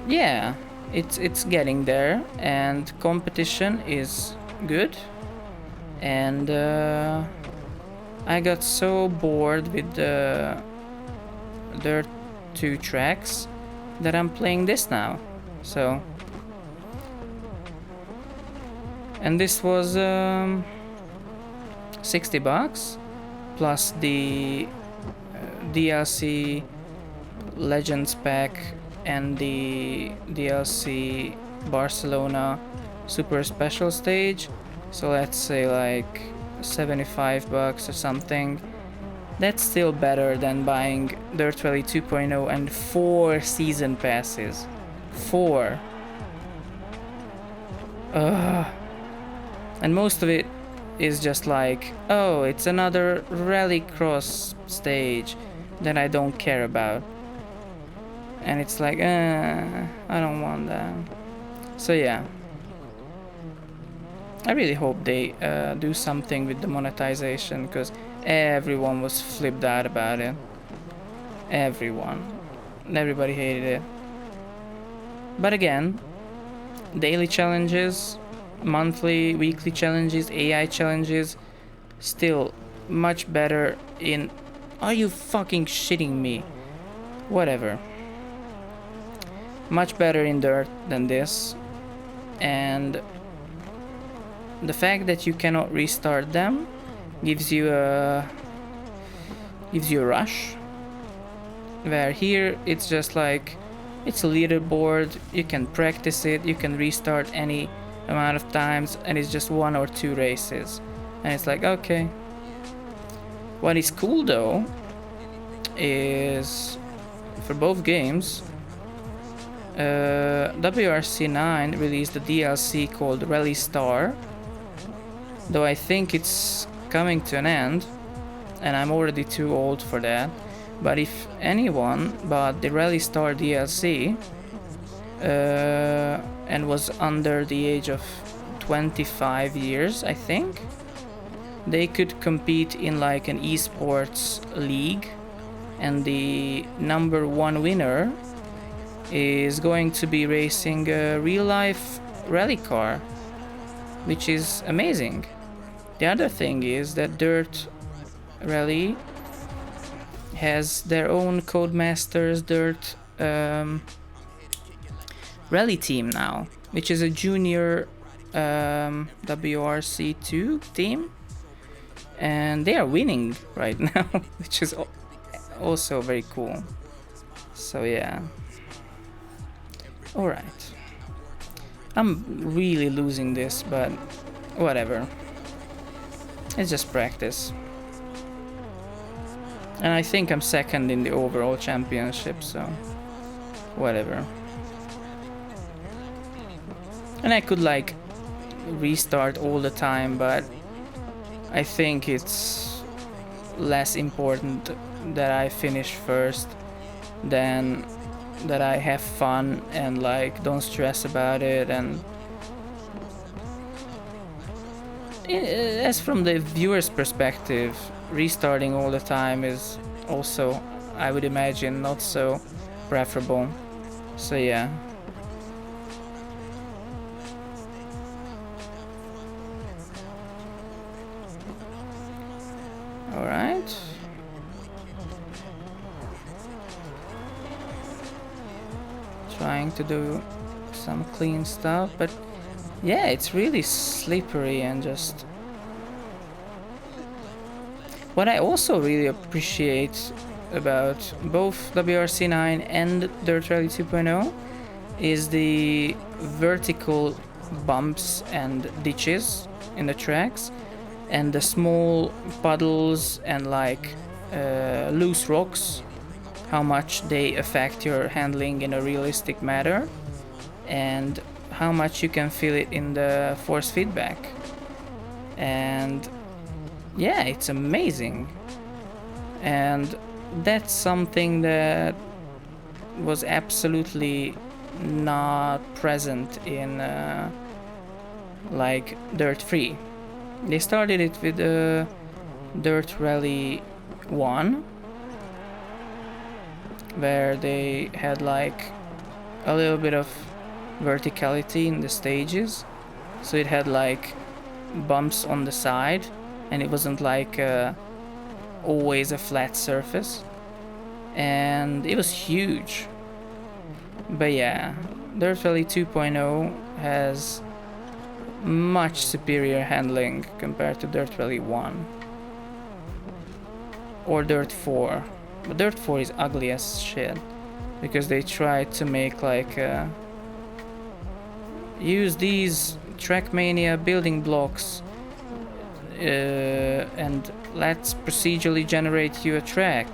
yeah, it's getting there, and competition is good, and I got so bored with the Dirt 2 tracks that I'm playing this now. So, and this was $60 plus the DLC Legends pack and the DLC Barcelona Super Special Stage. So let's say like $75 or something. That's still better than buying Dirt Rally 2.0 and 4 season passes. 4. Ugh. And most of it is just like, oh, it's another rallycross stage that I don't care about. And it's like, I don't want that. So yeah. I really hope they do something with the monetization, because everyone was flipped out about it. Everyone. Everybody hated it. But again, daily challenges, monthly, weekly challenges, AI challenges, still much better in... Are you fucking shitting me? Whatever. Much better in Dirt than this. And the fact that you cannot restart them gives you a rush, where here it's just like, it's a leaderboard, you can practice it, you can restart any amount of times, and it's just 1 or 2 races, and it's like, okay. What is cool though is, for both games, WRC9 released a DLC called Rally Star, though I think it's coming to an end, and I'm already too old for that. But if anyone bought the Rally Star DLC and was under the age of 25 years, I think, they could compete in like an esports league, and the number 1 winner is going to be racing a real life rally car, which is amazing. The other thing is that Dirt Rally has their own Codemasters Dirt Rally team now, which is a junior WRC2 team, and they are winning right now, which is also very cool. So yeah. Alright. I'm really losing this, but whatever. It's just practice. And I think I'm second in the overall championship, so whatever. And I could like restart all the time, but I think it's less important that I finish first than that I have fun and like don't stress about it. And as from the viewer's perspective, restarting all the time is also, I would imagine, not so preferable. So yeah. Alright. Trying to do some clean stuff, but yeah, it's really slippery and just... What I also really appreciate about both WRC9 and Dirt Rally 2.0 is the vertical bumps and ditches in the tracks, and the small puddles and like loose rocks, how much they affect your handling in a realistic manner, and how much you can feel it in the force feedback. And yeah, it's amazing. And that's something that was absolutely not present in like Dirt 3. They started it with Dirt Rally 1, where they had like a little bit of verticality in the stages, so it had like bumps on the side, and it wasn't like always a flat surface, and it was huge. But yeah, Dirt Rally 2.0 has much superior handling compared to Dirt Rally 1 or Dirt 4. But Dirt 4 is ugly as shit because they tried to make like use these Trackmania building blocks and let's procedurally generate you a track,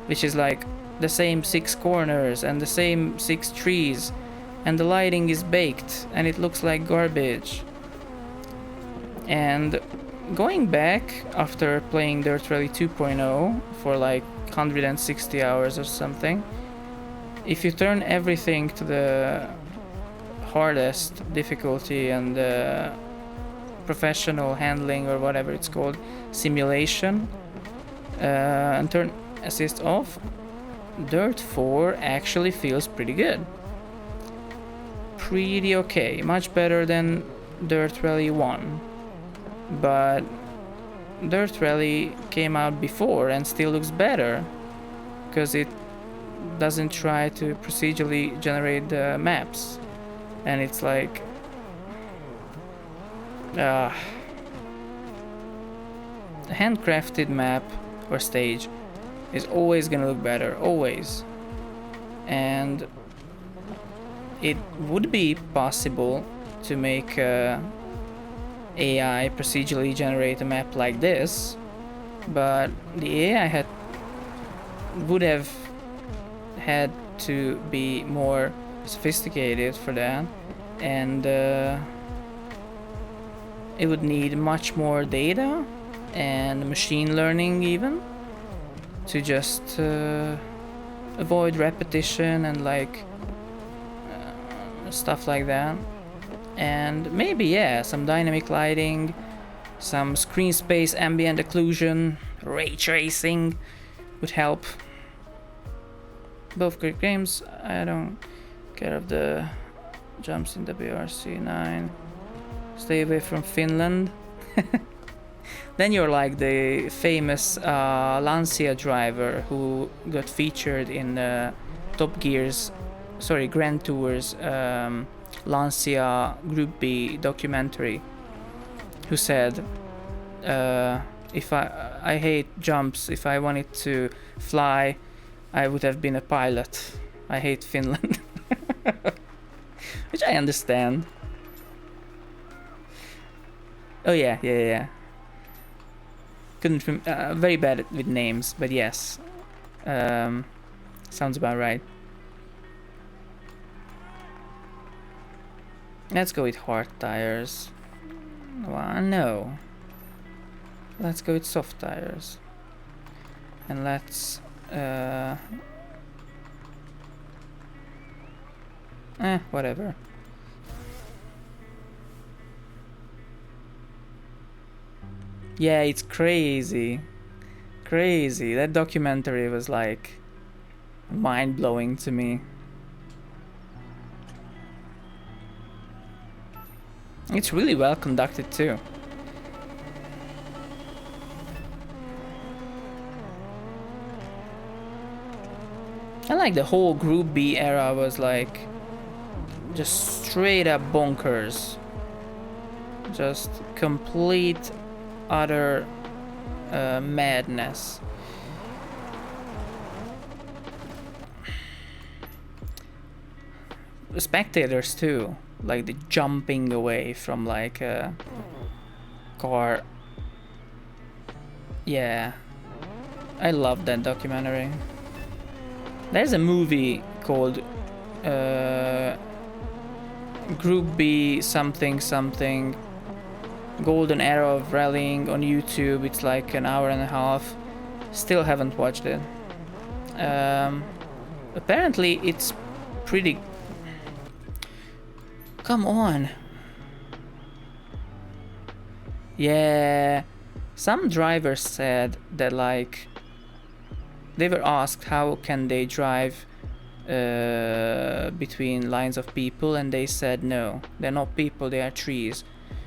which is like the same 6 corners and the same 6 trees, and the lighting is baked and it looks like garbage. And going back after playing Dirt Rally 2.0 for like 160 hours or something, if you turn everything to the hardest difficulty and professional handling or whatever it's called, simulation, and turn assist off, Dirt 4 actually feels pretty good. Pretty okay, much better than Dirt Rally 1. But Dirt Rally came out before and still looks better because it doesn't try to procedurally generate the maps, and it's like a handcrafted map or stage is always gonna look better, always. And it would be possible to make AI procedurally generate a map like this, but the AI would have had to be more sophisticated for that, and it would need much more data and machine learning even to just avoid repetition and like stuff like that. And maybe, yeah, some dynamic lighting, some screen space ambient occlusion, ray tracing would help. Both great games. I don't care of the jumps in WRC9. Stay away from Finland. Then you're like the famous Lancia driver who got featured in Grand Tour's Lancia Group B documentary, who said, if I hate jumps, if I wanted to fly, I would have been a pilot. I hate Finland. Which I understand. Oh yeah. Couldn't very bad with names, but yes. Sounds about right. Let's go with hard tires. Well, no. Let's go with soft tires. And let's whatever. Yeah, it's crazy. Crazy. That documentary was like mind-blowing to me. It's really well conducted too. I like the whole Group B era was like just straight up bonkers. Just complete, utter madness. Spectators too, like the jumping away from like a car. Yeah, I love that documentary. There's a movie called Group B something something Golden Era of Rallying on YouTube. It's like an hour and a half. Still haven't watched it. Apparently it's pretty... Come on. Yeah, some drivers said that like they were asked how can they drive between lines of people, and they said no, they're not people, they are trees.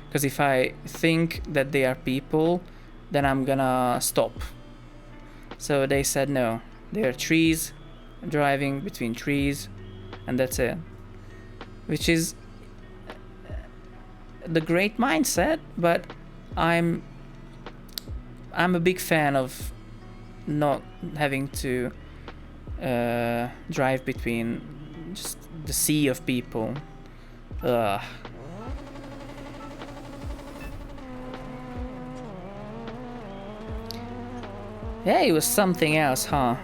Because if I think that they are people, then I'm gonna stop. So they said no. There are trees, driving between trees, and that's it. Which is the great mindset, but I'm a big fan of not having to drive between just the sea of people. Ugh. Yeah, it was something else, huh?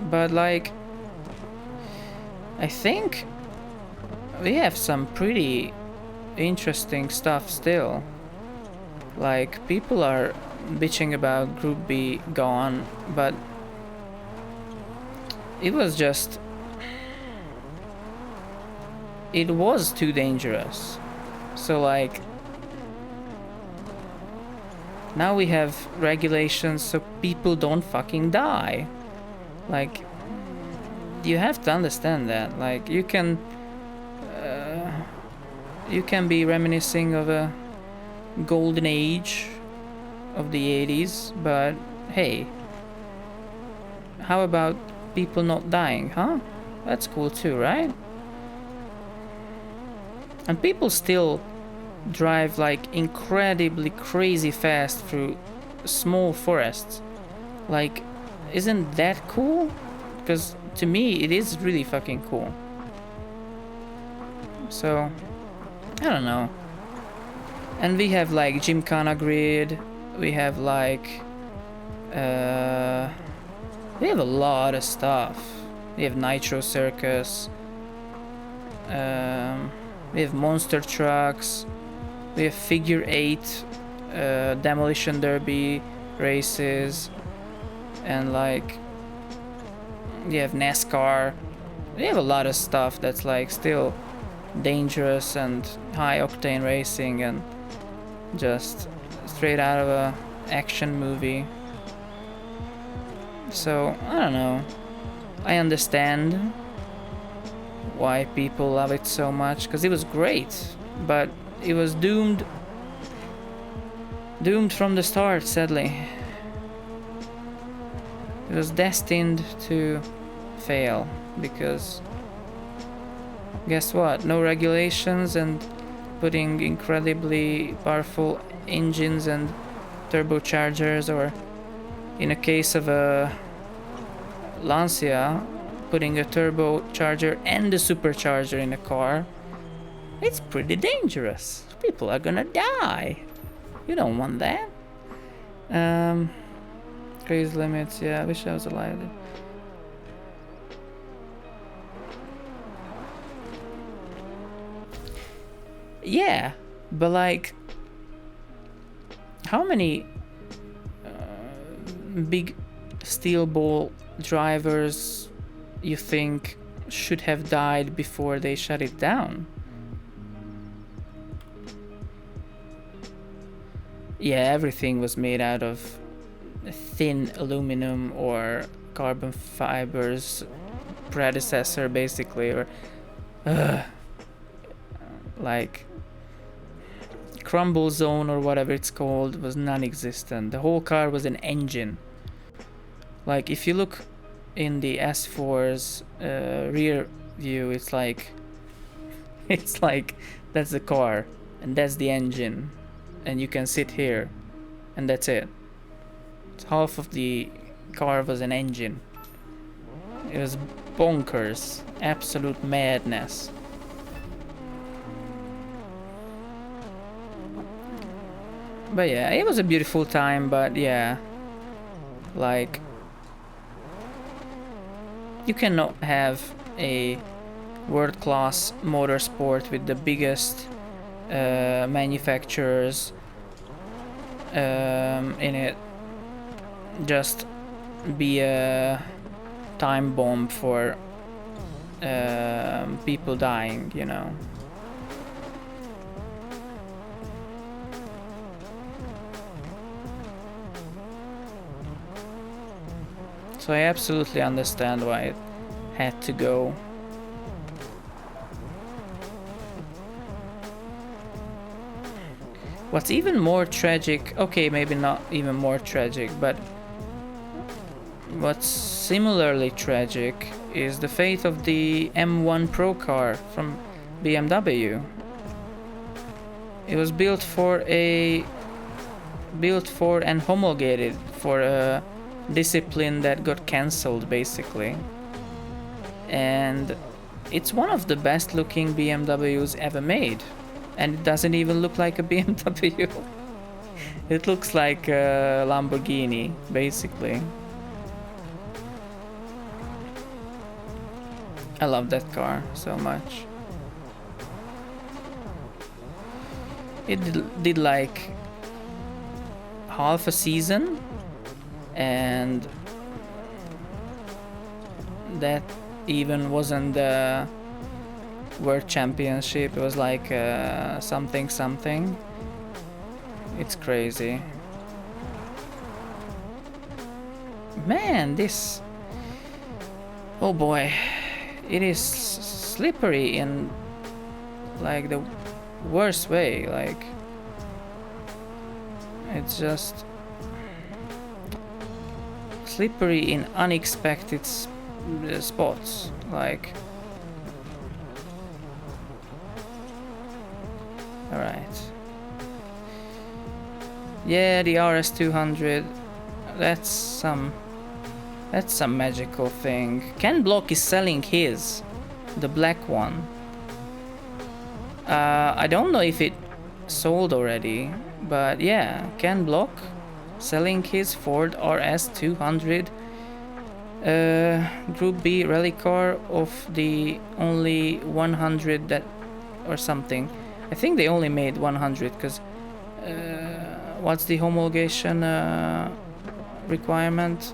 But like, I think we have some pretty interesting stuff still. Like, people are bitching about Group B gone, but it was just... it was too dangerous. So like, now we have regulations so people don't fucking die. Like, you have to understand that. Like, you can be reminiscing of a golden age of the 80s, but hey, how about people not dying, huh? That's cool too, right? And people still drive like incredibly crazy fast through small forests. Like, isn't that cool? Because to me it is really fucking cool. So I don't know. And we have like Gymkhana Grid, we have like we have a lot of stuff. We have Nitro Circus, we have monster trucks, we have figure 8 demolition derby races, and like we have NASCAR. We have a lot of stuff that's like still dangerous and high octane racing and just straight out of a action movie. So I don't know, I understand why people love it so much, because it was great, but it was doomed from the start, sadly. It was destined to fail, because guess what? No regulations and putting incredibly powerful engines and turbochargers, or in a case of a Lancia, putting a turbocharger and a supercharger in a car. It's pretty dangerous. People are gonna die. You don't want that. Crazy limits, yeah, I wish I was alive. Yeah, but like, how many big steel ball drivers you think should have died before they shut it down? Yeah, everything was made out of thin aluminum or carbon fibers predecessor, basically, or like crumble zone or whatever it's called was non-existent. The whole car was an engine. Like, if you look in the S4's rear view, it's like that's the car and that's the engine, and you can sit here and that's it. Half of the car was an engine. It was bonkers, absolute madness. But yeah, it was a beautiful time, but yeah, like, you cannot have a world-class motorsport with the biggest manufacturers in it just be a time bomb for people dying, you know. So I absolutely understand why it had to go. What's even more tragic, okay, maybe not even more tragic, but what's similarly tragic is the fate of the M1 Pro car from BMW. It was built for and homologated for a discipline that got cancelled, basically. And it's one of the best looking BMWs ever made. And it doesn't even look like a BMW. It looks like a Lamborghini, basically. I love that car so much. It did like half a season, and that even wasn't the World Championship. It was like something. It's crazy. Man, this... Oh boy. It is slippery in like the worst way. Like, it's just slippery in unexpected spots. Like, all right. Yeah, the RS200. That's some magical thing. Ken Block is selling his, the black one. I don't know if it sold already, but yeah, Ken Block selling his Ford RS200 Group B rally car of the only 100 that or something. I think they only made 100 because what's the homologation requirement?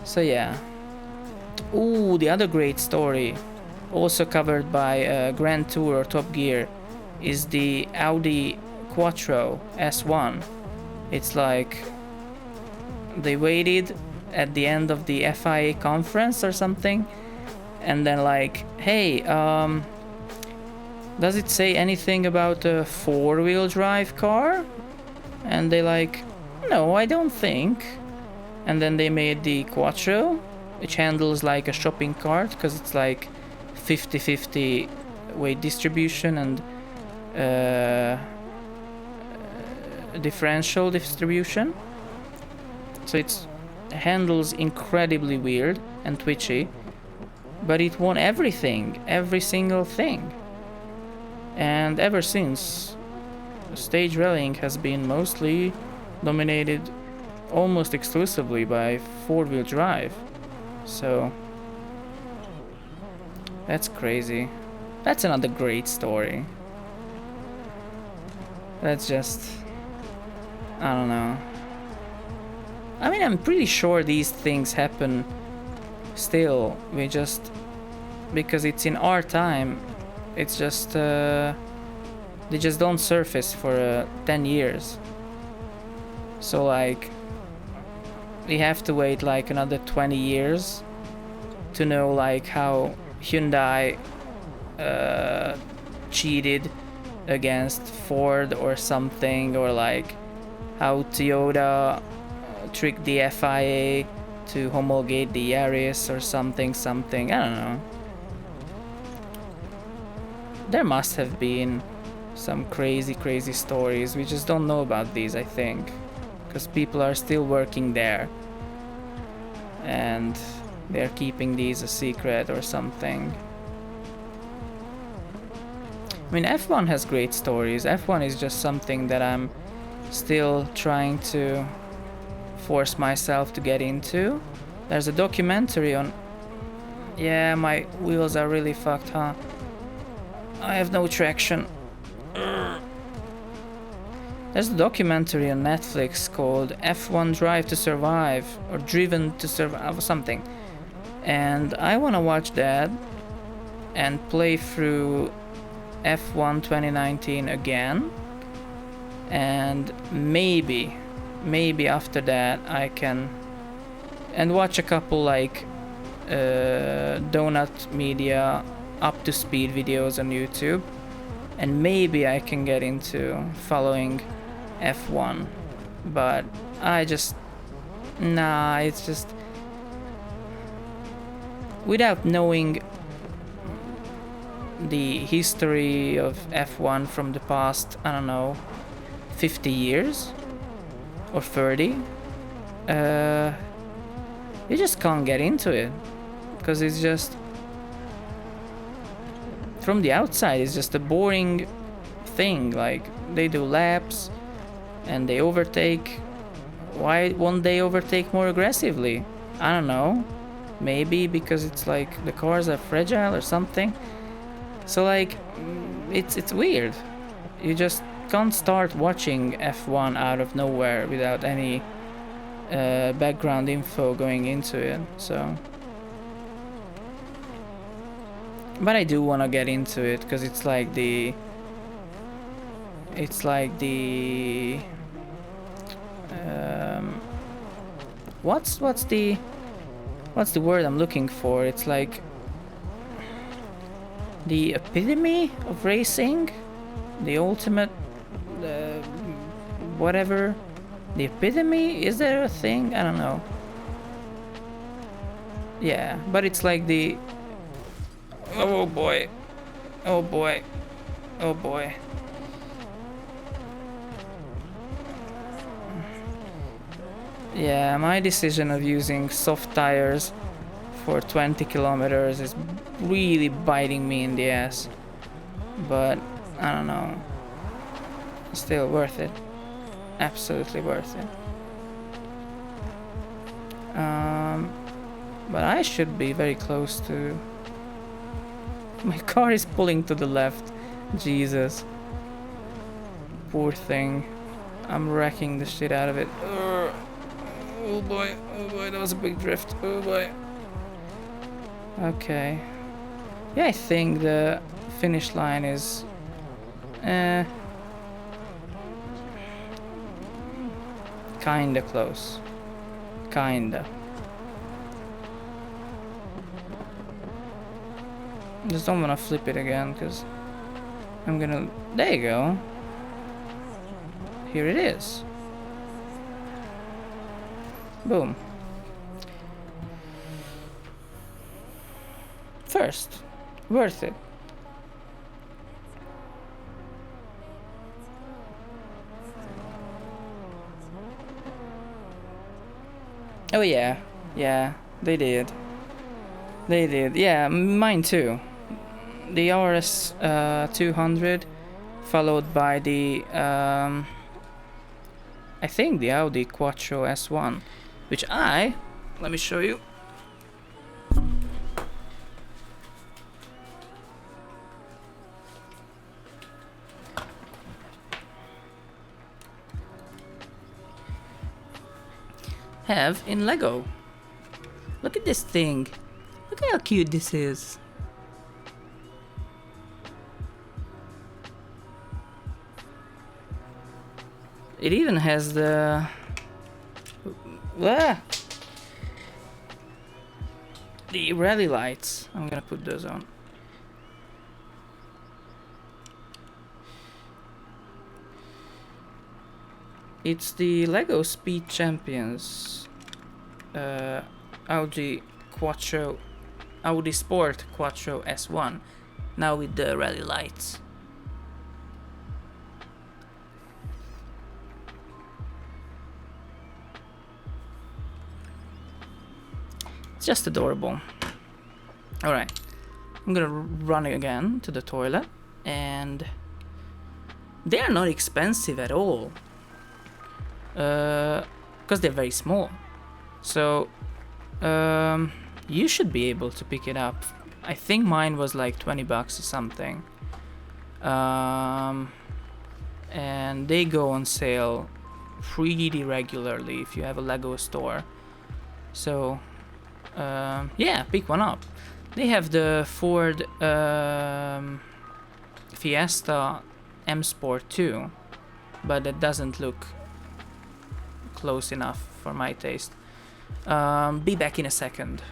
So yeah. Ooh, the other great story, also covered by Grand Tour or Top Gear, is the Audi Quattro S1. It's like they waited at the end of the FIA conference or something, and then like, hey, does it say anything about a four-wheel drive car? And they like, no, I don't think. And then they made the Quattro, which handles like a shopping cart because it's like 50-50 weight distribution and differential distribution. So it handles incredibly weird and twitchy, but it won everything, every single thing. And ever since, stage rallying has been mostly dominated almost exclusively by four-wheel drive. So that's crazy. That's another great story. That's just, I don't know. I mean, I'm pretty sure these things happen still. We just, because it's in our time, it's just they just don't surface for 10 years. So like, we have to wait like another 20 years to know like how Hyundai cheated against Ford or something, or like how Toyota tricked the FIA to homologate the Yaris or something. I don't know. There must have been some crazy stories. We just don't know about these, I think, because people are still working there and they're keeping these a secret or something. I mean, F1 has great stories. F1 is just something that I'm still trying to force myself to get into. There's a documentary on... Yeah, my wheels are really fucked, huh? I have no traction. There's a documentary on Netflix called F1 Drive to Survive, or Driven to Survive, or something. And I want to watch that and play through F1 2019 again. And maybe after that I can and watch a couple like Donut Media up to speed videos on YouTube, and maybe I can get into following F1. But it's just without knowing the history of F1 from the past, I don't know, 50 years or 30, you just can't get into it, because it's just, from the outside, it's just a boring thing. Like, they do laps and they overtake. Why won't they overtake more aggressively? I don't know. Maybe because it's like the cars are fragile or something. So like, it's weird. You just can't start watching F1 out of nowhere without any background info going into it. So, but I do want to get into it because it's like the what's the word I'm looking for? It's like the epitome of racing, the ultimate, whatever. The epitome, is there a thing? I don't know. Yeah, but it's like the, oh boy, oh boy, oh boy. Yeah, my decision of using soft tires for 20 kilometers is really biting me in the ass. But I don't know. Still worth it. Absolutely worth it. But I should be very close to... My car is pulling to the left. Jesus. Poor thing. I'm wrecking the shit out of it. Oh boy, that was a big drift. Oh boy. Okay. Yeah, I think the finish line is... kinda close. Kinda. Just don't wanna flip it again, because I'm gonna... There you go. Here it is. Boom. First. Worth it. Oh yeah. Yeah, they did. They did. Yeah, mine too. The WRC 200 followed by the I think the Audi Quattro S1, which let me show you. Have in Lego. Look at this thing. Look at how cute this is. It even has the rally lights. I'm gonna put those on. It's the Lego Speed Champions Audi Sport Quattro S1, now with the rally lights. It's just adorable. Alright, I'm gonna run again to the toilet, and they are not expensive at all. Because they're very small. So, you should be able to pick it up. I think mine was like 20 bucks or something. And they go on sale pretty regularly if you have a Lego store. So, yeah, pick one up. They have the Ford Fiesta M Sport too, but it doesn't look close enough for my taste. Be back in a second.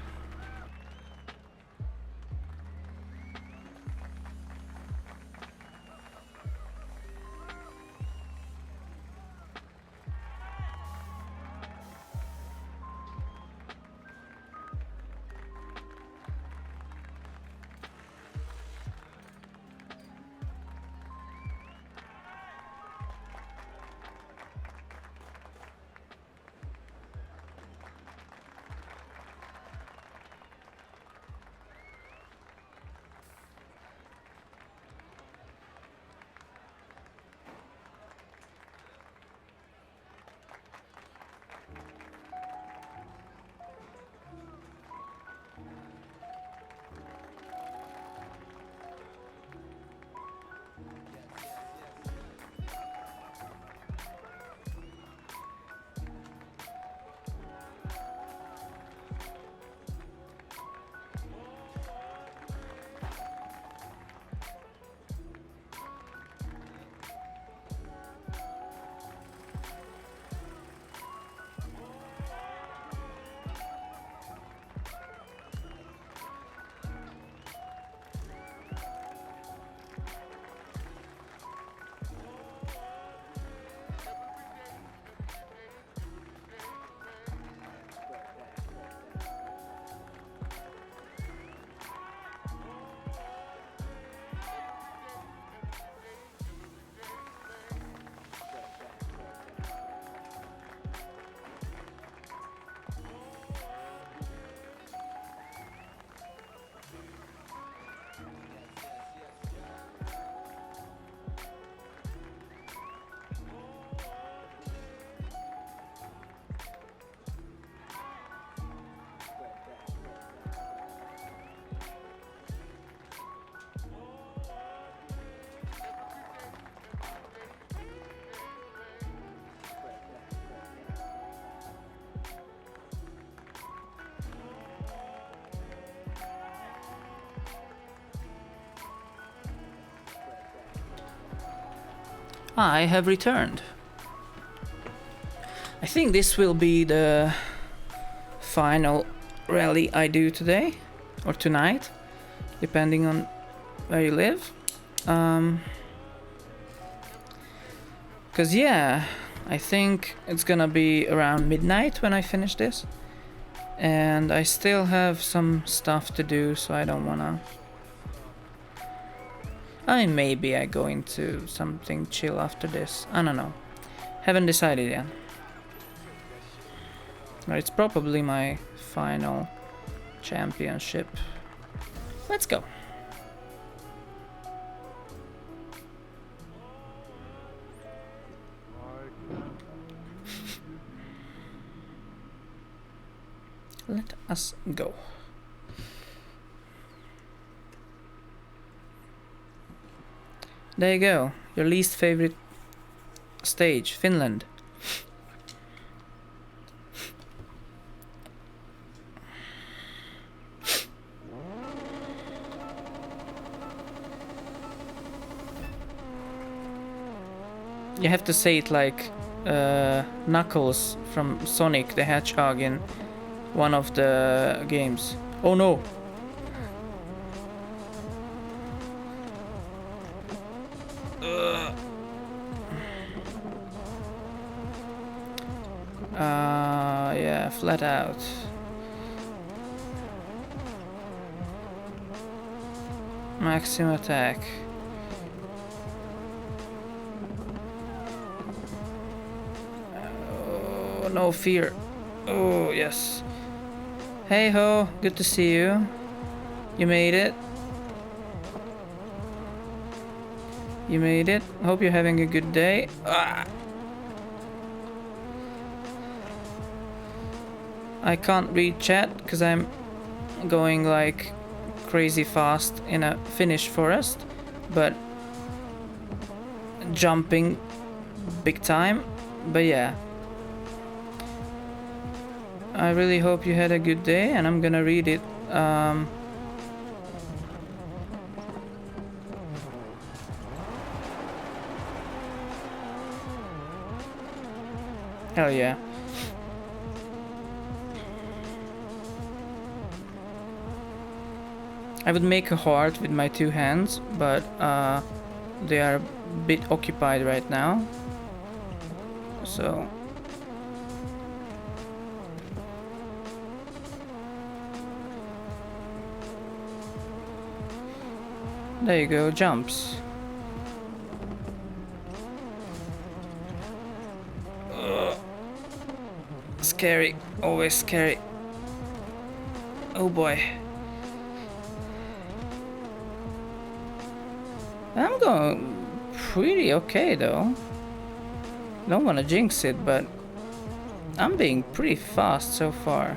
I have returned. I think this will be the final rally I do today or tonight, depending on where you live. Cause yeah, I think it's gonna be around midnight when I finish this, and I still have some stuff to do, so I don't wanna. Maybe I go into something chill after this. I don't know. Haven't decided yet. But it's probably my final championship. Let's go. Let us go. There you go. Your least favorite stage, Finland. You have to say it like Knuckles from Sonic the Hedgehog in one of the games. Oh no! Yeah, flat out. Maximum attack. Oh, no fear. Oh, yes. Hey ho, good to see you. You made it. You made it. Hope you're having a good day. Ah. I can't read chat because I'm going like crazy fast in a Finnish forest, but jumping big time. But yeah, I really hope you had a good day, and I'm gonna read it. Hell yeah. I would make a heart with my two hands, but they are a bit occupied right now. So there you go, jumps. Scary, always scary. Oh boy. I'm going pretty okay though. Don't want to jinx it, but I'm being pretty fast so far.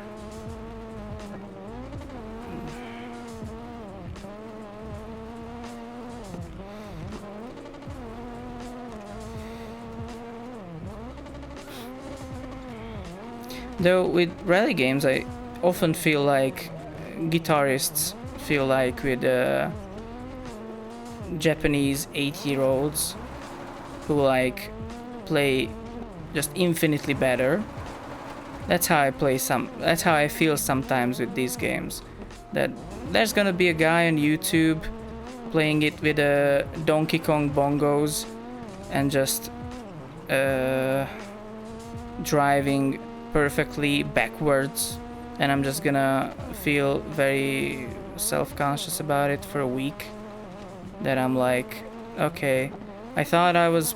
Though with rally games, I often feel like guitarists feel like with Japanese 8-year-olds who like play just infinitely better. That's how I feel sometimes with these games. That there's gonna be a guy on YouTube playing it with Donkey Kong bongos and just driving perfectly backwards, and I'm just gonna feel very self-conscious about it for a week. That I'm like, okay, I thought I was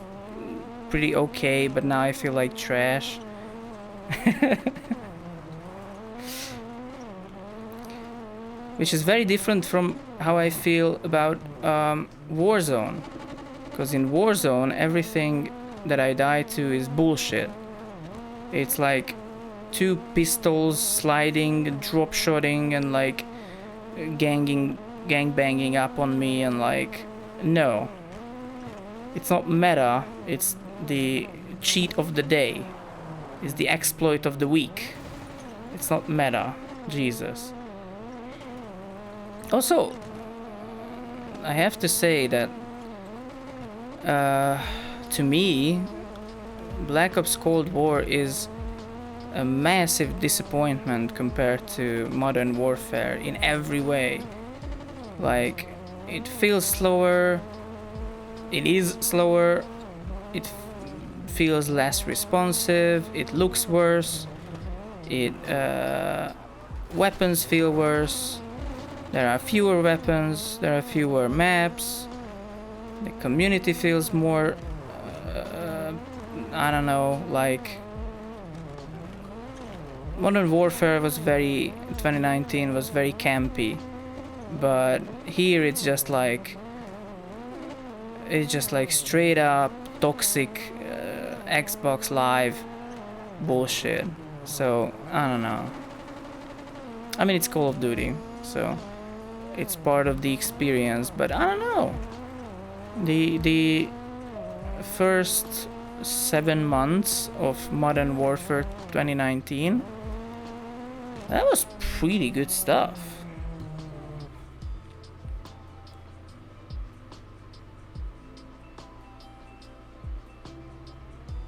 pretty okay, but now I feel like trash. Which is very different from how I feel about Warzone. Because in Warzone, everything that I die to is bullshit. It's like two pistols sliding, drop shotting, and like gang banging up on me, and like, no. It's not meta, it's the cheat of the day. It's the exploit of the week. It's not meta. Jesus. Also, I have to say that to me, Black Ops Cold War is a massive disappointment compared to Modern Warfare in every way. Like, it feels slower, it is slower, it feels less responsive, it looks worse, weapons feel worse, there are fewer weapons, there are fewer maps, the community feels more, I don't know, like... Modern Warfare 2019 was very campy, but here it's just like straight up toxic Xbox Live bullshit. So I don't know. I mean, it's Call of Duty, so it's part of the experience, but I don't know. The first 7 months of Modern Warfare 2019, that was pretty good stuff.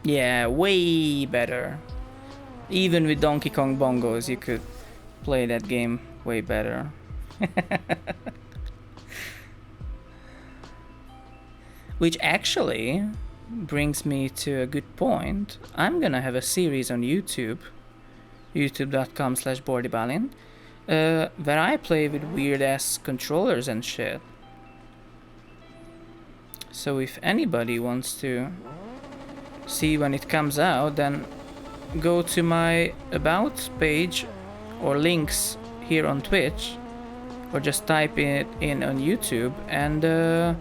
Yeah, way better. Even with Donkey Kong bongos, you could play that game way better. Which actually brings me to a good point. I'm gonna have a series on YouTube, youtube.com/bordybalin, where I play with weird ass controllers and shit. So if anybody wants to see when it comes out, then go to my about page or links here on Twitch, or just type it in on YouTube and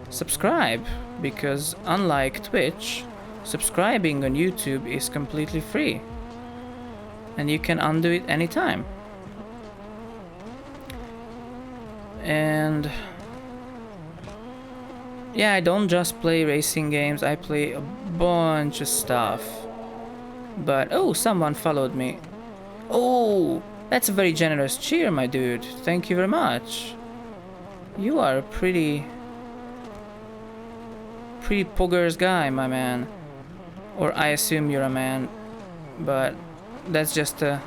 subscribe, because unlike Twitch, subscribing on YouTube is completely free and you can undo it anytime. And yeah, I don't just play racing games, I play a bunch of stuff. But oh, someone followed me. Oh, that's a very generous cheer, my dude. Thank you very much. You are a pretty poggers guy, my man. Or I assume you're a man, but that's just a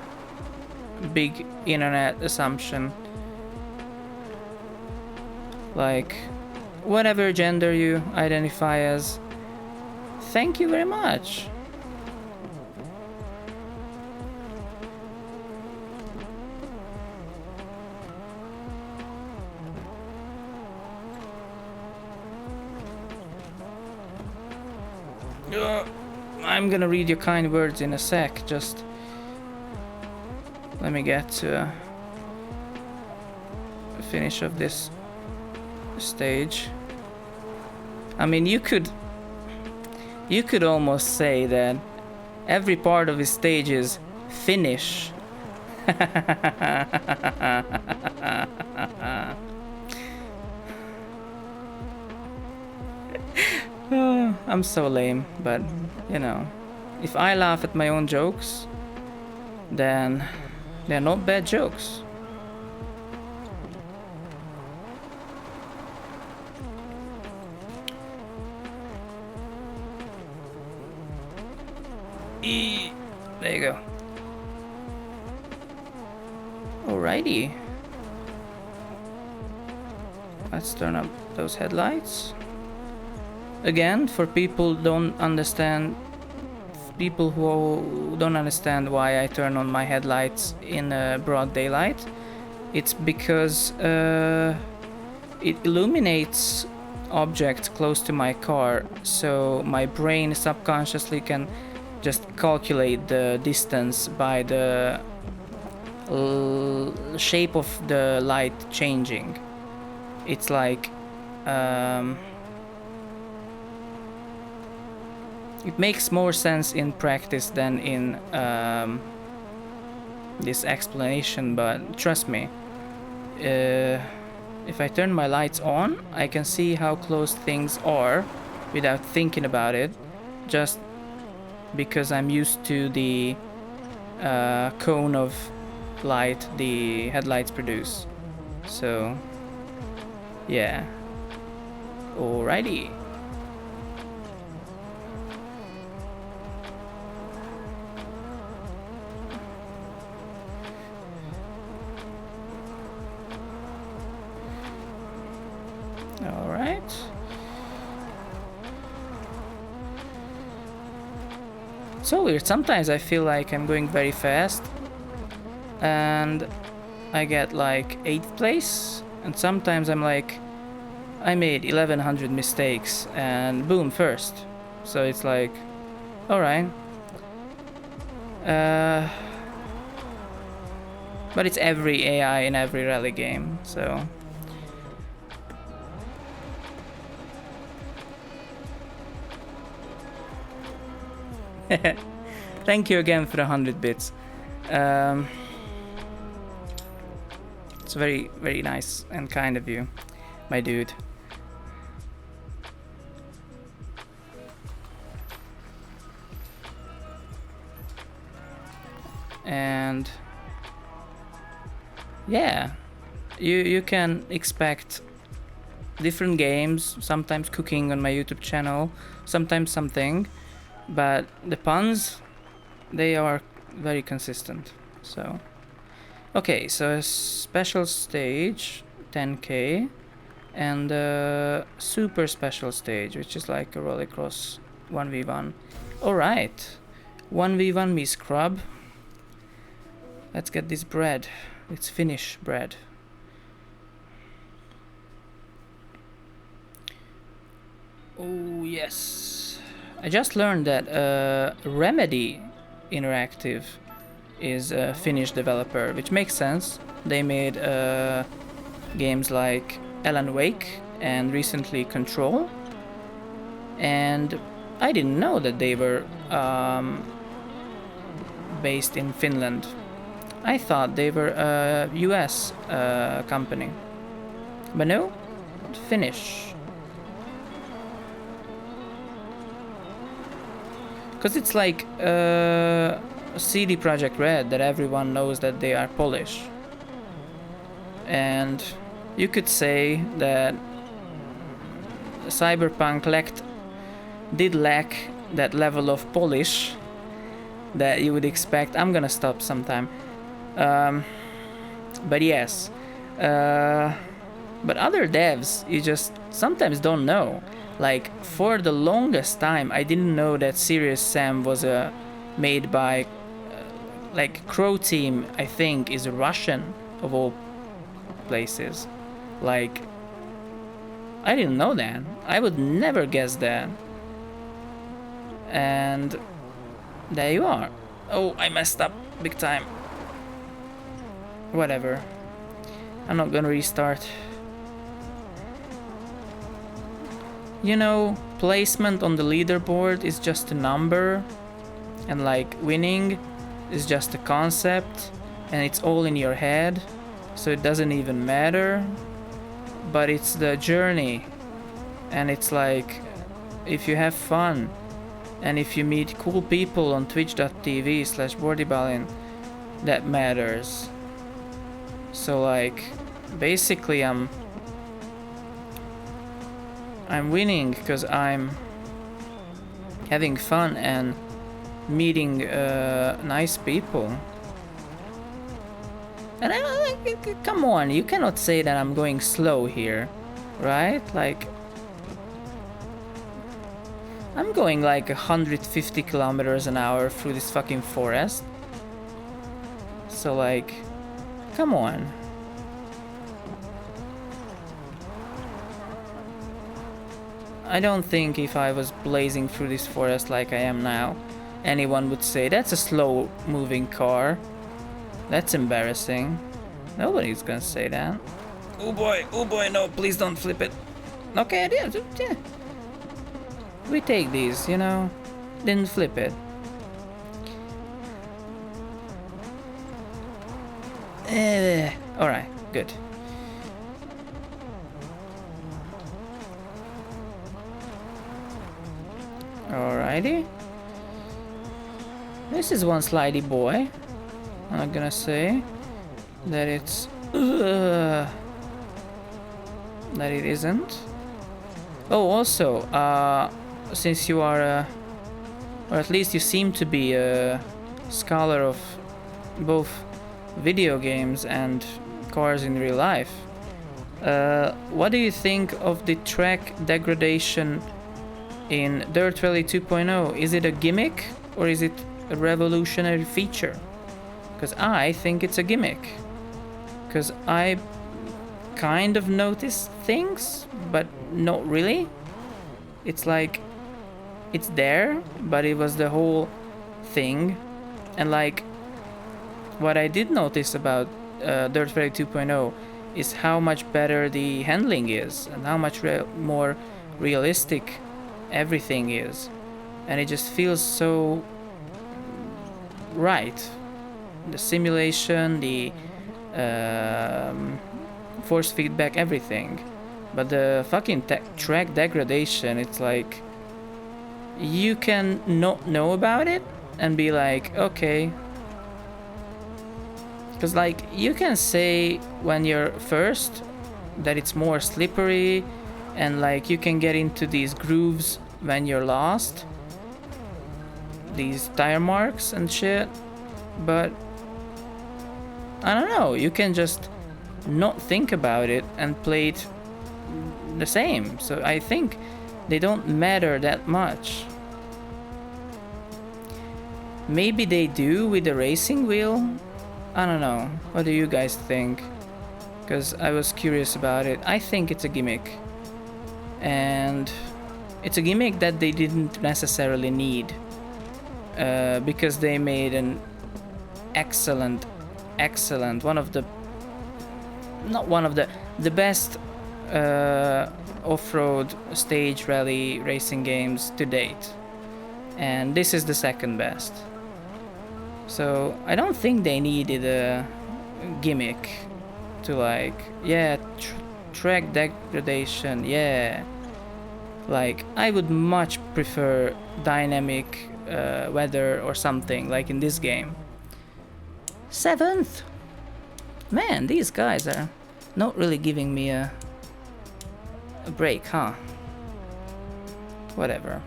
big internet assumption. like whatever gender you identify as. Thank you very much. I'm gonna read your kind words in a sec, just let me get to a finish of this stage. I mean, you could almost say that every part of this stage is finish. I'm so lame, but you know, if I laugh at my own jokes, then they're not bad jokes. There you go. Alrighty. Let's turn up those headlights. Again, for people who don't understand why I turn on my headlights in broad daylight, it's because it illuminates objects close to my car, so my brain subconsciously can just calculate the distance by the shape of the light changing. It's like it makes more sense in practice than in this explanation, but trust me, if I turn my lights on, I can see how close things are without thinking about it, just because I'm used to the cone of light the headlights produce. So yeah. Alrighty. Alright. So weird. Sometimes I feel like I'm going very fast and I get like 8th place, and sometimes I'm like, I made 1100 mistakes and boom, first. So it's like, alright. But it's every AI in every rally game, so. Thank you again for the 100 bits. It's very, very nice and kind of you, my dude. And yeah, you can expect different games, sometimes cooking on my YouTube channel, sometimes something, but the puns, they are very consistent. So okay, so a special stage 10k and a super special stage, which is like a rallycross 1v1. Alright, 1v1 me scrub. Let's get this bread. Let's finish bread. Oh yes. I just learned that Remedy Interactive is a Finnish developer, which makes sense. They made games like Alan Wake and recently Control. And I didn't know that they were based in Finland. I thought they were a US company. But no, Finnish. Because it's like CD Projekt Red, that everyone knows that they are Polish. And you could say that Cyberpunk did lack that level of polish that you would expect. I'm gonna stop sometime. But yes. But other devs, you just sometimes don't know. Like, for the longest time, I didn't know that Serious Sam was made by, like, Crow Team, I think, is Russian, of all places. Like, I didn't know that. I would never guess that. And there you are. Oh, I messed up big time. Whatever. I'm not gonna restart. You know, placement on the leaderboard is just a number, and like winning is just a concept, and it's all in your head, so it doesn't even matter. But it's the journey, and it's like, if you have fun, and if you meet cool people on twitch.tv/Bordybalin, that matters. So like, basically I'm winning because I'm having fun and meeting nice people. And I like, come on, you cannot say that I'm going slow here, right? Like, I'm going like 150 kilometers an hour through this fucking forest. So like, come on. I don't think if I was blazing through this forest like I am now, anyone would say that's a slow moving car. That's embarrassing. Nobody's gonna say that. Oh boy, no, please don't flip it. Okay, yeah. We take these, you know. Didn't flip it. Alright, good. Alrighty. This is one slidey boy. I'm not gonna say that it's that it isn't. Oh, also, since you are, or at least you seem to be a scholar of both video games and cars in real life, what do you think of the track degradation in Dirt Rally 2.0? Is it a gimmick or is it a revolutionary feature? Because I think it's a gimmick. Because I kind of notice things, but not really. It's like, it's there, but it was the whole thing. And like, what I did notice about Dirt Rally 2.0 is how much better the handling is and how much more realistic everything is, and it just feels so right. The simulation, the force feedback, everything. But the fucking track degradation, it's like, you can not know about it and be like, okay. Because like, you can say when you're first that it's more slippery, and like you can get into these grooves when you're lost, these tire marks and shit, but I don't know, you can just not think about it and play it the same. So I think they don't matter that much. Maybe they do with the racing wheel. I don't know. What do you guys think? Because I was curious about it. I think it's a gimmick. And it's a gimmick that they didn't necessarily need. Because they made an excellent, one of the... not one of the best off-road stage rally racing games to date. And this is the second best. So I don't think they needed a gimmick to like, yeah, track degradation, yeah. Like, I would much prefer dynamic weather or something like in this game. 7th! Man, these guys are not really giving me a break, huh? Whatever.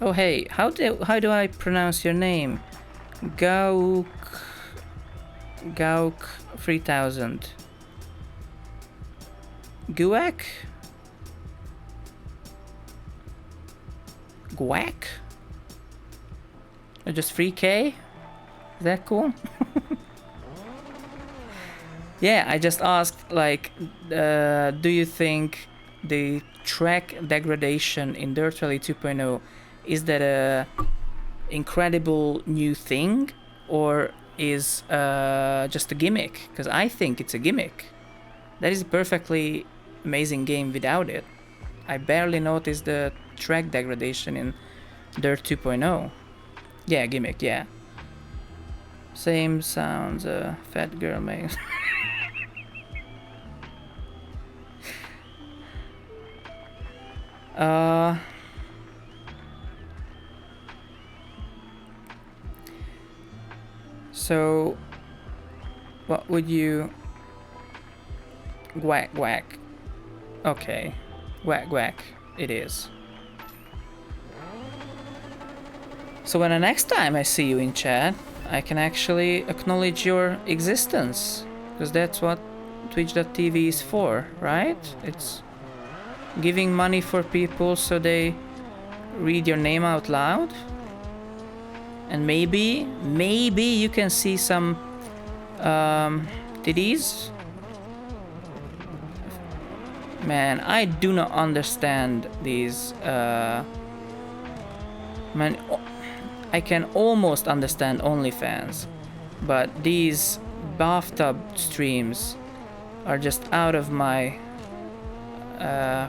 Oh hey, how do I pronounce your name? Gauk Gauk 3000. Guak? Guak? Or just 3K? Is that cool? Yeah, I just asked, like, do you think the track degradation in Dirt Rally 2.0 is that a incredible new thing, or is just a gimmick? Because I think it's a gimmick. That is a perfectly amazing game without it. I barely noticed the track degradation in Dirt 2.0. Yeah, gimmick, yeah. Same sounds a fat girl makes. So, what would you... Whack, whack. Okay. Whack, whack. It is. So when the next time I see you in chat, I can actually acknowledge your existence. Because that's what Twitch.tv is for, right? It's giving money for people so they read your name out loud. And maybe you can see some titties. Man, I do not understand these. Man, I can almost understand OnlyFans, but these bathtub streams are just out of my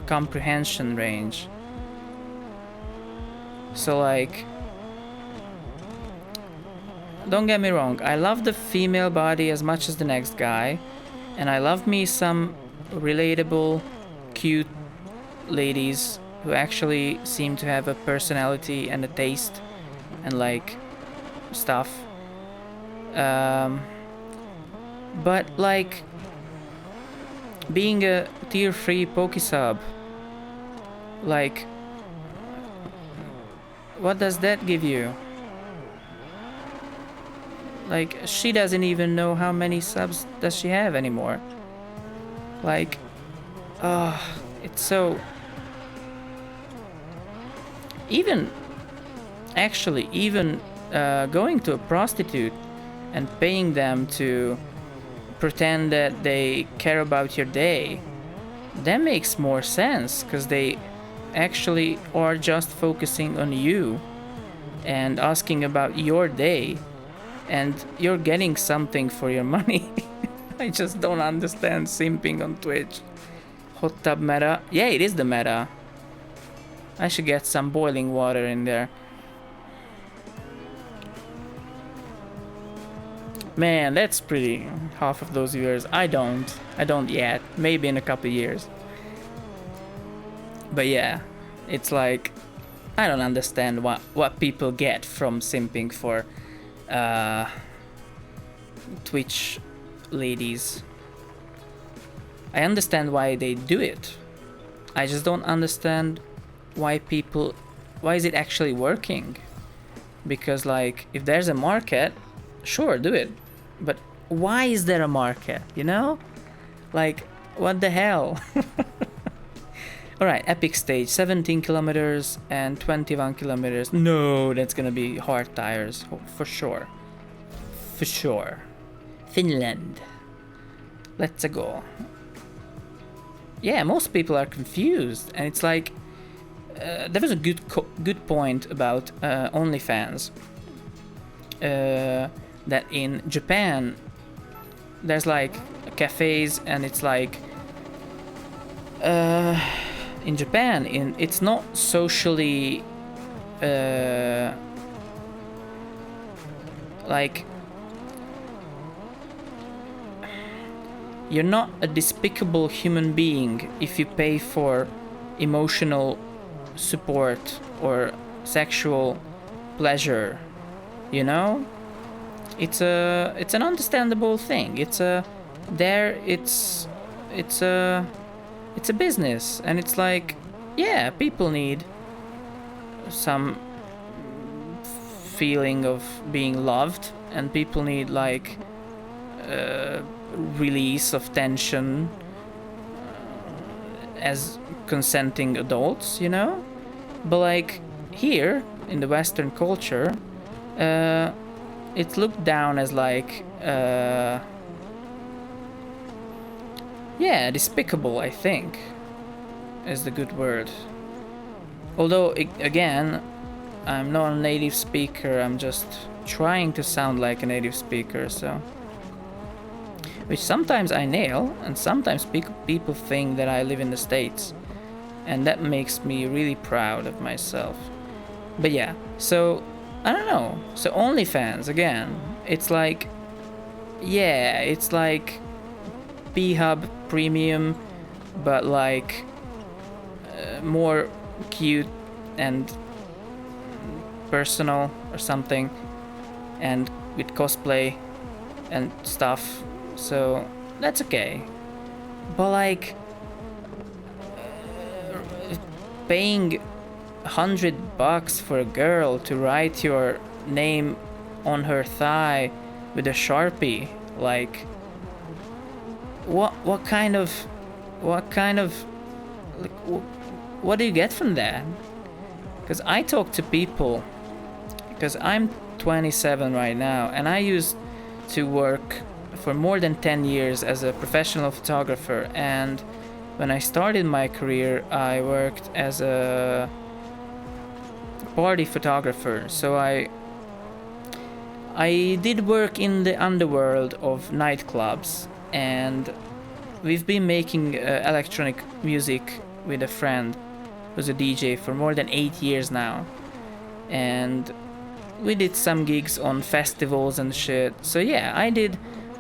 comprehension range. So, like, don't get me wrong, I love the female body as much as the next guy, and I love me some relatable, cute ladies who actually seem to have a personality and a taste and, like, stuff. But, like, being a tier 3 Pokesub, like, what does that give you? Like, she doesn't even know how many subs does she have anymore. Like, it's so... Even going to a prostitute and paying them to pretend that they care about your day, that makes more sense, because they actually are just focusing on you and asking about your day, and you're getting something for your money. I just don't understand simping on Twitch. Hot tub meta. Yeah, it is the meta. I should get some boiling water in there. Man, that's pretty. Half of those viewers. I don't yet. Maybe in a couple years. But yeah, it's like, I don't understand what people get from simping for Twitch ladies. I understand why they do it. I just don't understand why is it actually working? Because, like, if there's a market, sure, do it. But why is there a market, you know? Like, what the hell? Alright, epic stage, 17 kilometers and 21 kilometers. No, that's gonna be hard tires, for sure. For sure. Finland. Let's go. Yeah, most people are confused, and it's like, there was a good point about OnlyFans. That in Japan, there's like cafes, and it's like, in Japan, it's not socially, like, you're not a despicable human being if you pay for emotional support or sexual pleasure, you know? It's an understandable thing. It's a business, and it's like, yeah, people need some feeling of being loved, and people need like release of tension as consenting adults, you know? But like here in the Western culture, it's looked down as like yeah, despicable, I think, is the good word. Although again, I'm not a native speaker, I'm just trying to sound like a native speaker, so which sometimes I nail, and sometimes people think that I live in the States, and that makes me really proud of myself. But yeah, so I don't know. So OnlyFans again, it's like, yeah, it's like P-Hub Premium, but like more cute and personal or something, and with cosplay and stuff. So that's okay. But like paying $100 for a girl to write your name on her thigh with a Sharpie, like what kind of like, what do you get from that? Because I talk to people, because I'm 27 right now, and I used to work for more than 10 years as a professional photographer, and when I started my career I worked as a party photographer. So I did work in the underworld of nightclubs, and we've been making electronic music with a friend who's a DJ for more than 8 years now, and we did some gigs on festivals and shit. So yeah, I did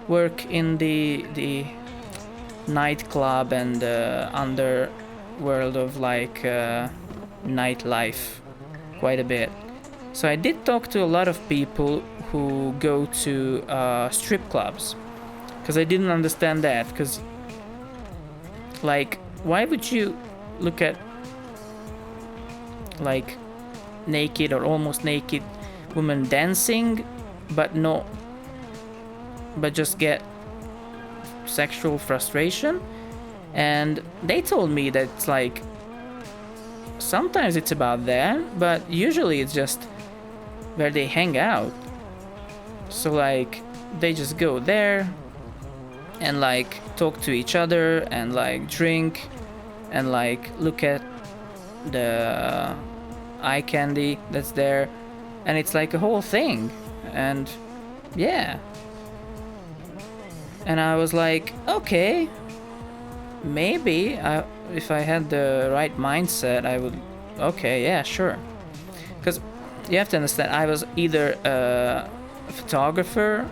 work in the nightclub and underworld of like nightlife quite a bit. So I did talk to a lot of people who go to strip clubs, because I didn't understand that. Because like, why would you look at like naked or almost naked women dancing but just get sexual frustration? And they told me that it's like sometimes it's about that, but usually it's just where they hang out. So like they just go there and like talk to each other and like drink and like look at the eye candy that's there, and it's like a whole thing. And yeah, and I was like, okay, maybe if I had the right mindset I would, okay, yeah, sure. Because you have to understand, I was either a photographer,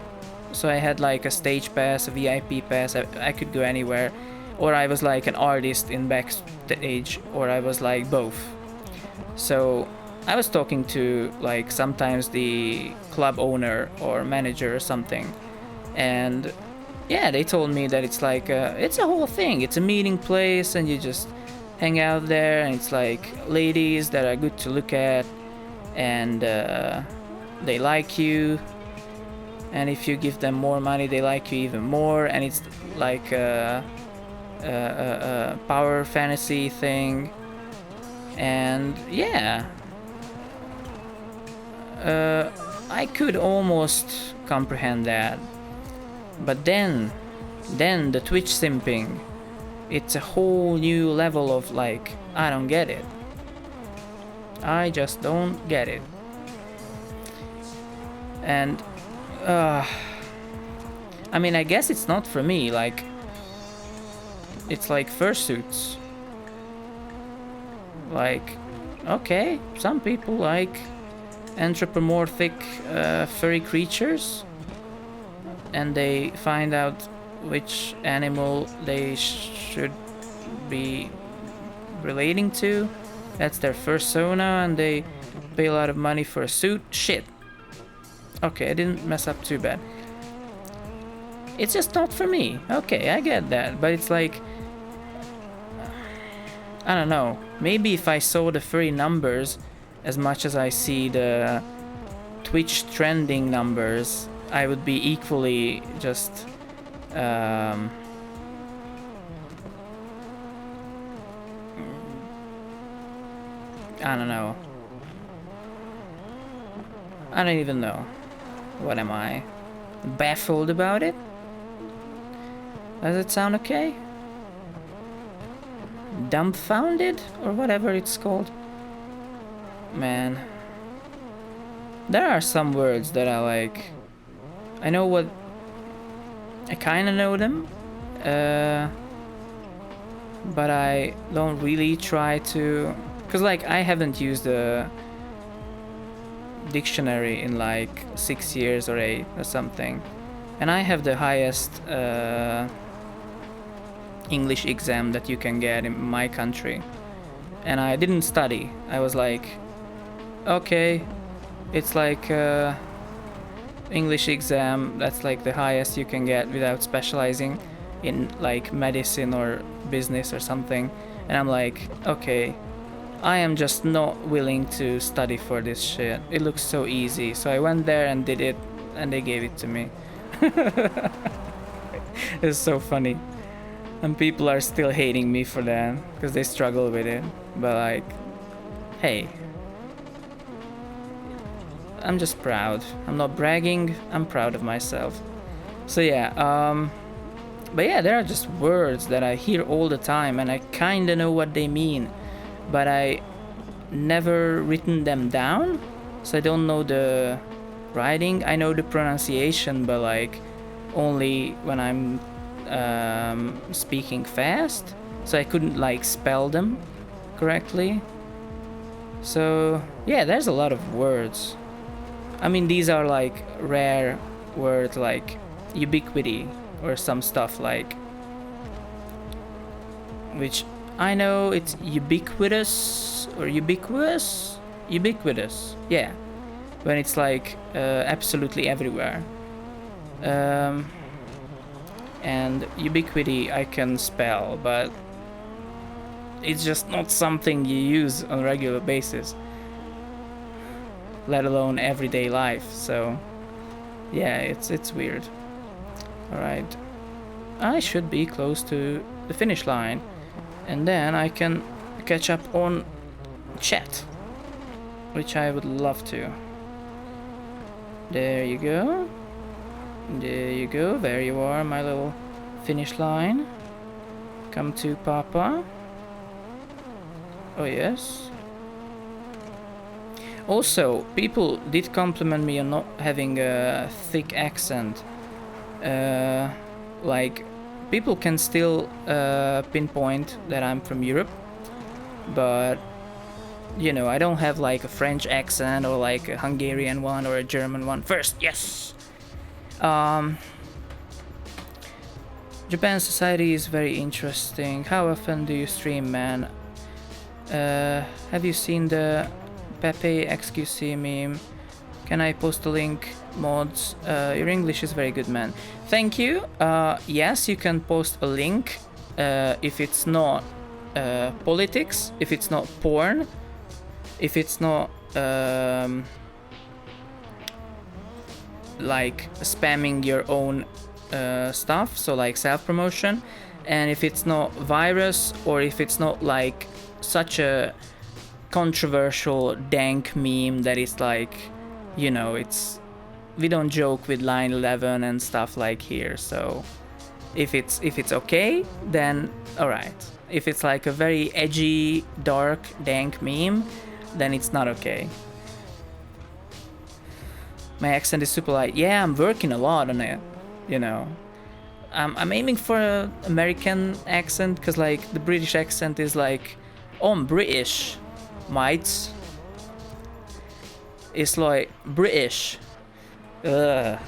so I had like a stage pass, a VIP pass, I could go anywhere, or I was like an artist in backstage, or I was like both. So I was talking to like sometimes the club owner or manager or something, and yeah, they told me that it's like it's a whole thing. It's a meeting place, and you just hang out there, and it's like ladies that are good to look at, and they like you. And if you give them more money, they like you even more. And it's like a power fantasy thing. And yeah, I could almost comprehend that. But then the Twitch simping, it's a whole new level of like, I don't get it. I just don't get it. And I mean, I guess it's not for me. Like, it's like fursuits. Like, okay, some people like anthropomorphic furry creatures, and they find out which animal they should be relating to. That's their persona, and they pay a lot of money for a suit. Shit. Okay, I didn't mess up too bad. It's just not for me. Okay, I get that, but it's like, I don't know. Maybe if I saw the furry numbers as much as I see the Twitch trending numbers, I would be equally just I don't know. I don't even know. What am I? Baffled about it? Does it sound okay? Dumbfounded? Or whatever it's called. Man. There are some words that I like. I know what... I kinda know them. But I don't really try to... Because, like, I haven't used a dictionary in, like, 6 years or 8 or something. And I have the highest English exam that you can get in my country. And I didn't study. I was like, okay, it's like English exam, that's like the highest you can get without specializing in, like, medicine or business or something. And I'm like, okay, I am just not willing to study for this shit. It looks so easy. So I went there and did it, and they gave it to me. It's so funny. And people are still hating me for that, because they struggle with it. But, like, hey. I'm just proud. I'm not bragging, I'm proud of myself. So yeah, but yeah, there are just words that I hear all the time, and I kinda know what they mean. But I never written them down, so I don't know the writing. I know the pronunciation, but like only when I'm speaking fast, so I couldn't like spell them correctly. So yeah, there's a lot of words. I mean, these are like rare words like ubiquity or some stuff like, which I know it's ubiquitous or ubiquitous, yeah, when it's like absolutely everywhere. And ubiquity I can spell, but it's just not something you use on a regular basis, let alone everyday life. So yeah, it's weird. All right, I should be close to the finish line, and then I can catch up on chat, which I would love to. There you go. There you go. There you are, my little finish line. Come to Papa. Oh yes. Also, people did compliment me on not having a thick accent. Like, people can still pinpoint that I'm from Europe, but you know, I don't have like a French accent or like a Hungarian one or a German one. First, yes. Japan society is very interesting. How often do you stream, man? Have you seen the Pepe XQC meme? Can I post a link? Mods, your English is very good, man. Thank you. Yes, you can post a link if it's not politics, if it's not porn, if it's not like spamming your own stuff, so like self-promotion, and if it's not virus, or if it's not like such a controversial dank meme that is like, you know, it's, we don't joke with line 11 and stuff like here. So if it's okay, then all right. If it's like a very edgy, dark, dank meme, then it's not okay. My accent is super light. Yeah, I'm working a lot on it, you know. I'm aiming for an American accent, because like the British accent is like, oh, I'm British, mates. It's like British. Ugh.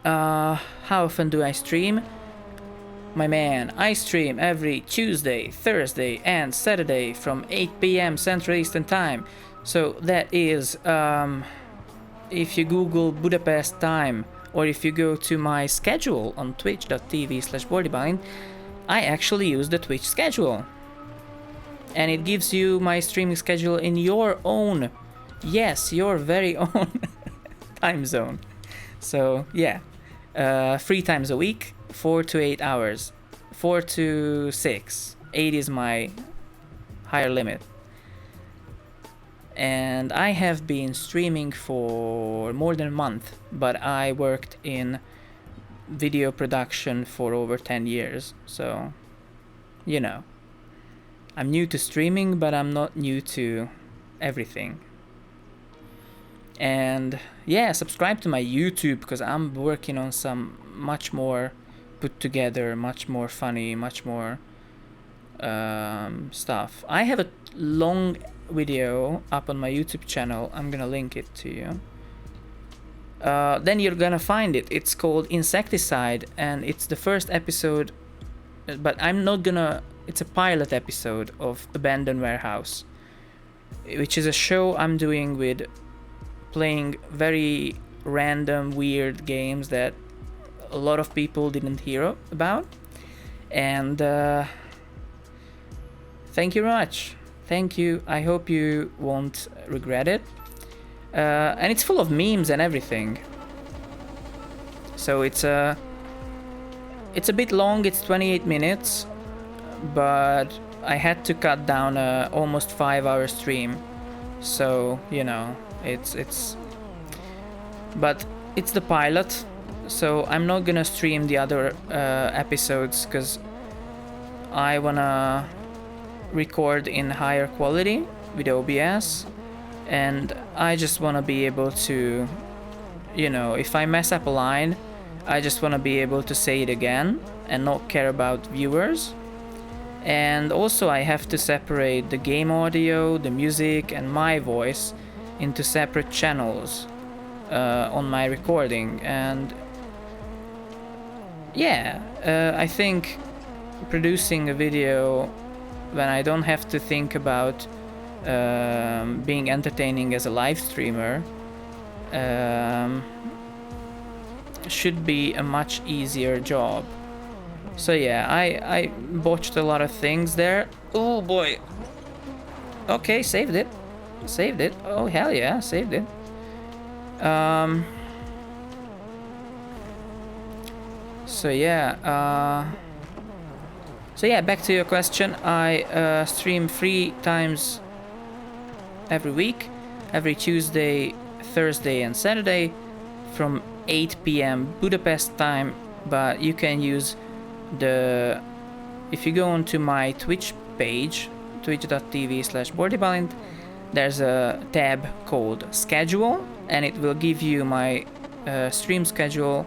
How often do I stream? My man, I stream every Tuesday, Thursday and Saturday from 8 p.m. Central Eastern Time. So that is, if you Google Budapest time, or if you go to my schedule on twitch.tv/bodybind, I actually use the Twitch schedule. and it gives you my streaming schedule in your own, yes, your very own time zone. So yeah, 3 times a week, 4 to 8 hours, 4 to 6. 8 is my higher limit. And I have been streaming for more than a month, but I worked in video production for over 10 years, so you know, I'm new to streaming, but I'm not new to everything. And yeah, subscribe to my YouTube, because I'm working on some much more put together, much more funny, much more stuff. I have a long video up on my YouTube channel. I'm gonna link it to you. Then you're gonna find it. It's called Insecticide, and it's the first episode, but I'm not gonna... It's a pilot episode of Abandoned Warehouse, which is a show I'm doing with playing very random, weird games that a lot of people didn't hear about. And thank you very much. Thank you. I hope you won't regret it. And it's full of memes and everything. So it's a bit long. It's 28 minutes, but I had to cut down a almost 5-hour stream. So, you know, but it's the pilot, so I'm not gonna stream the other episodes, because I wanna record in higher quality with OBS, and I just wanna be able to, you know, if I mess up a line, I just wanna be able to say it again and not care about viewers. And also I have to separate the game audio, the music, and my voice into separate channels on my recording. And yeah, I think producing a video when I don't have to think about being entertaining as a live streamer should be a much easier job. So yeah, I botched a lot of things there. Oh boy. Okay, saved it. Saved it. Oh hell yeah, saved it. So yeah, back to your question. I stream 3 times every week, every Tuesday, Thursday, and Saturday from 8 p.m. Budapest time. But you can use if you go onto my Twitch page, twitch.tv/BordyBalint, there's a tab called Schedule, and it will give you my stream schedule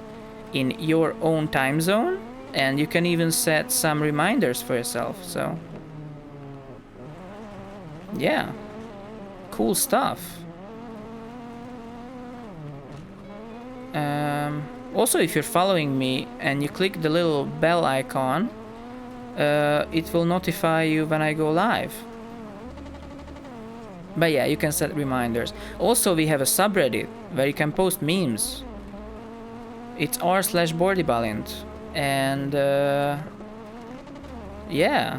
in your own time zone, and you can even set some reminders for yourself. So yeah, cool stuff. Also, if you're following me and you click the little bell icon, it will notify you when I go live. But yeah, you can set reminders. Also, we have a subreddit where you can post memes. It's r/BordyBalint. And yeah.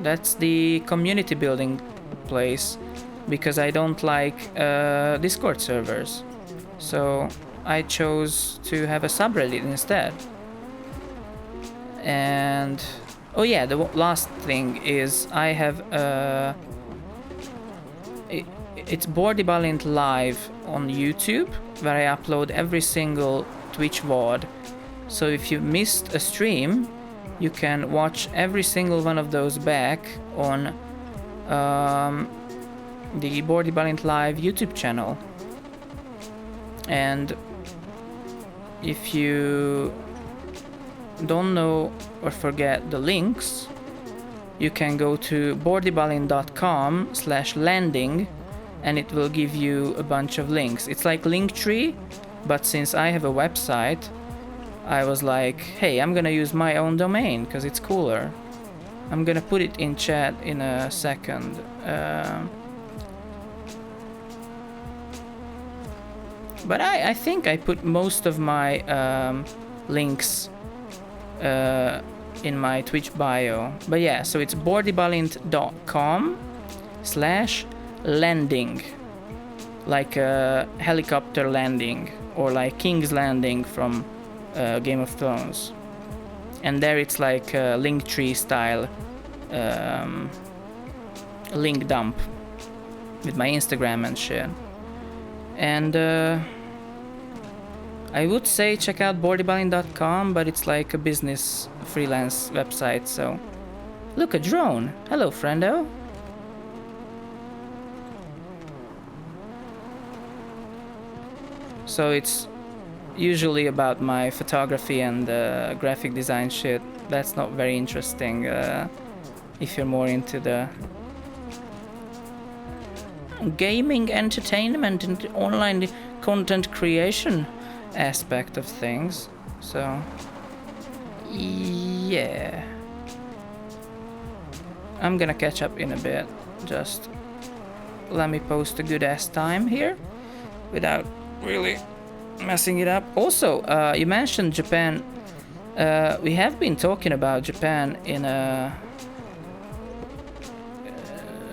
That's the community building place, because I don't like Discord servers. So I chose to have a subreddit instead. And oh yeah, the last thing is I have it's BordyBalint Live on YouTube, where I upload every single Twitch VOD. So if you missed a stream, you can watch every single one of those back on the BordyBalint Live YouTube channel. And if you don't know or forget the links, you can go to bordybalint.com/landing, and it will give you a bunch of links. It's like Linktree, but since I have a website, I was like, hey, I'm gonna use my own domain because it's cooler. I'm gonna put it in chat in a second. But I think I put most of my links in my Twitch bio. But yeah, so it's bordybalint.com/landing, like a helicopter landing, or like King's Landing from Game of Thrones. And there it's like a Linktree style link dump with my Instagram and shit. And I would say check out bordyballing.com, but it's like a business freelance website, so... Look, a drone! Hello, friendo! So it's usually about my photography and graphic design shit. That's not very interesting if you're more into the gaming, entertainment, and online content creation aspect of things. So yeah, I'm gonna catch up in a bit. Just let me post a good ass time here without really messing it up. Also, you mentioned Japan. We have been talking about Japan in a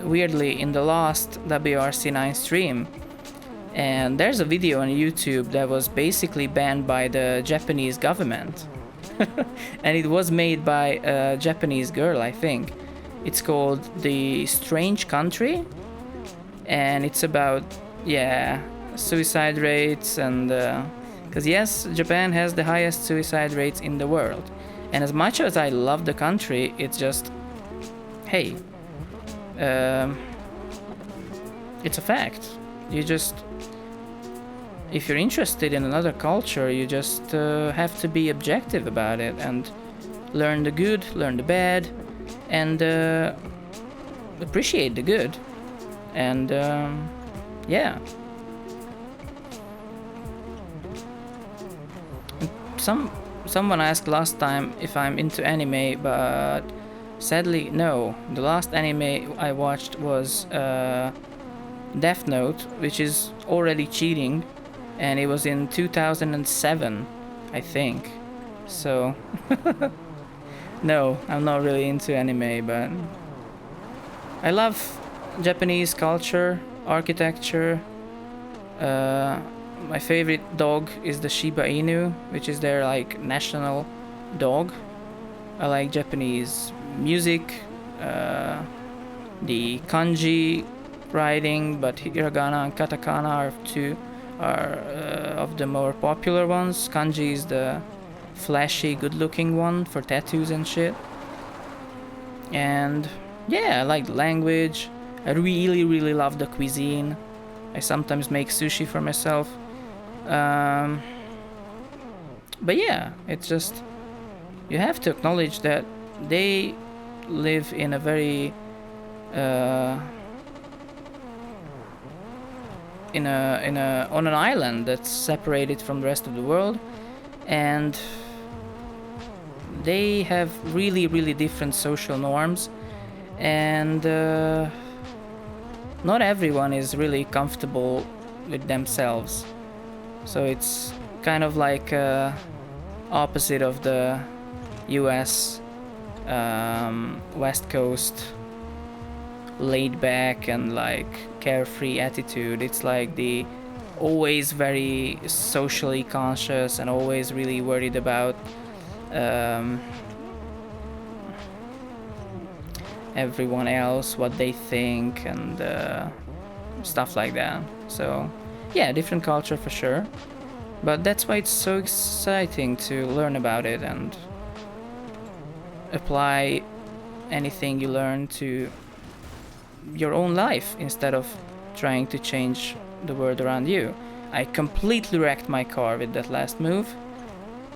weirdly in the last WRC9 stream, and there's a video on YouTube that was basically banned by the Japanese government. And it was made by a Japanese girl, I think. It's called The Strange Country, and it's about, yeah, suicide rates, and because yes, Japan has the highest suicide rates in the world. And as much as I love the country, it's just, hey, it's a fact. You just, if you're interested in another culture, you just have to be objective about it and learn the good, learn the bad, and appreciate the good. And yeah. Someone asked last time if I'm into anime, but sadly no. The last anime I watched was Death Note, which is already cheating, and it was in 2007, I think. So no, I'm not really into anime, but I love Japanese culture, architecture. My favorite dog is the Shiba Inu, which is their like national dog. I like Japanese music, the kanji writing, but hiragana and katakana are two of the more popular ones. Kanji is the flashy, good-looking one for tattoos and shit. And yeah, I like the language. I really, really love the cuisine. I sometimes make sushi for myself. But yeah, it's just, you have to acknowledge that they live in a very on an island that's separated from the rest of the world, and they have really, really different social norms, and not everyone is really comfortable with themselves. So it's kind of like opposite of the US West Coast laid back and like carefree attitude. It's like the always very socially conscious and always really worried about everyone else, what they think, and stuff like that. So yeah, different culture for sure, but that's why it's so exciting to learn about it and apply anything you learn to your own life instead of trying to change the world around you. I completely wrecked my car with that last move.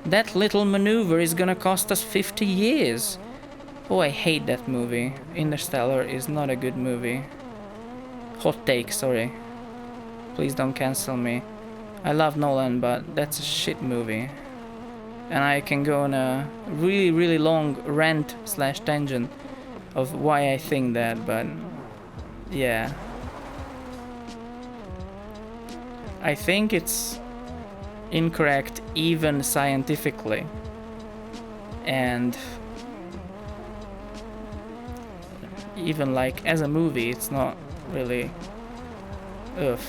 That little maneuver is gonna cost us 50 years. Oh, I hate that movie. Interstellar is not a good movie. Hot take, sorry. Please don't cancel me. I love Nolan, but that's a shit movie. And I can go on a really, really long rant/tangent of why I think that, but yeah. I think it's incorrect even scientifically. and even like as a movie, it's not really. Ugh.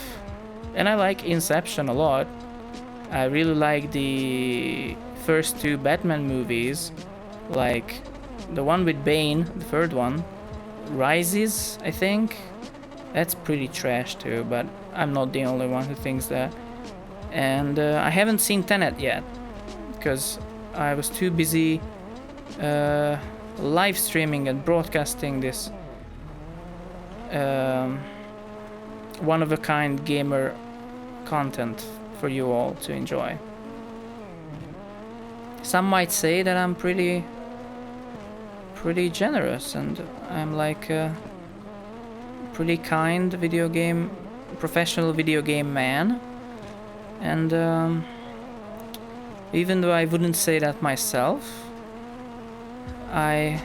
And I like Inception a lot. I really like the first two Batman movies, like the one with Bane, the third one, Rises, I think. That's pretty trash too, but I'm not the only one who thinks that. And I haven't seen Tenet yet, because I was too busy live streaming and broadcasting this one-of-a-kind gamer content for you all to enjoy. Some might say that I'm pretty generous, and I'm like a pretty kind professional video game man. And even though I wouldn't say that myself, I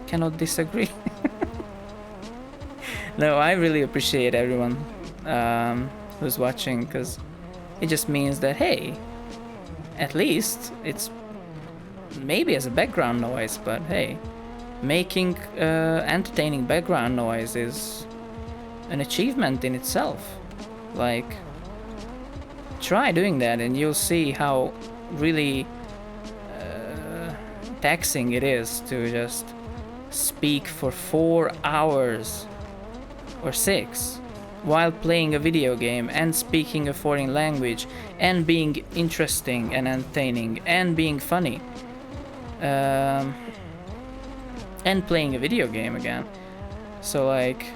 cannot disagree. No, I really appreciate everyone who's watching, because it just means that, hey, at least it's maybe as a background noise, but hey, making entertaining background noise is an achievement in itself. Like, try doing that and you'll see how really taxing it is to just speak for 4 hours or 6 while playing a video game and speaking a foreign language and being interesting and entertaining and being funny and playing a video game again. So like,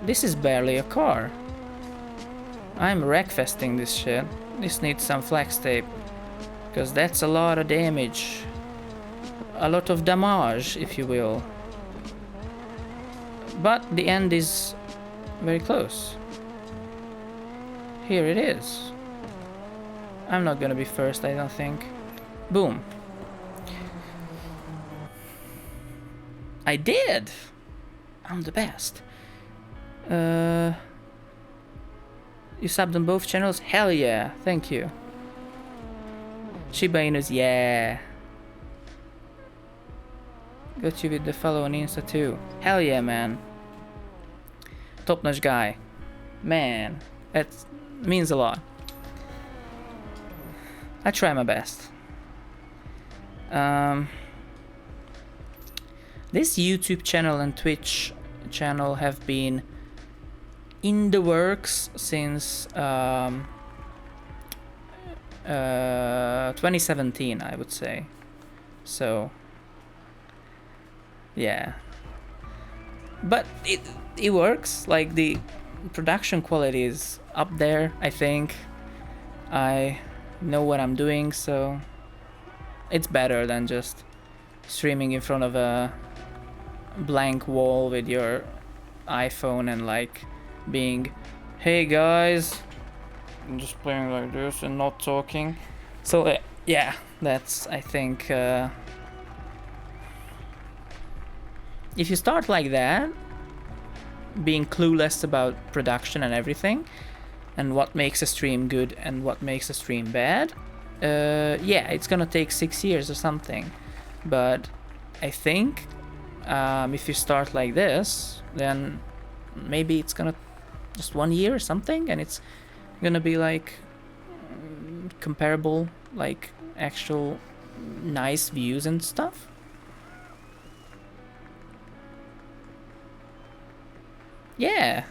this is barely a car. I'm wreckfesting this shit. This needs some flex tape, because that's a lot of damage, a lot of damage, if you will. But the end is very close. Here it is. I'm not gonna be first, I don't think. Boom. I did! I'm the best. You subbed on both channels? Hell yeah, thank you. Shiba Inus, yeah. Got you with the follow on Insta too. Hell yeah, man. Top notch guy. Man, that means a lot. I try my best. This YouTube channel and Twitch channel have been in the works since 2017, I would say. So yeah, but it works. Like, the production quality is up there, I think. I know what I'm doing, so it's better than just streaming in front of a blank wall with your iPhone and like being, hey guys, I'm just playing like this and not talking. So yeah, that's, I think, if you start like that, being clueless about production and everything, and what makes a stream good and what makes a stream bad, yeah, it's gonna take 6 years or something. But I think if you start like this, then maybe it's gonna just 1 year or something, and it's gonna be like comparable, like actual nice views and stuff. Yeah.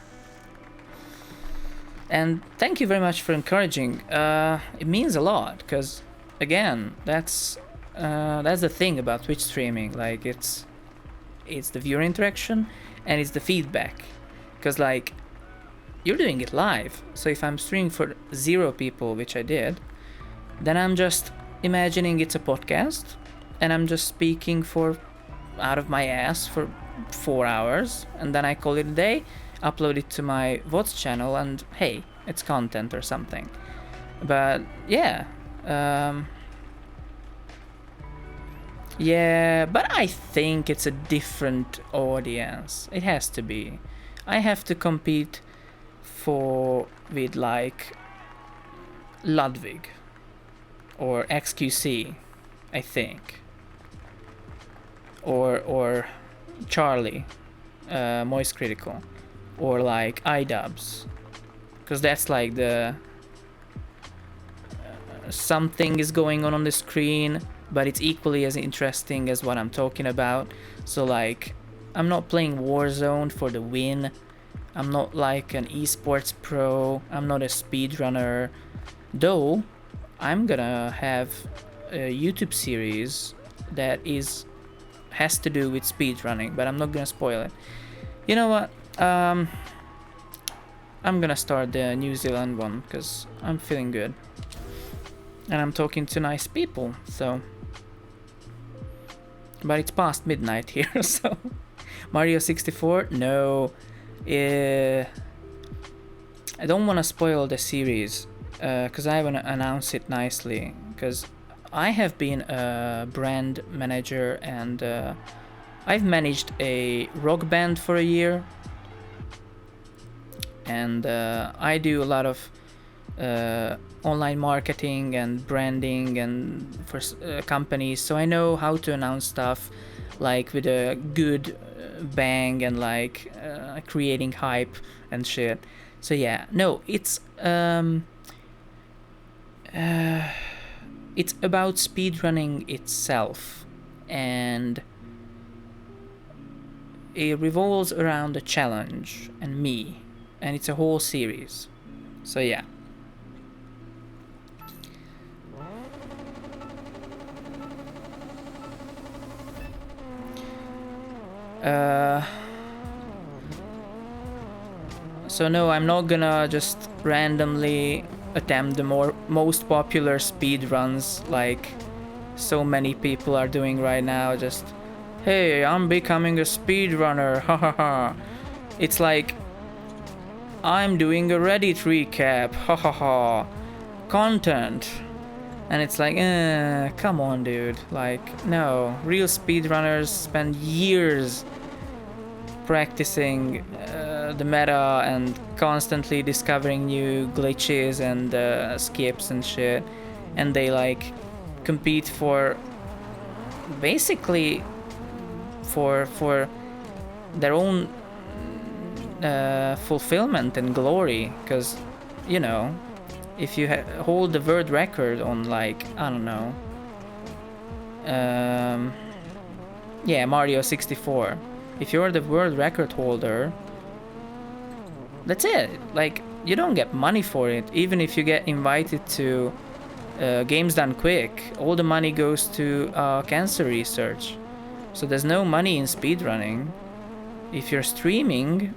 And thank you very much for encouraging. It means a lot, because again, that's the thing about Twitch streaming. Like, it's the viewer interaction and it's the feedback, because like, you're doing it live. So if I'm streaming for 0 people, which I did, then I'm just imagining it's a podcast and I'm just speaking out of my ass for 4 hours, and then I call it a day, upload it to my VODs channel, and hey, it's content or something. But yeah, yeah, but I think it's a different audience. It has to be. I have to compete with like Ludwig or XQC I think. Or Charlie, Moist Critical, or like iDubbbz, because that's like the something is going on the screen, but it's equally as interesting as what I'm talking about. So like, I'm not playing Warzone for the win. I'm not like an esports pro. I'm not a speedrunner. Though, I'm gonna have a YouTube series that has to do with speedrunning, but I'm not gonna spoil it. You know what? I'm gonna start the New Zealand one because I'm feeling good. And I'm talking to nice people, so... But it's past midnight here, so... Mario 64? No. I don't want to spoil the series, because I want to announce it nicely, because I have been a brand manager and I've managed a rock band for a year, and I do a lot of online marketing and branding and for companies, so I know how to announce stuff like with a good bang and like creating hype and shit. So yeah, no, it's about speedrunning itself, and it revolves around a challenge and me, and it's a whole series. So yeah. So no, I'm not gonna just randomly attempt the most popular speed runs like so many people are doing right now. Just, hey, I'm becoming a speedrunner, hahaha. It's like, I'm doing a Reddit recap, hahaha. Content. And it's like, come on, dude. Like, no. Real speedrunners spend years practicing the meta and constantly discovering new glitches and skips and shit. And they, like, compete for... basically for their own fulfillment and glory. Because, you know... if you hold the world record on, like, I don't know, yeah, Mario 64. If you're the world record holder, that's it. Like, you don't get money for it. Even if you get invited to Games Done Quick, all the money goes to cancer research. So there's no money in speedrunning. If you're streaming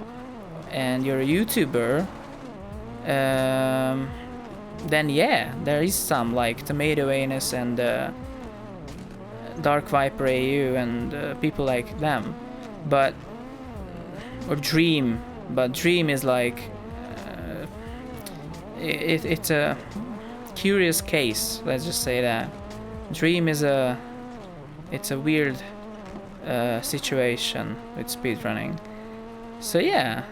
and you're a YouTuber, then yeah, there is some, like Tomato Anus and Dark Viper AU and people like them, but or Dream, but Dream is like it's a curious case. Let's just say that Dream is it's a weird situation with speedrunning. So yeah,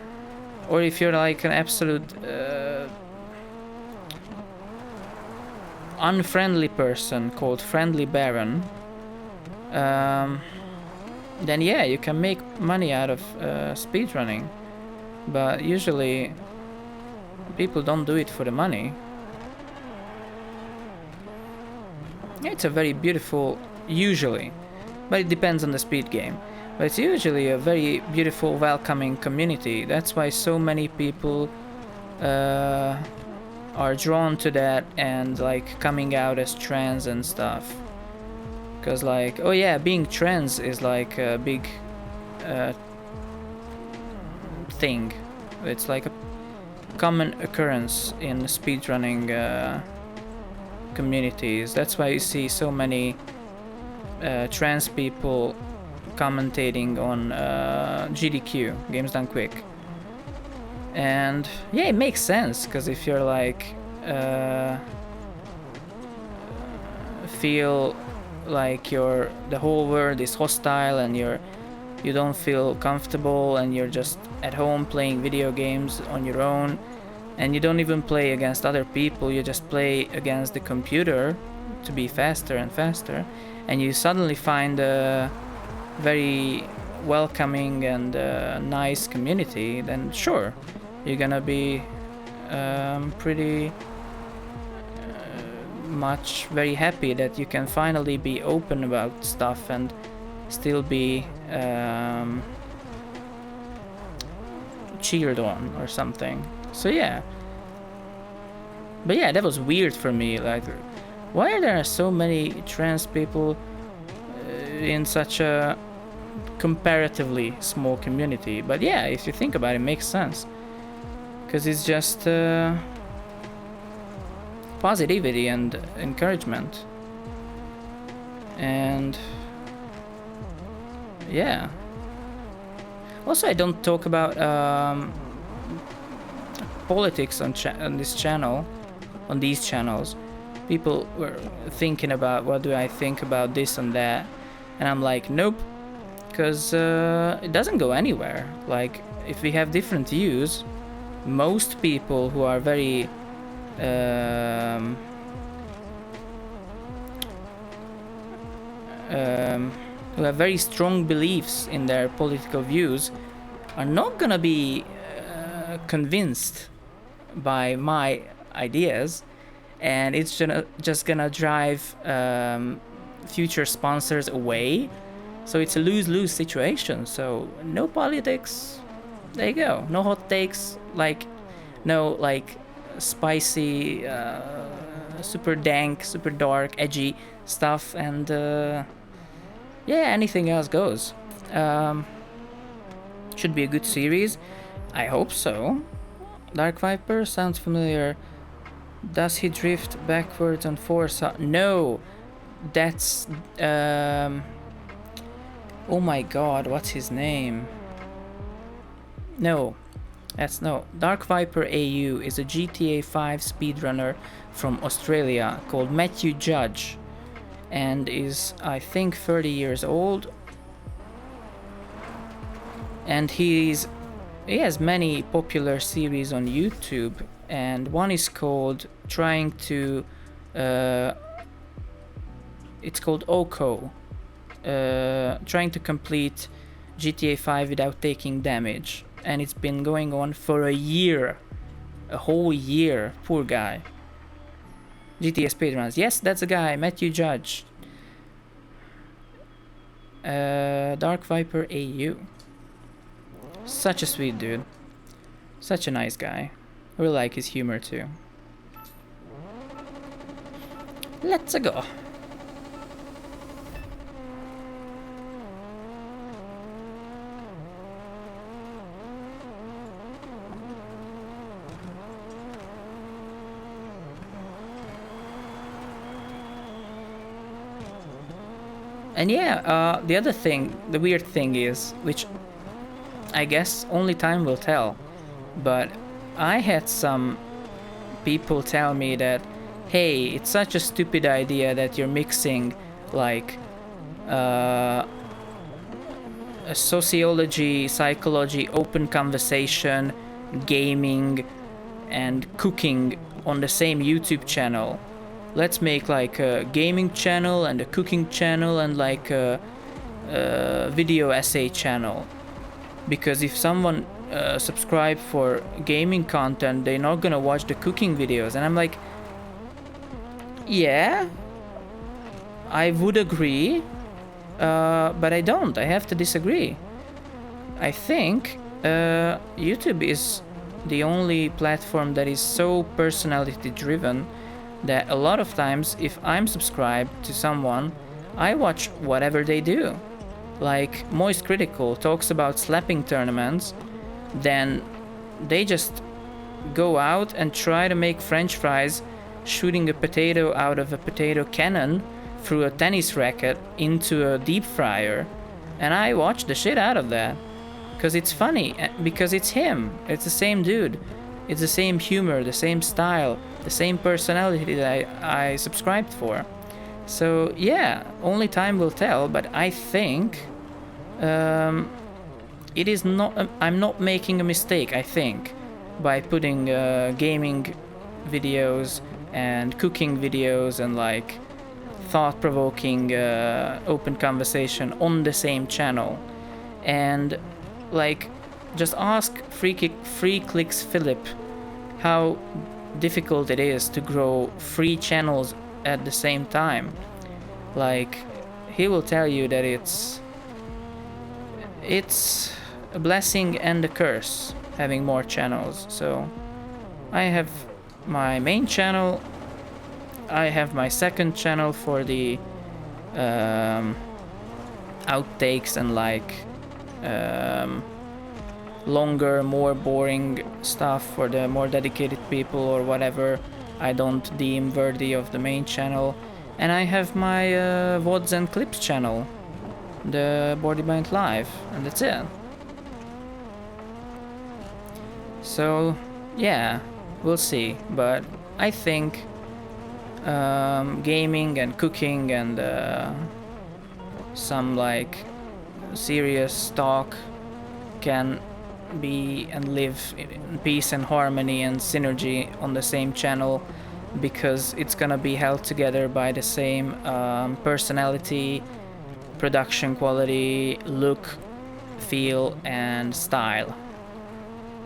or if you're like an absolute unfriendly person called Friendly Baron, then yeah, you can make money out of speedrunning, but usually people don't do it for the money. It's a very beautiful, usually, but it depends on the speed game, but it's usually a very beautiful, welcoming community. That's why so many people are drawn to that and like coming out as trans and stuff, because like, oh yeah, being trans is like a big thing. It's like a common occurrence in speedrunning communities. That's why you see so many trans people commentating on GDQ, Games Done Quick. And yeah, it makes sense, because if you're like feel like the whole world is hostile and you don't feel comfortable and you're just at home playing video games on your own, and you don't even play against other people, you just play against the computer, to be faster and faster, and you suddenly find a very welcoming and nice community, then sure, you're gonna be pretty much very happy that you can finally be open about stuff and still be cheered on or something. So yeah. But yeah, that was weird for me. Like, why are there so many trans people in such a comparatively small community? But yeah, if you think about it, it makes sense. Because it's just positivity and encouragement. And yeah. Also, I don't talk about politics on this channel, on these channels. People were thinking about what do I think about this and that, and I'm like, nope, because it doesn't go anywhere. Like, if we have different views, most people who are very who have very strong beliefs in their political views are not gonna be convinced by my ideas, and it's just gonna drive future sponsors away. So it's a lose-lose situation. So no politics, there you go. No hot takes, like no like spicy super dank, super dark, edgy stuff, and yeah, anything else goes. Should be a good series. I hope so. Dark Viper sounds familiar. Does he drift backwards on Forza? No, that's oh my god, what's his name? No, that's no. Dark Viper AU is a GTA 5 speedrunner from Australia called Matthew Judge, and is, I think, 30 years old. And he has many popular series on YouTube, and one is called it's called OCO, trying to complete GTA 5 without taking damage, and it's been going on for a year, a whole year. Poor guy. GTA speedruns. Yes, that's the guy, Matthew Judge. Dark Viper AU. Such a sweet dude. Such a nice guy. I really like his humor too. Let's go. And yeah, the other thing, the weird thing is, which I guess only time will tell, but I had some people tell me that, hey, it's such a stupid idea that you're mixing like a sociology, psychology, open conversation, gaming, and cooking on the same YouTube channel. Let's make like a gaming channel and a cooking channel and like a video essay channel. Because if someone subscribe for gaming content, they're not gonna watch the cooking videos. And I'm like, yeah, I would agree, but I don't. I have to disagree. I think YouTube is the only platform that is so personality driven that a lot of times if I'm subscribed to someone, I watch whatever they do. Like Moist Critical talks about slapping tournaments, then they just go out and try to make French fries shooting a potato out of a potato cannon through a tennis racket into a deep fryer, and I watch the shit out of that because it's funny, because it's him, it's the same dude, it's the same humor, the same style, the same personality that I subscribed for. So yeah, only time will tell, but I think it is not. I'm not making a mistake, I think, by putting gaming videos and cooking videos and like thought-provoking open conversation on the same channel. And like, just ask Free Clicks Philip how difficult it is to grow 3 channels at the same time. Like, he will tell you that it's a blessing and a curse having more channels. So I have my main channel, I have my second channel for the outtakes and like longer, more boring stuff for the more dedicated people or whatever I don't deem worthy of the main channel. And I have my VODs and Clips channel, the Body Bind Live, and that's it. So yeah, we'll see, but I think gaming and cooking and some like serious talk can be and live in peace and harmony and synergy on the same channel, because it's gonna be held together by the same personality, production quality, look, feel, and style.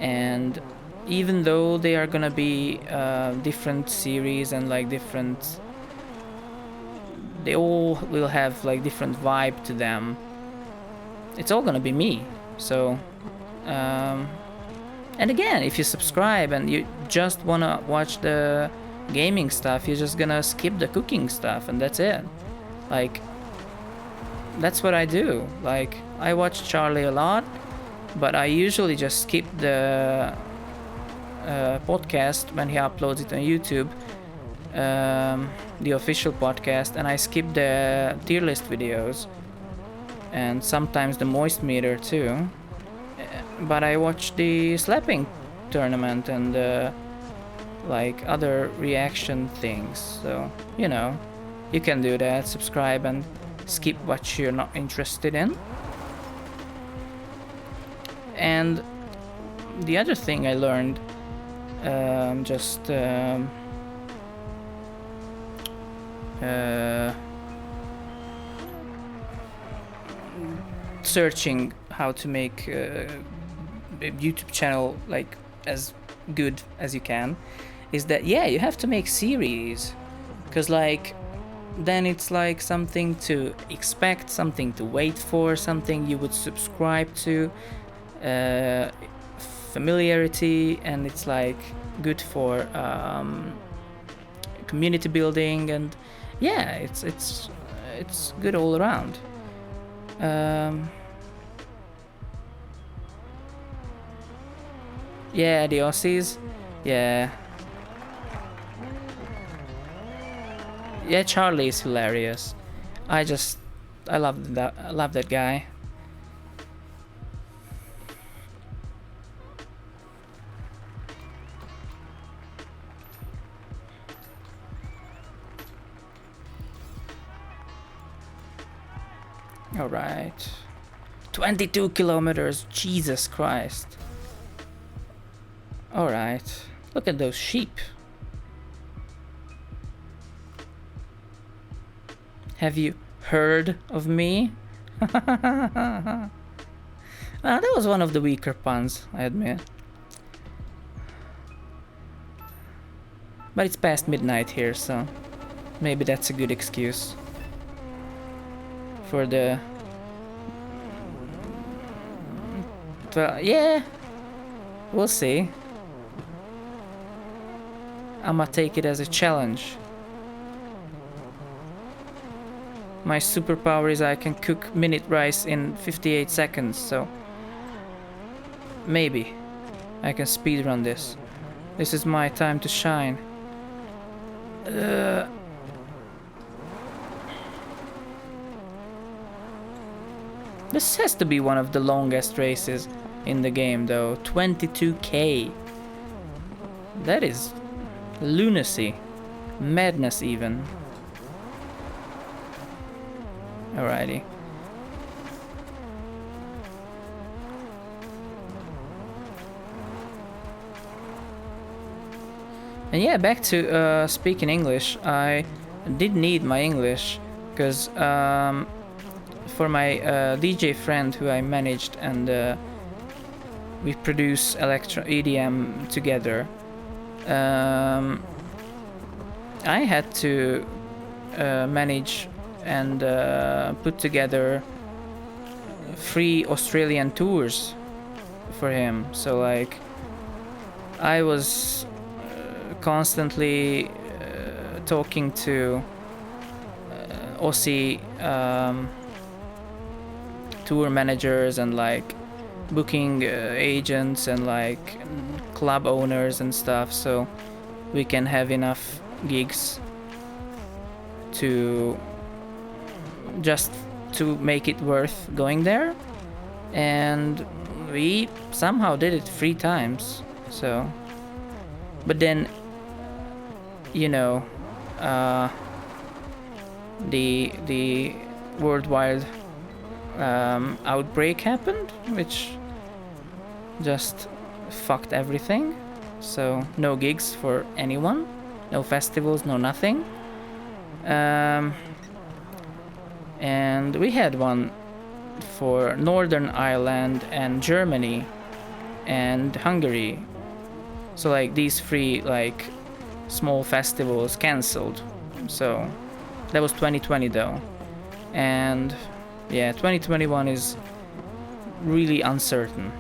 And even though they are gonna be different series and like different, they all will have like different vibe to them, it's all gonna be me. So and again, if you subscribe and you just wanna watch the gaming stuff, you're just gonna skip the cooking stuff, and that's it. Like, that's what I do. Like, I watch Charlie a lot, but I usually just skip the podcast when he uploads it on YouTube, the official podcast, and I skip the tier list videos and sometimes the moist meter too. But I watch the slapping tournament and like other reaction things. So, you know, you can do that. Subscribe and skip what you're not interested in. And the other thing I learned searching how to make a YouTube channel like as good as you can, is that yeah, you have to make series, because like then it's like something to expect, something to wait for, something you would subscribe to, familiarity, and it's like good for community building, and yeah, it's good all around. Yeah, the Aussies. Yeah. Yeah, Charlie is hilarious. I love that guy. All right. 22 kilometers. Jesus Christ. All right. Look at those sheep. Have you heard of me? That was one of the weaker puns, I admit. But it's past midnight here, so maybe that's a good excuse for the... Well, yeah, we'll see. I'ma take it as a challenge. My superpower is I can cook minute rice in 58 seconds, so maybe I can speedrun this. This is my time to shine. This has to be one of the longest races in the game, though. 22k. That is lunacy. Madness, even. Alrighty. And yeah, back to speaking English. I did need my English, because for my DJ friend who I managed, and we produce electro EDM together, I had to manage and put together 3 Australian tours for him. So like I was constantly talking to Aussie tour managers and like booking agents and like club owners and stuff, so we can have enough gigs to just to make it worth going there. And we somehow did it 3 times. So but then, you know, the worldwide outbreak happened, which just fucked everything. So no gigs for anyone, no festivals, no nothing. And we had one for Northern Ireland and Germany and Hungary. So like these 3 like small festivals cancelled. So that was 2020 though. And yeah, 2021 is really uncertain.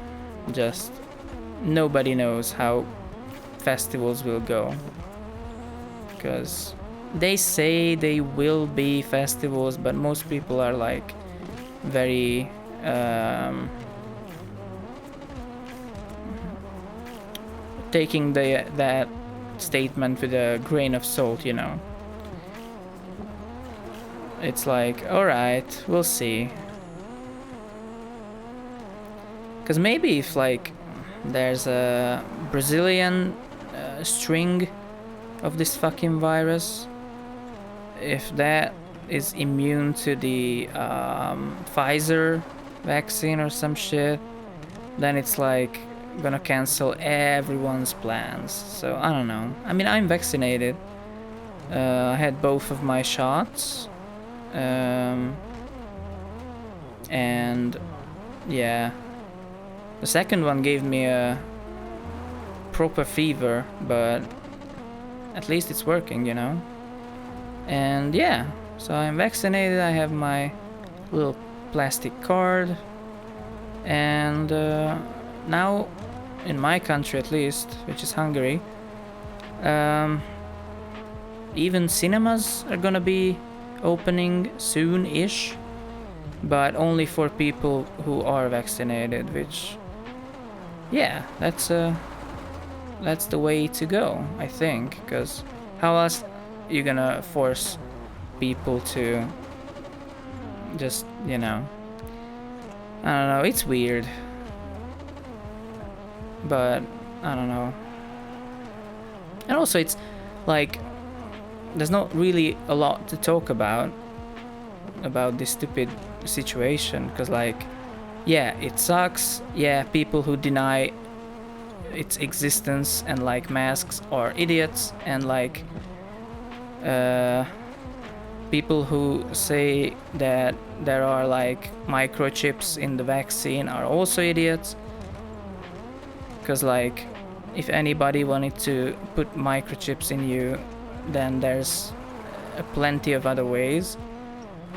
Just nobody knows how festivals will go, because they say they will be festivals, but most people are like very taking that statement with a grain of salt, you know. It's like, alright, we'll see. Because maybe if like there's a Brazilian string of this fucking virus, if that is immune to the Pfizer vaccine or some shit, then it's like gonna cancel everyone's plans. So I don't know. I mean, I'm vaccinated. I had both of my shots. And yeah, the second one gave me a proper fever, but at least it's working, you know. And yeah, so I'm vaccinated. I have my little plastic card, and now in my country at least, which is Hungary, even cinemas are gonna be opening soon-ish, but only for people who are vaccinated, which, yeah, that's the way to go, I think, because how else you gonna force people to just, you know, I don't know, it's weird, but I don't know. And also it's like there's not really a lot to talk about this stupid situation, because like, yeah, it sucks. Yeah, people who deny its existence and like masks are idiots, and like people who say that there are like microchips in the vaccine are also idiots, because like if anybody wanted to put microchips in you, then there's plenty of other ways.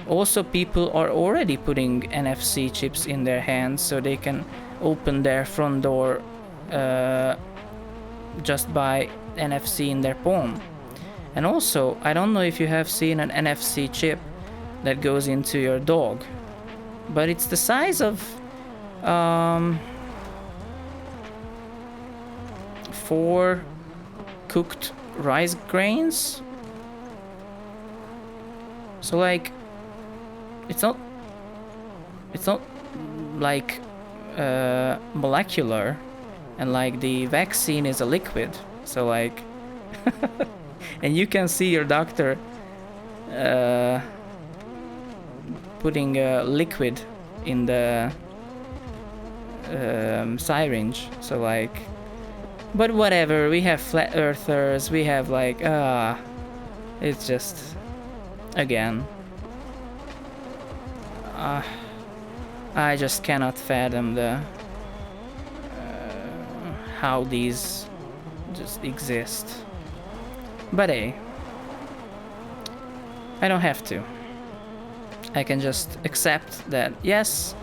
Also, people are already putting NFC chips in their hands so they can open their front door just by NFC in their palm. And also, I don't know if you have seen an NFC chip that goes into your dog, but it's the size of 4 cooked rice grains. So like it's not like molecular, and like the vaccine is a liquid, so like and you can see your doctor putting a liquid in the syringe. So like, but whatever, we have flat earthers, we have like it's just again. I just cannot fathom the how these just exist. But hey, I don't have to. I can just accept that, yes,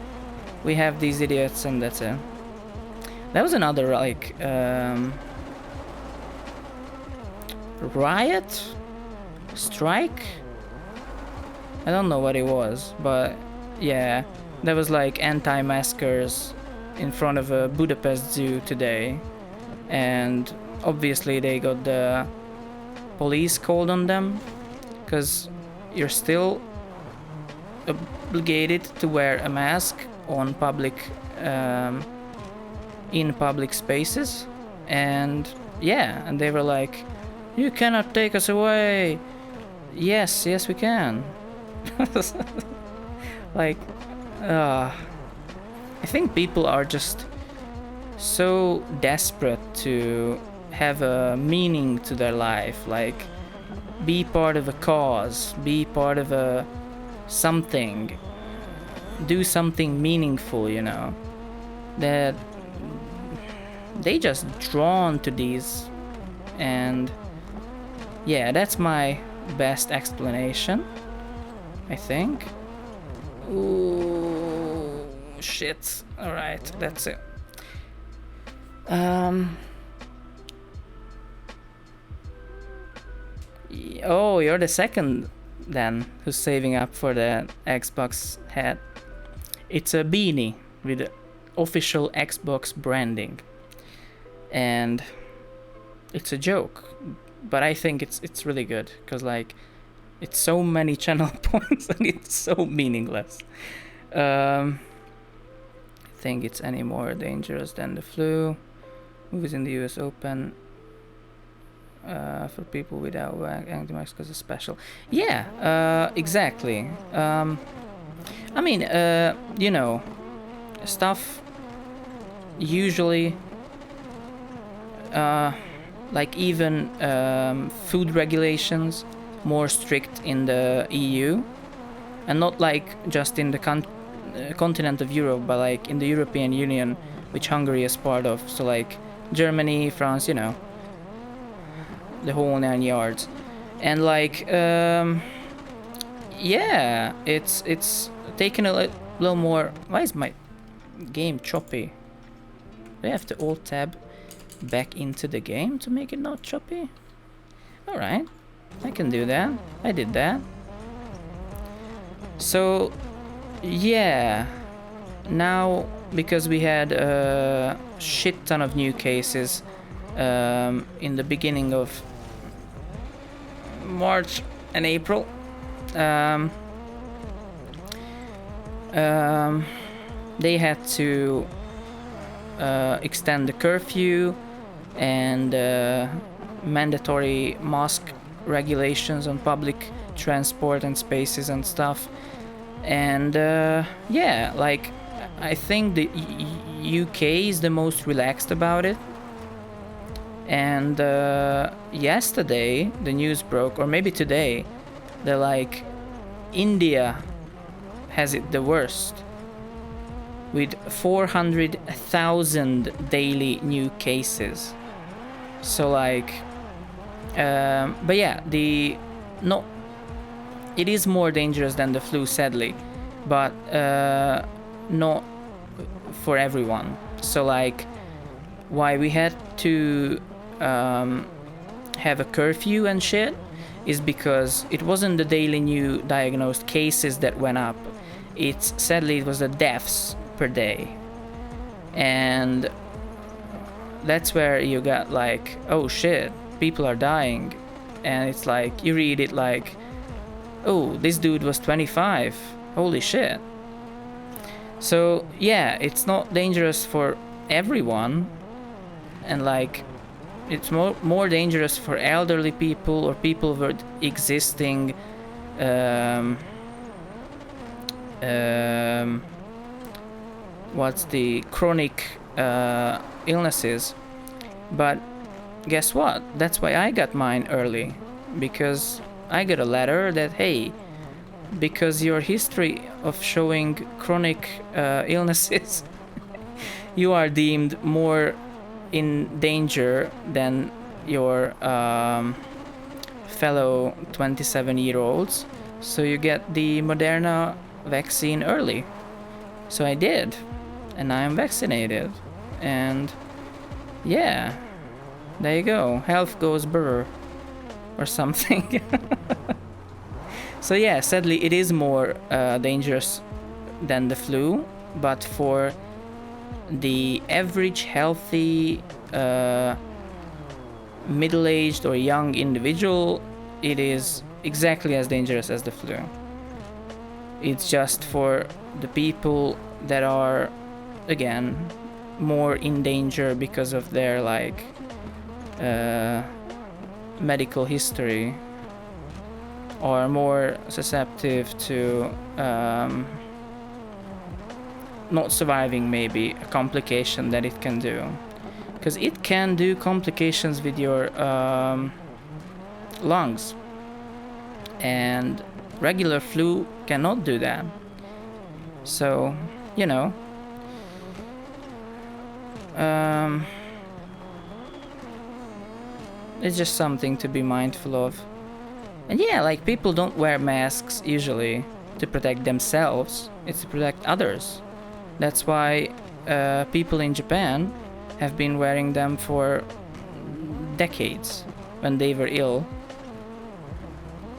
we have these idiots and that's it. That was another, like, riot? Strike? I don't know what it was, but yeah, there was like anti-maskers in front of a Budapest zoo today, and obviously they got the police called on them, because you're still obligated to wear a mask on public, in public spaces, and yeah, and they were like, you cannot take us away. Yes, we can. Like, I think people are just so desperate to have a meaning to their life, like be part of a cause, be part of a something, do something meaningful, you know, that they just drawn to these. And yeah, that's my best explanation, I think. Ooh, shit. Alright, that's it. Oh, you're the second then who's saving up for the Xbox hat. It's a beanie with official Xbox branding. And it's a joke, but I think it's really good, because like it's so many channel points and it's so meaningless. I think it's any more dangerous than the flu. Movies in the US Open for people without anti-mask because it's special. Yeah, exactly. I mean, you know, stuff usually, like even food regulations, more strict in the EU, and not like just in the continent of Europe, but like in the European Union, which Hungary is part of. So like Germany, France, you know, the whole 9 yards. And like, yeah, it's taken a little more. Why is my game choppy? Do I have to alt tab back into the game to make it not choppy? Alright, I can do that. I did that. So yeah, now because we had a shit ton of new cases in the beginning of March and April, they had to extend the curfew and mandatory mask regulations on public transport and spaces and stuff. And yeah, like I think the UK is the most relaxed about it. And yesterday the news broke, or maybe today, that like India has it the worst, with 400,000 daily new cases. So like, but yeah, it is more dangerous than the flu, sadly, but not for everyone. So like, why we had to have a curfew and shit is because it wasn't the daily new diagnosed cases that went up. Sadly it was the deaths per day, and that's where you got like, oh shit, people are dying. And it's like, you read it like, oh, this dude was 25, holy shit. So yeah, it's not dangerous for everyone, and like it's more dangerous for elderly people or people with existing what's the chronic illnesses. But guess what? That's why I got mine early, because I got a letter that, hey, because your history of showing chronic illnesses, you are deemed more in danger than your fellow 27-year-olds. So you get the Moderna vaccine early. So I did, and I am vaccinated. And yeah, there you go. Health goes brr or something. So yeah, sadly it is more dangerous than the flu, but for the average healthy middle-aged or young individual, it is exactly as dangerous as the flu. It's just for the people that are, again, more in danger because of their like medical history, or more susceptible to not surviving maybe a complication that it can do, because it can do complications with your lungs, and regular flu cannot do that. So, you know, it's just something to be mindful of. And yeah, like, people don't wear masks usually to protect themselves, it's to protect others. That's why people in Japan have been wearing them for decades when they were ill,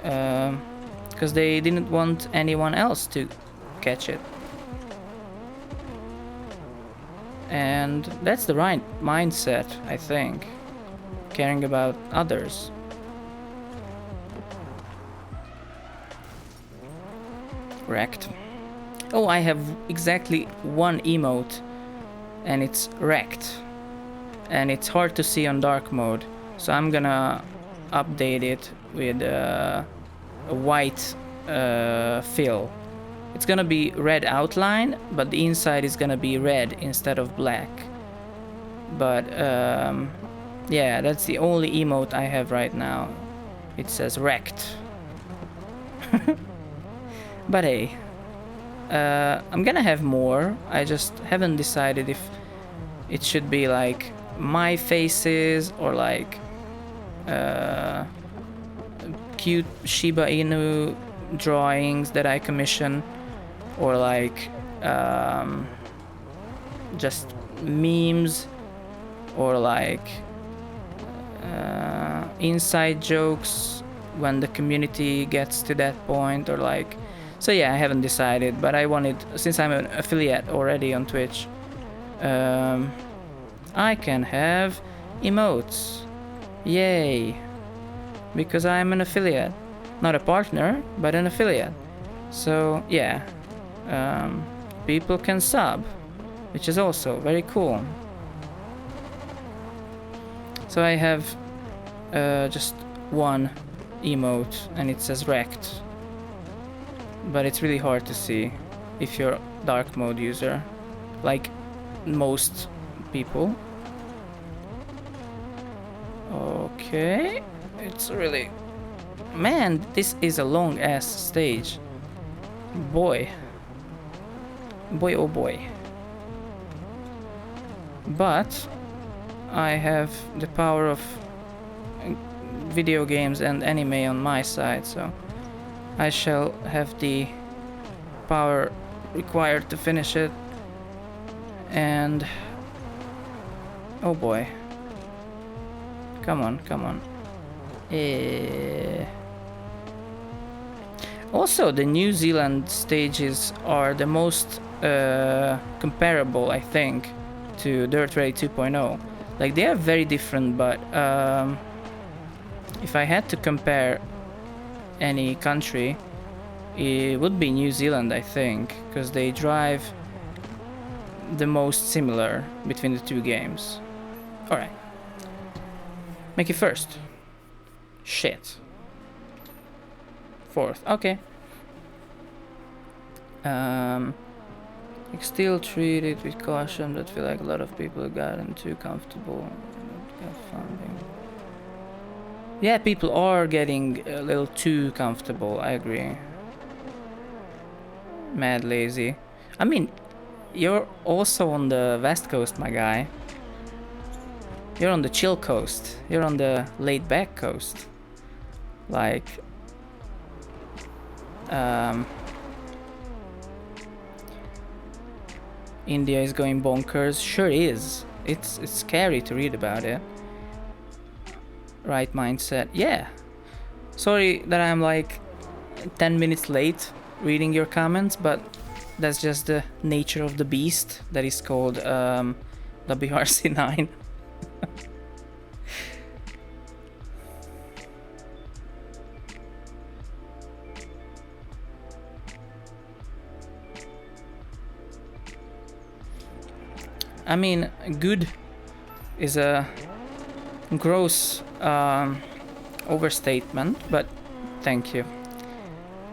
because they didn't want anyone else to catch it. And that's the right mindset, I think, caring about others. Wrecked. Oh, I have exactly one emote, and it's wrecked, and it's hard to see on dark mode, so I'm gonna update it with a white fill. It's gonna be red outline, but the inside is gonna be red instead of black. But yeah, that's the only emote I have right now. It says wrecked. But hey, I'm gonna have more. I just haven't decided if it should be like my faces or like cute Shiba Inu drawings that I commission, or like just memes, or like inside jokes when the community gets to that point, or like, so yeah, I haven't decided, but I wanted, since I'm an affiliate already on Twitch, I can have emotes. Yay. Because I'm an affiliate. Not a partner, but an affiliate. So yeah, people can sub, which is also very cool. So I have just one emote, and it says wrecked. But it's really hard to see if you're a dark mode user, like most people. Okay, it's really, man, this is a long ass stage. Boy, oh boy. But I have the power of video games and anime on my side, so I shall have the power required to finish it. And oh boy, come on. Also, the New Zealand stages are the most comparable, I think, to Dirt Rally 2.0. Like, they are very different, but if I had to compare any country, it would be New Zealand, I think, because they drive the most similar between the two games. Alright. Make it first. Shit. Fourth. Okay. Still treat it with caution, but feel like a lot of people have gotten too comfortable. Yeah, people are getting a little too comfortable, I agree. mad lazy. I mean, you're also on the west coast, my guy. You're on the chill coast. You're on the laid back coast. Like, India is going bonkers. Sure is. It's scary to read about it. Right mindset. Yeah. Sorry that I'm like 10 minutes late reading your comments, but that's just the nature of the beast that is called WRC9. I mean, good is a gross overstatement, but thank you.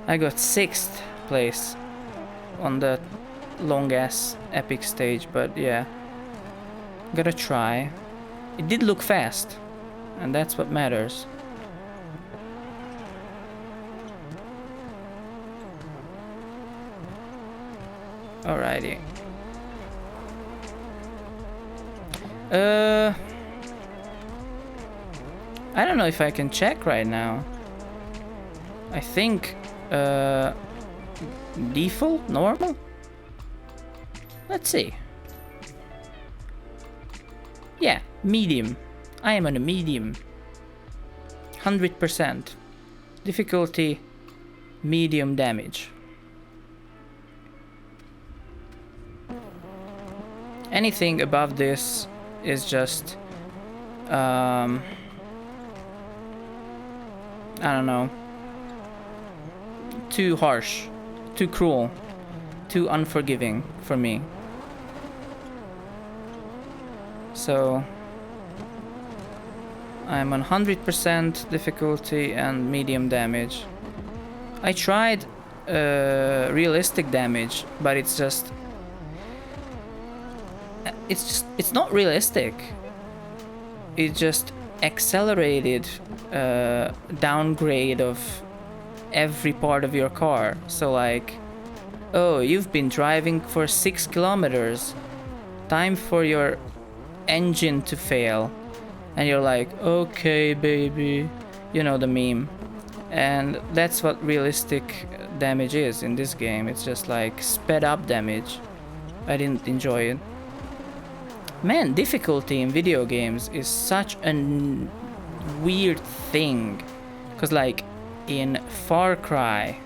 I got 6th place on the long ass epic stage, but yeah, gotta try. It did look fast, and that's what matters. Alrighty. I don't know if I can check right now. I think default, normal? Let's see. Yeah, medium. I am on a medium. 100%. Difficulty, medium damage. Anything above this is just I don't know, too harsh, too cruel, too unforgiving for me. So I'm on 100% difficulty and medium damage. I tried realistic damage, but it's not realistic. It just accelerated downgrade of every part of your car. So like, oh, you've been driving for 6 kilometers, time for your engine to fail, and you're like, okay baby, you know the meme. And that's what realistic damage is in this game. It's just like sped up damage. I didn't enjoy it. Man, difficulty in video games is such a weird thing, because like in Far Cry,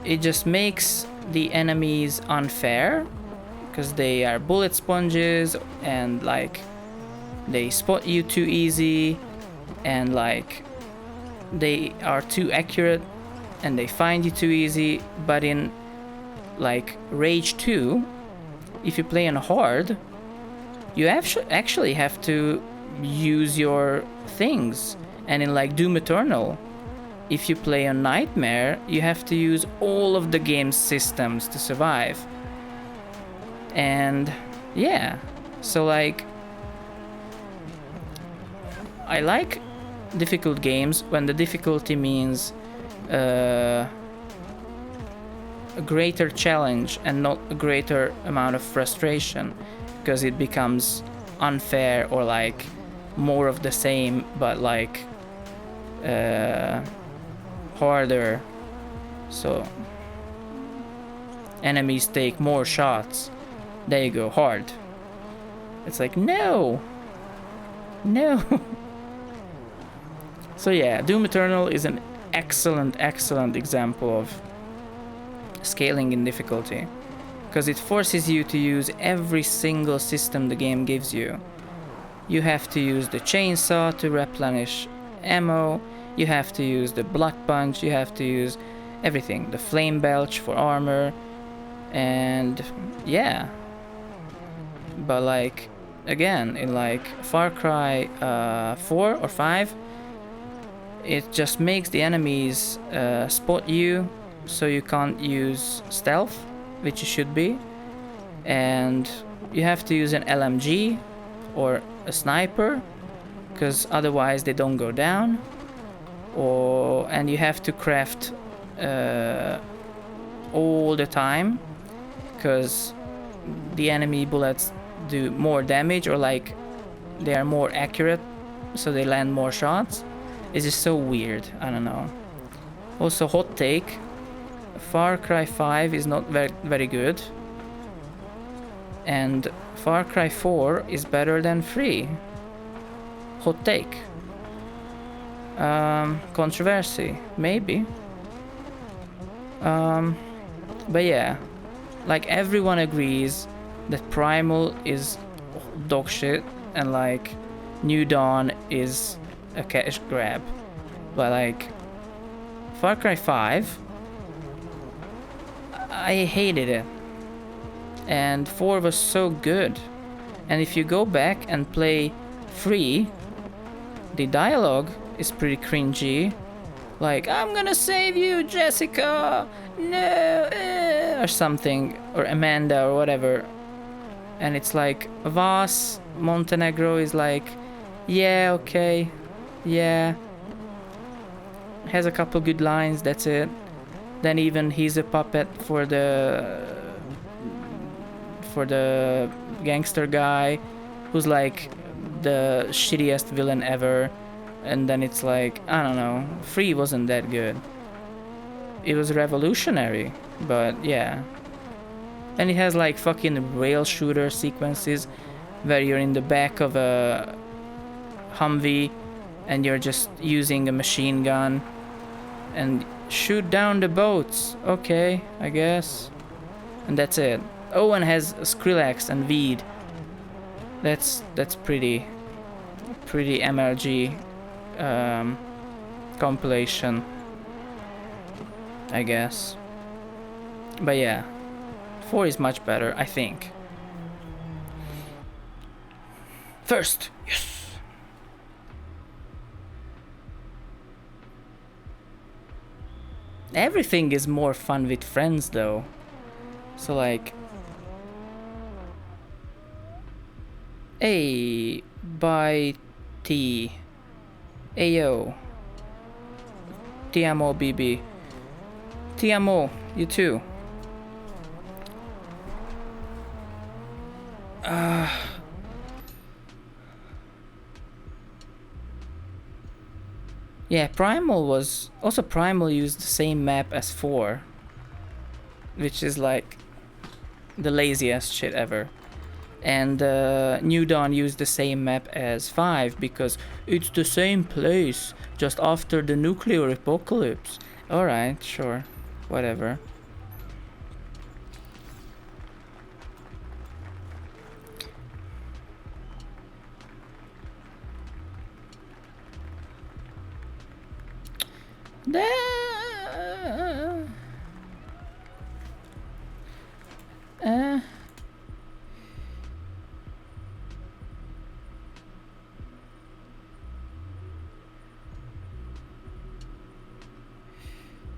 it just makes the enemies unfair because they are bullet sponges and like they spot you too easy and like they are too accurate and they find you too easy. But in like Rage 2, if you play on hard, you actually have to use your things. And in like Doom Eternal, if you play on Nightmare, you have to use all of the game's systems to survive. And yeah, so like, I like difficult games when the difficulty means a greater challenge and not a greater amount of frustration, because it becomes unfair or like more of the same but like harder. So enemies take more shots. There you go, hard. It's like, no. So yeah, Doom Eternal is an excellent example of scaling in difficulty, because it forces you to use every single system the game gives you. You have to use the chainsaw to replenish ammo, you have to use the blood punch, you have to use everything, the flame belch for armor, and yeah. But like, again, in like Far Cry 4 or 5, it just makes the enemies spot you, so you can't use stealth, which you should be, and you have to use an LMG or a sniper, because otherwise they don't go down. And you have to craft all the time, because the enemy bullets do more damage, or like they are more accurate, so they land more shots. It's just so weird. I don't know. Also, hot take: Far Cry 5 is not very good, and Far Cry 4 is better than 3. Hot take. Controversy, maybe. But yeah, like everyone agrees that Primal is dog shit, and like New Dawn is a cash grab. But like Far Cry 5, I hated it, and 4 was so good. And if you go back and play 3, the dialogue is pretty cringy, like "I'm gonna save you, Jessica, no," or something, or Amanda, or whatever. And it's like Vas Montenegro is like, "Yeah, okay, yeah," has a couple good lines, that's it. Then even he's a puppet for the gangster guy, who's like the shittiest villain ever. And then it's like, I don't know, 3 wasn't that good. It was revolutionary, but yeah. And it has like fucking rail shooter sequences where you're in the back of a Humvee and you're just using a machine gun and shoot down the boats. Okay, I guess. And that's it. Oh, and has Skrillex and Veed. That's pretty MLG compilation, I guess. But yeah, 4 is much better, I think. First, yes. Everything is more fun with friends though. So like, hey, by T. Ayo. Ti amo, BB. Ti amo, you too. Yeah, Primal was... Also, Primal used the same map as 4. Which is like the laziest shit ever. And New Dawn used the same map as 5 because it's the same place just after the nuclear apocalypse. Alright, sure. Whatever.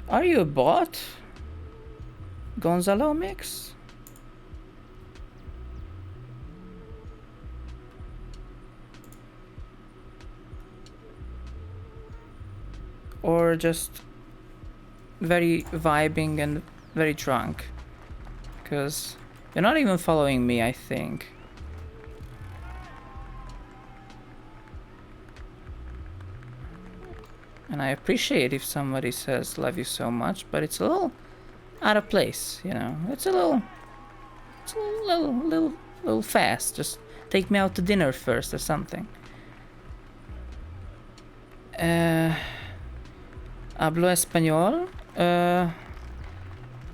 Are you a bot? Gonzalo Mix? Or just very vibing and very drunk? Because you're not even following me, I think. And I appreciate if somebody says love you so much, but it's a little out of place, you know. It's a little fast. Just take me out to dinner first or something. Hablo español?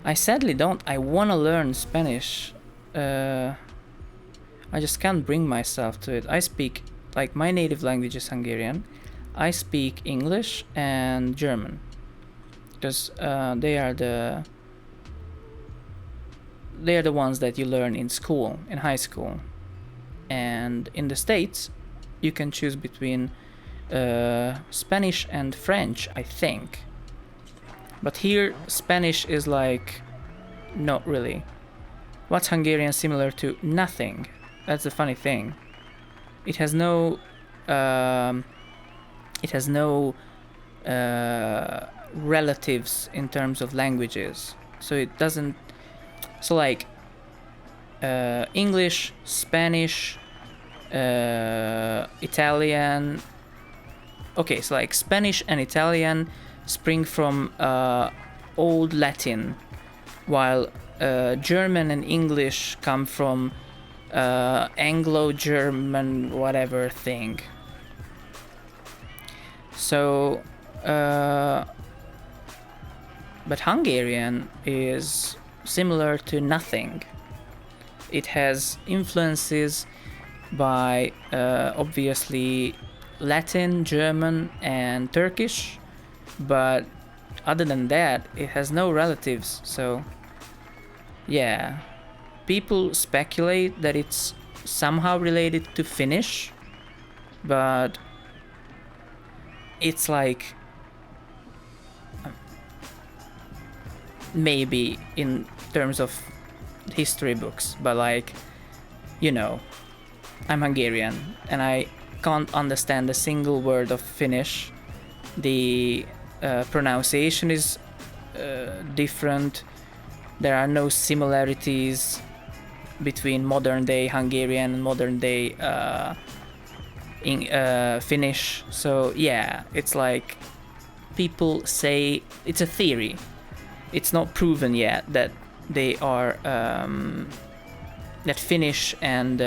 I sadly don't. I wanna learn Spanish. I just can't bring myself to it. I speak, like, my native language is Hungarian. I speak English and German because they are the ones that you learn in school, in high school. And in the States, you can choose between Spanish and French, I think. But here, Spanish is like, not really. What's Hungarian similar to? Nothing. That's the funny thing. It has no relatives in terms of languages. So it doesn't. So like English, Spanish, Italian. Okay, so like Spanish and Italian spring from Old Latin, while German and English come from Anglo-German whatever thing. So, but Hungarian is similar to nothing. It has influences by obviously Latin, German, and Turkish, but other than that, it has no relatives. So, yeah, people speculate that it's somehow related to Finnish, but it's like maybe in terms of history books, but like, you know, I'm Hungarian and I can't understand a single word of Finnish. The pronunciation is different. There are no similarities between modern day Hungarian and modern day Finnish. So yeah, it's like people say it's a theory. It's not proven yet that they are that Finnish and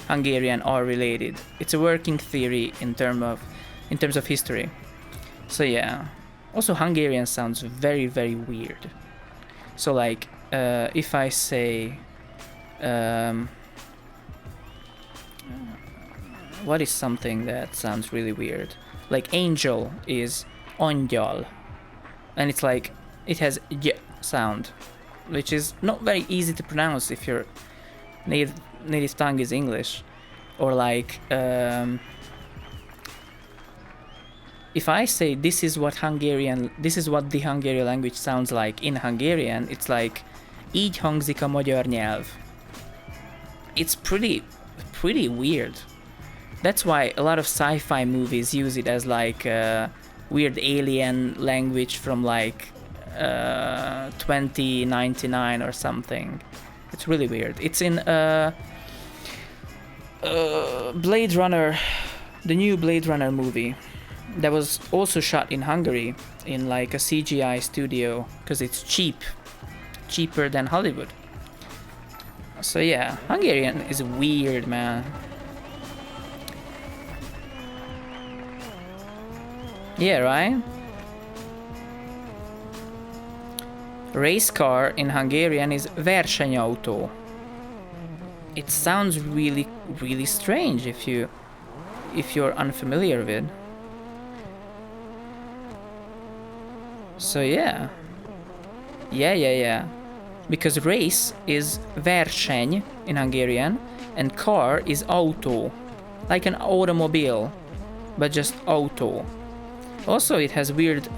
Hungarian are related. It's a working theory in terms of history. So yeah. Also, Hungarian sounds very, very weird. So like, if I say, what is something that sounds really weird? Like angel is angyal, and it's like it has y sound, which is not very easy to pronounce if your native tongue is English. Or like, if I say this is what the Hungarian language sounds like in Hungarian, it's like így hangzik a magyar nyelv. It's pretty weird. That's why a lot of sci-fi movies use it as like a weird alien language from like 2099 or something. It's really weird. It's in Blade Runner, the new Blade Runner movie that was also shot in Hungary in like a CGI studio because it's cheaper than Hollywood. So yeah, Hungarian is weird, man. Yeah, right? Race car in Hungarian is versenyautó. It sounds really, really strange if you're unfamiliar with. So yeah. Yeah. Because race is verseny in Hungarian and car is autó. Like an automobile, but just auto. Also, it has weird,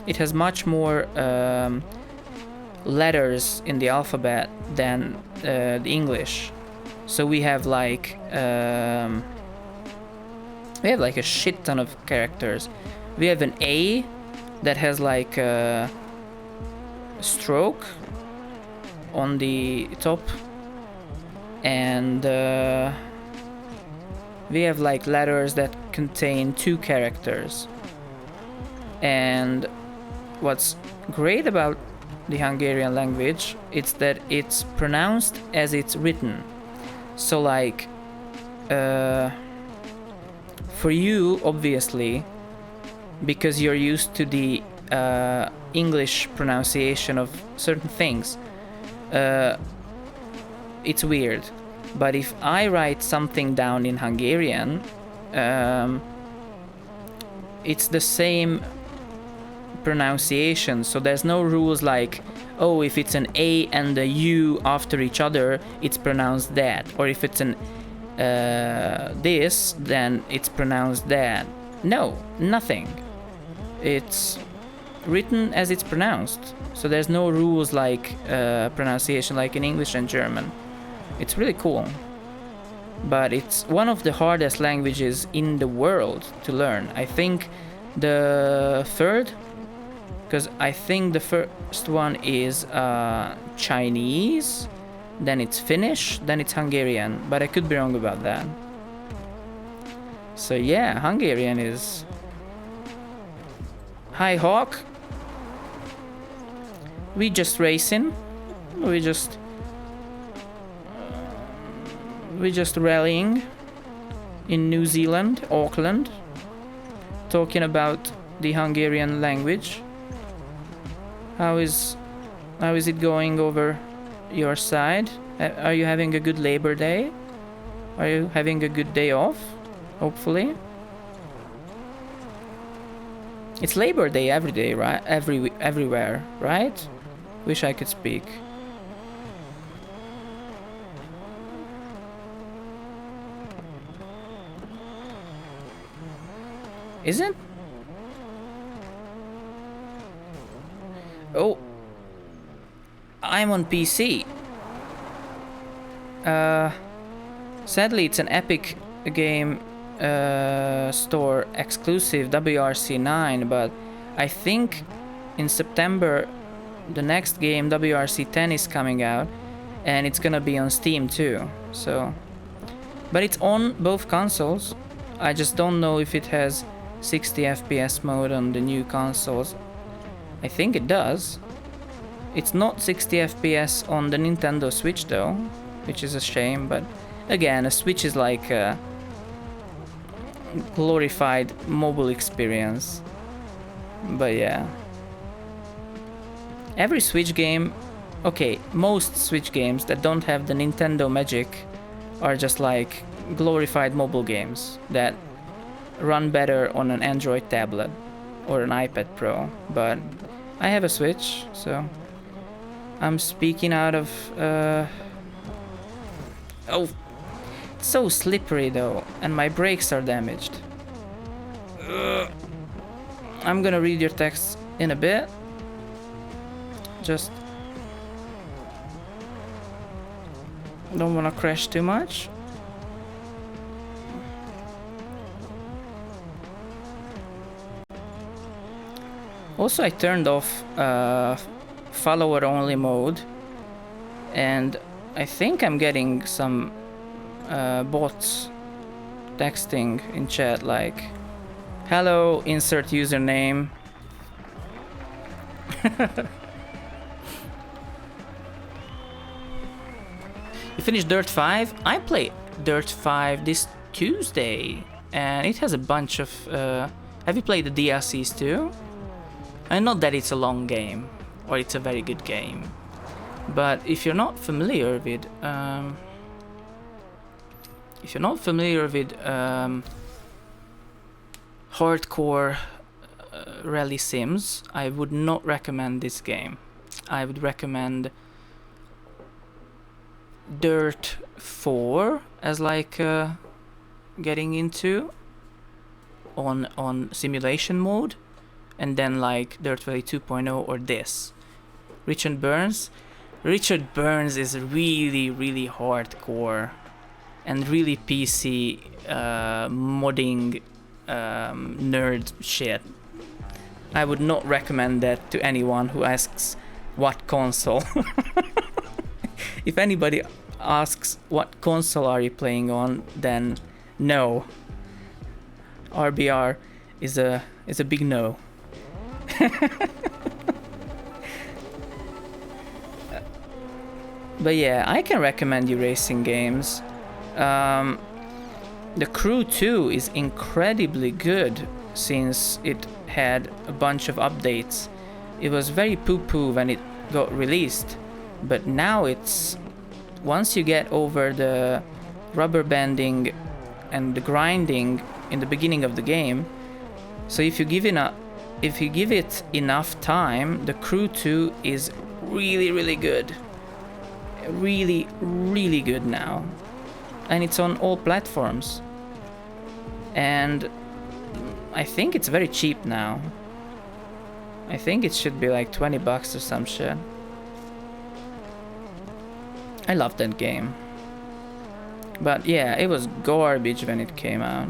it has much more letters in the alphabet than the English. So we have like a shit ton of characters. We have an A that has like a stroke on the top, and we have like letters that contain 2 characters. And what's great about the Hungarian language is that it's pronounced as it's written. So like for you, obviously, because you're used to the English pronunciation of certain things, it's weird. But if I write something down in Hungarian, it's the same pronunciation, so there's no rules like, oh, if it's an A and a U after each other, it's pronounced that, or if it's an this, then it's pronounced that. No, nothing. It's written as it's pronounced, so there's no rules like pronunciation like in English and German. It's really cool, but it's one of the hardest languages in the world to learn. I think the third because I think the first one is Chinese, then it's Finnish, then it's Hungarian, but I could be wrong about that. So yeah, Hungarian is... Hi Hawk! We just racing. We just rallying in New Zealand, Auckland, talking about the Hungarian language. How is it going over your side? Are you having a good Labor Day? Are you having a good day off? Hopefully. It's Labor Day every day, right? Everywhere, right? Wish I could speak. Isn't? Oh, I'm on PC. Sadly, it's an Epic Game Store exclusive WRC9, but I think in September the next game WRC10 is coming out, and it's gonna be on Steam too. So, but it's on both consoles. I just don't know if it has 60 FPS mode on the new consoles. I think it does. It's not 60 FPS on the Nintendo Switch though, which is a shame, but again, a Switch is like a glorified mobile experience. But yeah. Every Switch game, okay, most Switch games that don't have the Nintendo magic are just like glorified mobile games that run better on an Android tablet or an iPad Pro, but I have a Switch, so I'm speaking out of oh, it's so slippery though, and my brakes are damaged. I'm gonna read your text in a bit. Just don't wanna crash too much. Also, I turned off follower only mode, and I think I'm getting some bots texting in chat like, hello, insert username. You finished Dirt 5? I played Dirt 5 this Tuesday, and it has a bunch of... have you played the DLCs too? And not that it's a long game, or it's a very good game, but if you're not familiar with... hardcore rally sims, I would not recommend this game. I would recommend Dirt 4 as like getting into on simulation mode, and then like Dirt Rally 2.0 or this. Richard Burns is really hardcore and really PC modding nerd shit. I would not recommend that to anyone who asks what console. If anybody asks what console are you playing on, then no. RBR is a big no. But yeah, I can recommend you racing games. The Crew 2 is incredibly good since it had a bunch of updates. It was very poo-poo when it got released, but now it's... once you get over the rubber banding and the grinding in the beginning of the game, so if you give it enough time, the Crew 2 is really good. Really good now. And it's on all platforms. And I think it's very cheap now. I think it should be like 20 bucks or some shit. I love that game. But yeah, it was garbage when it came out.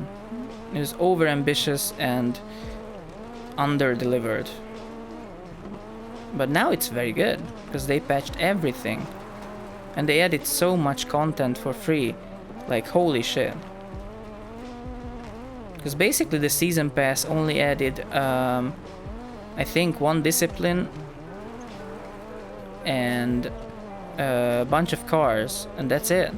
It was over ambitious and under delivered. But now it's very good, because they patched everything. And they added so much content for free. Like, holy shit. Because basically the season pass only added, I think, one discipline and a bunch of cars, and that's it.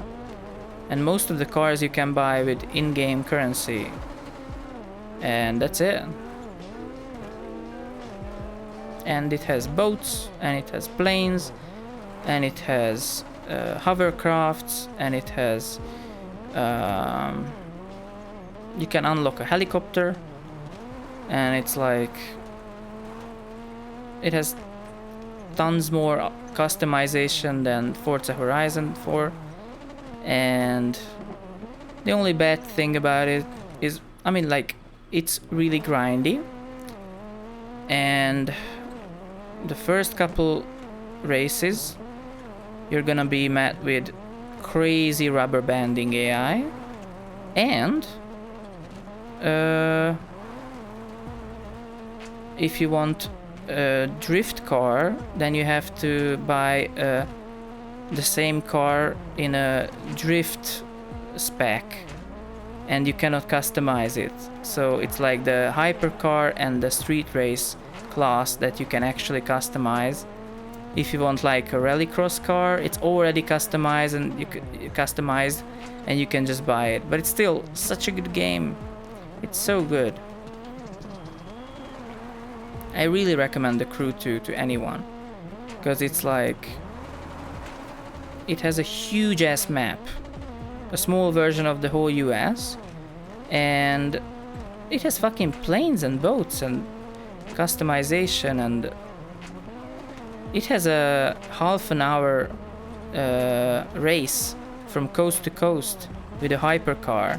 And most of the cars you can buy with in-game currency. And that's it. And it has boats, and it has planes, and it has hovercrafts, and it has you can unlock a helicopter, and it's like it has tons more customization than Forza Horizon 4. And the only bad thing about it is, I mean, like, it's really grindy, and the first couple races you're gonna be met with crazy rubber banding AI, and if you want a drift car, then you have to buy the same car in a drift spec, and you cannot customize it. So it's like the hypercar and the street race class that you can actually customize. If you want like a rallycross car, it's already customized, and you can just buy it. But it's still such a good game. It's so good. I really recommend the Crew 2 to anyone, because it's like, it has a huge ass map, a small version of the whole US, and it has fucking planes and boats and customization, and it has a half an hour race from coast to coast with a hypercar,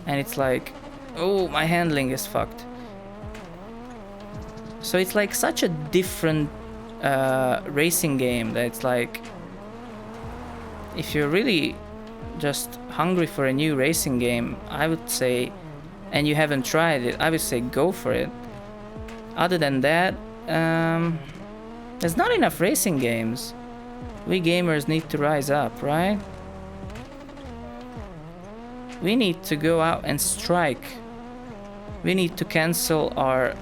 and it's like, oh, my handling is fucked. So it's like such a different racing game that it's like, if you're really just hungry for a new racing game, I would say, and you haven't tried it, I would say go for it. Other than that, there's not enough racing games. We gamers need to rise up, right? We need to go out and strike. We need to cancel our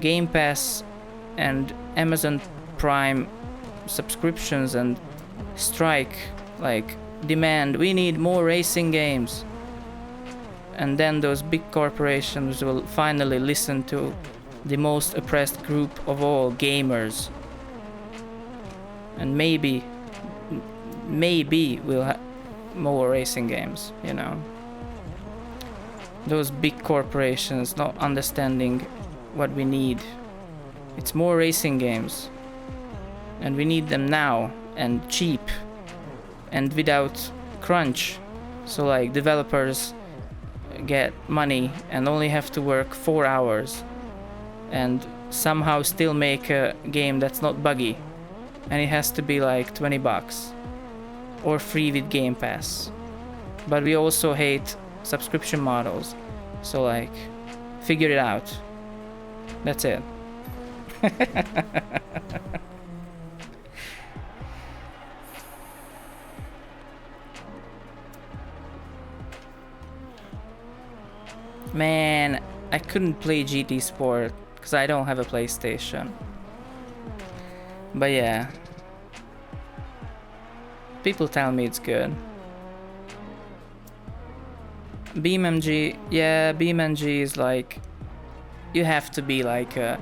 Game Pass and Amazon Prime subscriptions and strike, like, demand, we need more racing games. And then those big corporations will finally listen to the most oppressed group of all, gamers. And maybe we'll have more racing games, you know. Those big corporations not understanding what we need. It's more racing games. And we need them now, and cheap, and without crunch. So like, developers get money and only have to work 4 hours and somehow still make a game that's not buggy, and it has to be like $20 or free with Game Pass. But we also hate subscription models, so like, figure it out. That's it. Man, I couldn't play GT Sport because I don't have a PlayStation. But yeah, people tell me it's good. BeamNG, yeah, BeamNG is like, you have to be like a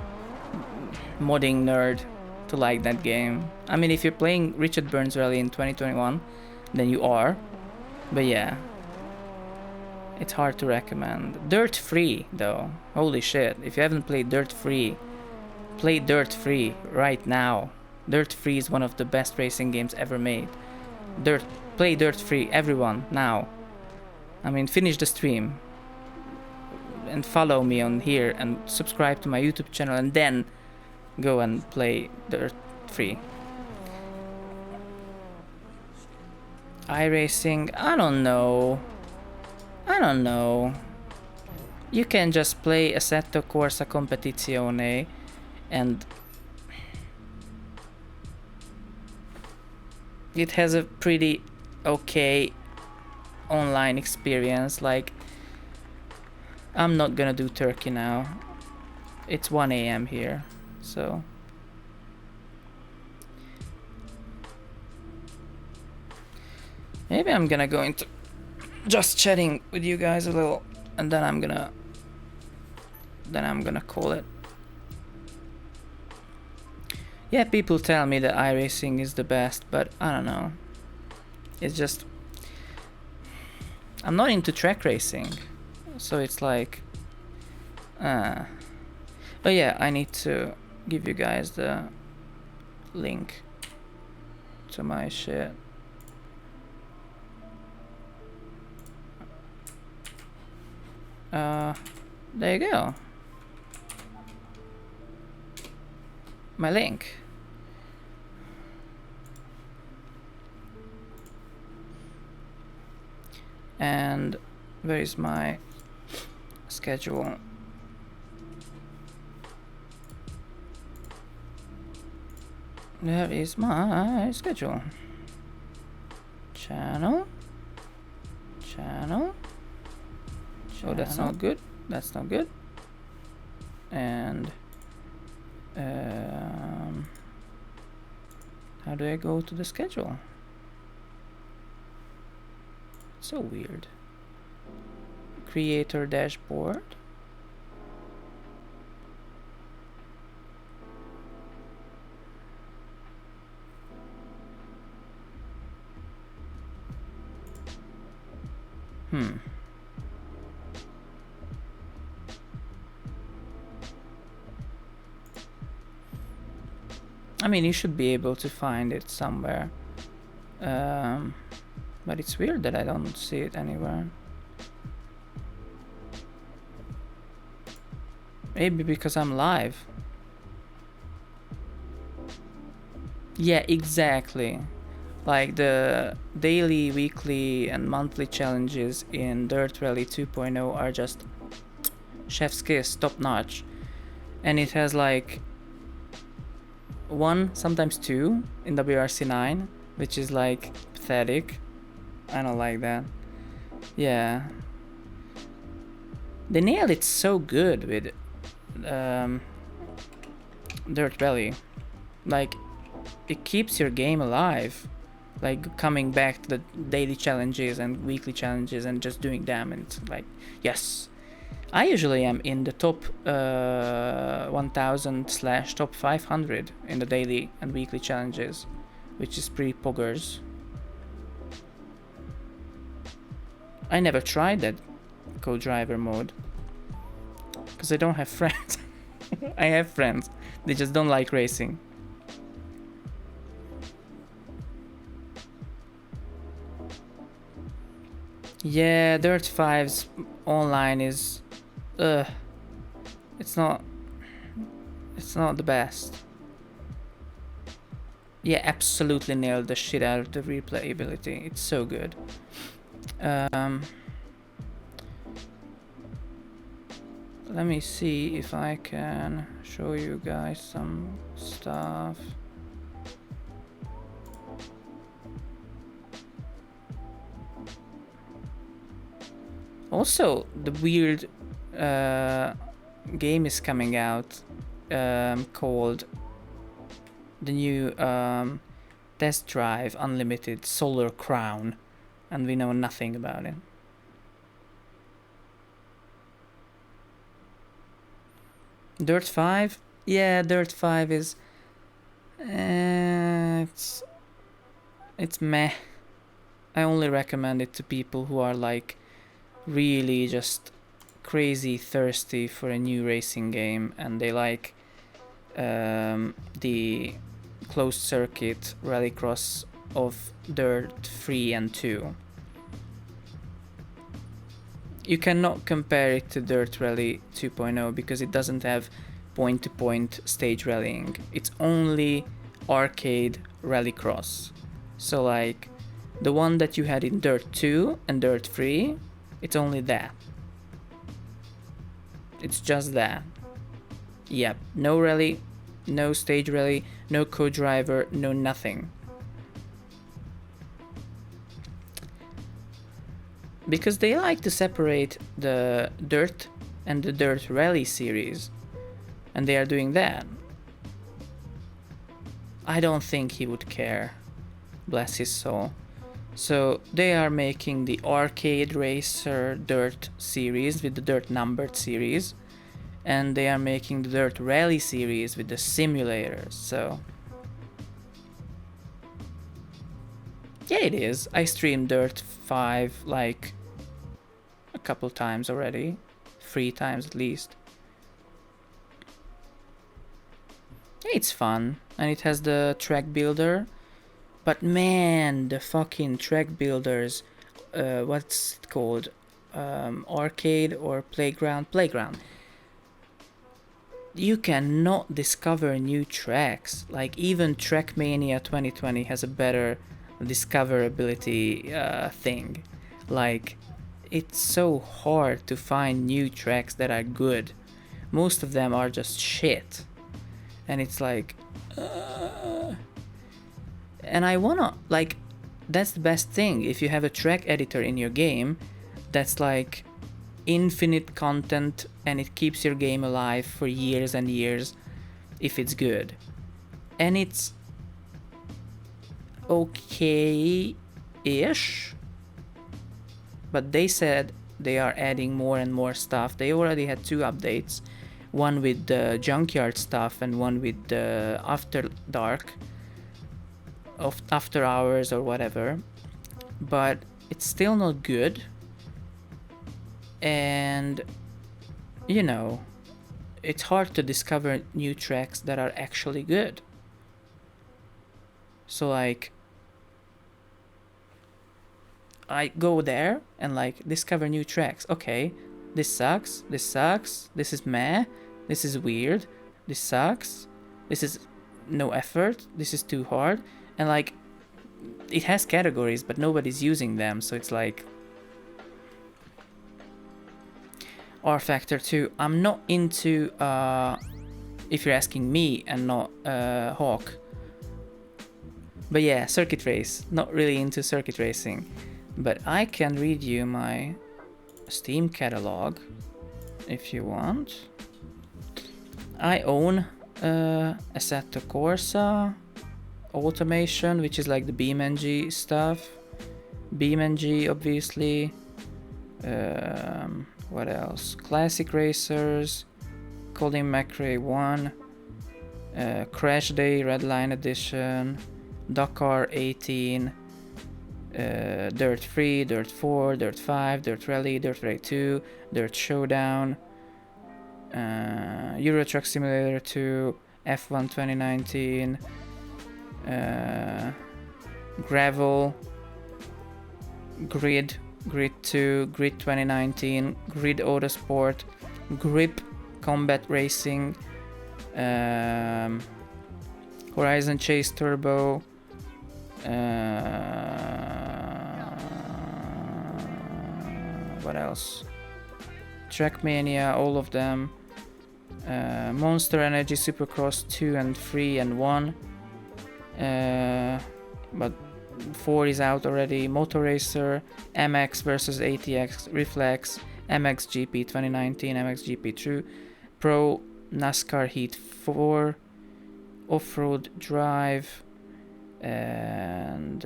modding nerd to like that game. I mean, if you're playing Richard Burns Rally in 2021, then you are. But yeah, it's hard to recommend. Dirt Free, though. Holy shit. If you haven't played Dirt Free, play Dirt Free right now. Dirt Free is one of the best racing games ever made. Play Dirt Free, everyone, now. I mean, finish the stream. And follow me on here and subscribe to my YouTube channel, and then go and play Dirt Free. iRacing, I don't know. You can just play Assetto Corsa Competizione and it has a pretty okay online experience. Like, I'm not gonna do Turkey now. It's 1 a.m. here, so maybe I'm gonna go into just chatting with you guys a little, and then I'm gonna call it. Yeah, people tell me that iRacing is the best, but I don't know. It's just, I'm not into track racing, so it's like, but yeah, I need to give you guys the link to my shit. There you go. My link. And where is my schedule? There is my schedule. Channel. Oh, that's not good. That's not good. And how do I go to the schedule? So weird. Creator dashboard. I mean, you should be able to find it somewhere. But it's weird that I don't see it anywhere. Maybe because I'm live. Yeah, exactly. Like the daily, weekly, and monthly challenges in Dirt Rally 2.0 are just chef's kiss, top notch. And it has like 1, sometimes 2 in WRC9, which is like pathetic. I don't like that. Yeah. They nailed it so good with Dirt Rally. Like, it keeps your game alive. Like, coming back to the daily challenges and weekly challenges and just doing them, and like, yes. I usually am in the top 1000 / top 500 in the daily and weekly challenges, which is pretty poggers. I never tried that co-driver mode because I don't have friends. I have friends, they just don't like racing. Yeah, Dirt 5's online is it's not the best. Yeah, absolutely nailed the shit out of the replayability. It's so good. Let me see if I can show you guys some stuff. Also, the weird game is coming out called the new Test Drive Unlimited Solar Crown, and we know nothing about it. Dirt 5? Yeah, Dirt 5 is it's meh. I only recommend it to people who are like really just crazy thirsty for a new racing game, and they like the closed circuit rallycross of Dirt 3 and 2. You cannot compare it to Dirt Rally 2.0 because it doesn't have point-to-point stage rallying. It's only arcade rallycross. So like the one that you had in Dirt 2 and Dirt 3, it's only that. It's just that. Yep, no rally, No stage rally, no co-driver, no nothing. Because they like to separate the dirt and the dirt rally series, and they are doing that. I don't think he would care, bless his soul. So they are making the arcade racer dirt series with the dirt numbered series, and they are making the dirt rally series with the simulators. So yeah, it is. I streamed Dirt 5 like a couple times already, 3 times at least. It's fun, and it has the track builder. But man, the fucking track builders, what's it called? Arcade or playground? Playground. You cannot discover new tracks. Like, even Trackmania 2020 has a better discoverability thing. Like, it's so hard to find new tracks that are good. Most of them are just shit. And it's like... And I wanna, like, that's the best thing. If you have a track editor in your game, that's like infinite content, and it keeps your game alive for years and years if it's good. And it's okay-ish, but they said they are adding more and more stuff. They already had 2 updates, one with the junkyard stuff and one with the after dark, of after hours or whatever, but it's still not good. And you know, it's hard to discover new tracks that are actually good. So like, I go there and like discover new tracks. Okay, this sucks, this sucks, this is meh, this is weird, this sucks, this is no effort, this is too hard. And like, it has categories, but nobody's using them, so it's like... R Factor 2. I'm not into, if you're asking me and not Hawk. But yeah, circuit race. Not really into circuit racing. But I can read you my Steam catalog if you want. I own Assetto Corsa, Automation, which is like the BeamNG stuff. BeamNG, obviously. What else? Classic Racers, Colin McRae 1, Crash Day Redline Edition, Dakar 18, Dirt 3, Dirt 4, Dirt 5, Dirt Rally 2, Dirt Showdown, Euro Truck Simulator 2, F1 2019, Gravel, Grid 2, Grid 2019, Grid Autosport, Grip Combat Racing, Horizon Chase Turbo, what else? Trackmania, all of them. Monster Energy Supercross 2 and 3 and 1. But 4 is out already. Motor Racer, MX versus ATX, Reflex, MXGP 2019, MXGP 2, Pro, NASCAR Heat 4, Off-Road Drive, and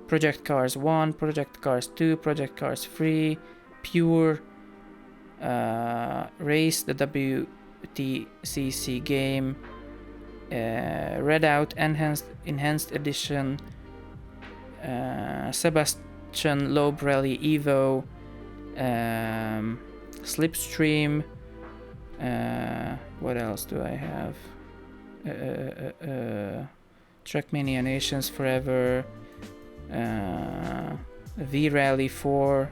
Project Cars 1, Project Cars 2, Project Cars 3, Pure, Race, the WTCC game, Redout Enhanced Edition, Sebastian Loeb Rally Evo, Slipstream, what else do I have? Trackmania Nations Forever, V-Rally 4,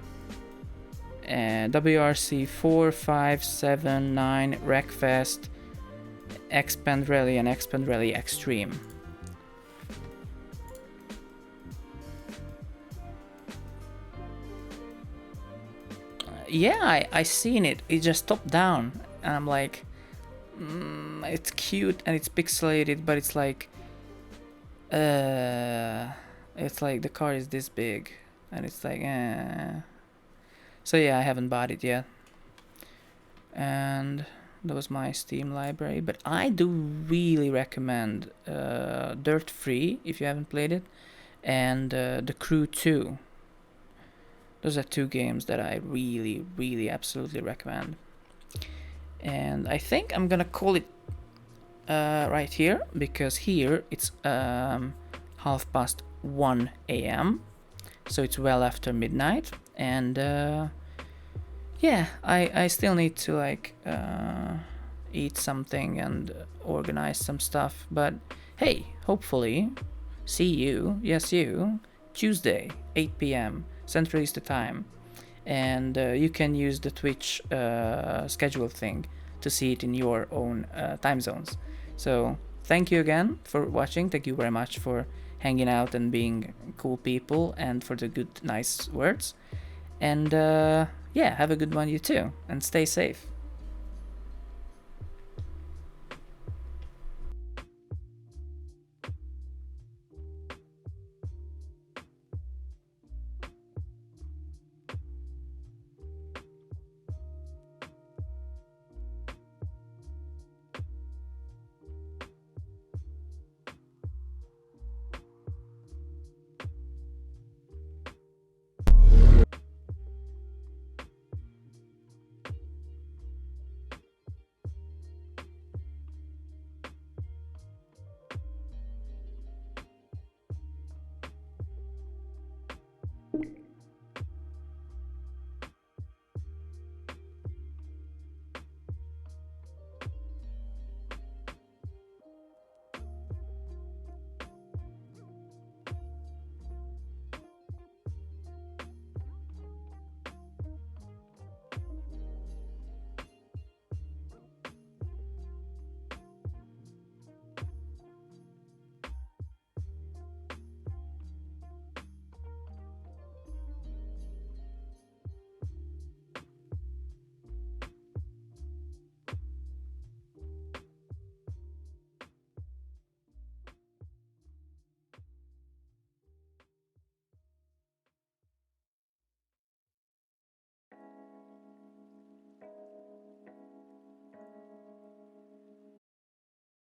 WRC 4, 5, 7, 9, Wreckfest, Expand Rally and Expand Rally Extreme. Yeah, I seen it. It just top down, and I'm like, It's cute and it's pixelated, but it's like the car is this big, and it's like So yeah, I haven't bought it yet. And that was my Steam library. But I do really recommend Dirt 3 if you haven't played it, and The Crew 2. Those are two games that I really, really, absolutely recommend. And I think I'm gonna call it right here, because here it's 1:30 a.m. So it's well after midnight, and yeah, I still need to like eat something and organize some stuff. But hey, hopefully, see you, yes you, Tuesday, 8 p.m. Central Eastern Time, and you can use the Twitch schedule thing to see it in your own time zones. So thank you again for watching. Thank you very much for hanging out and being cool people, and for the good, nice words. And yeah, have a good one you too, and stay safe.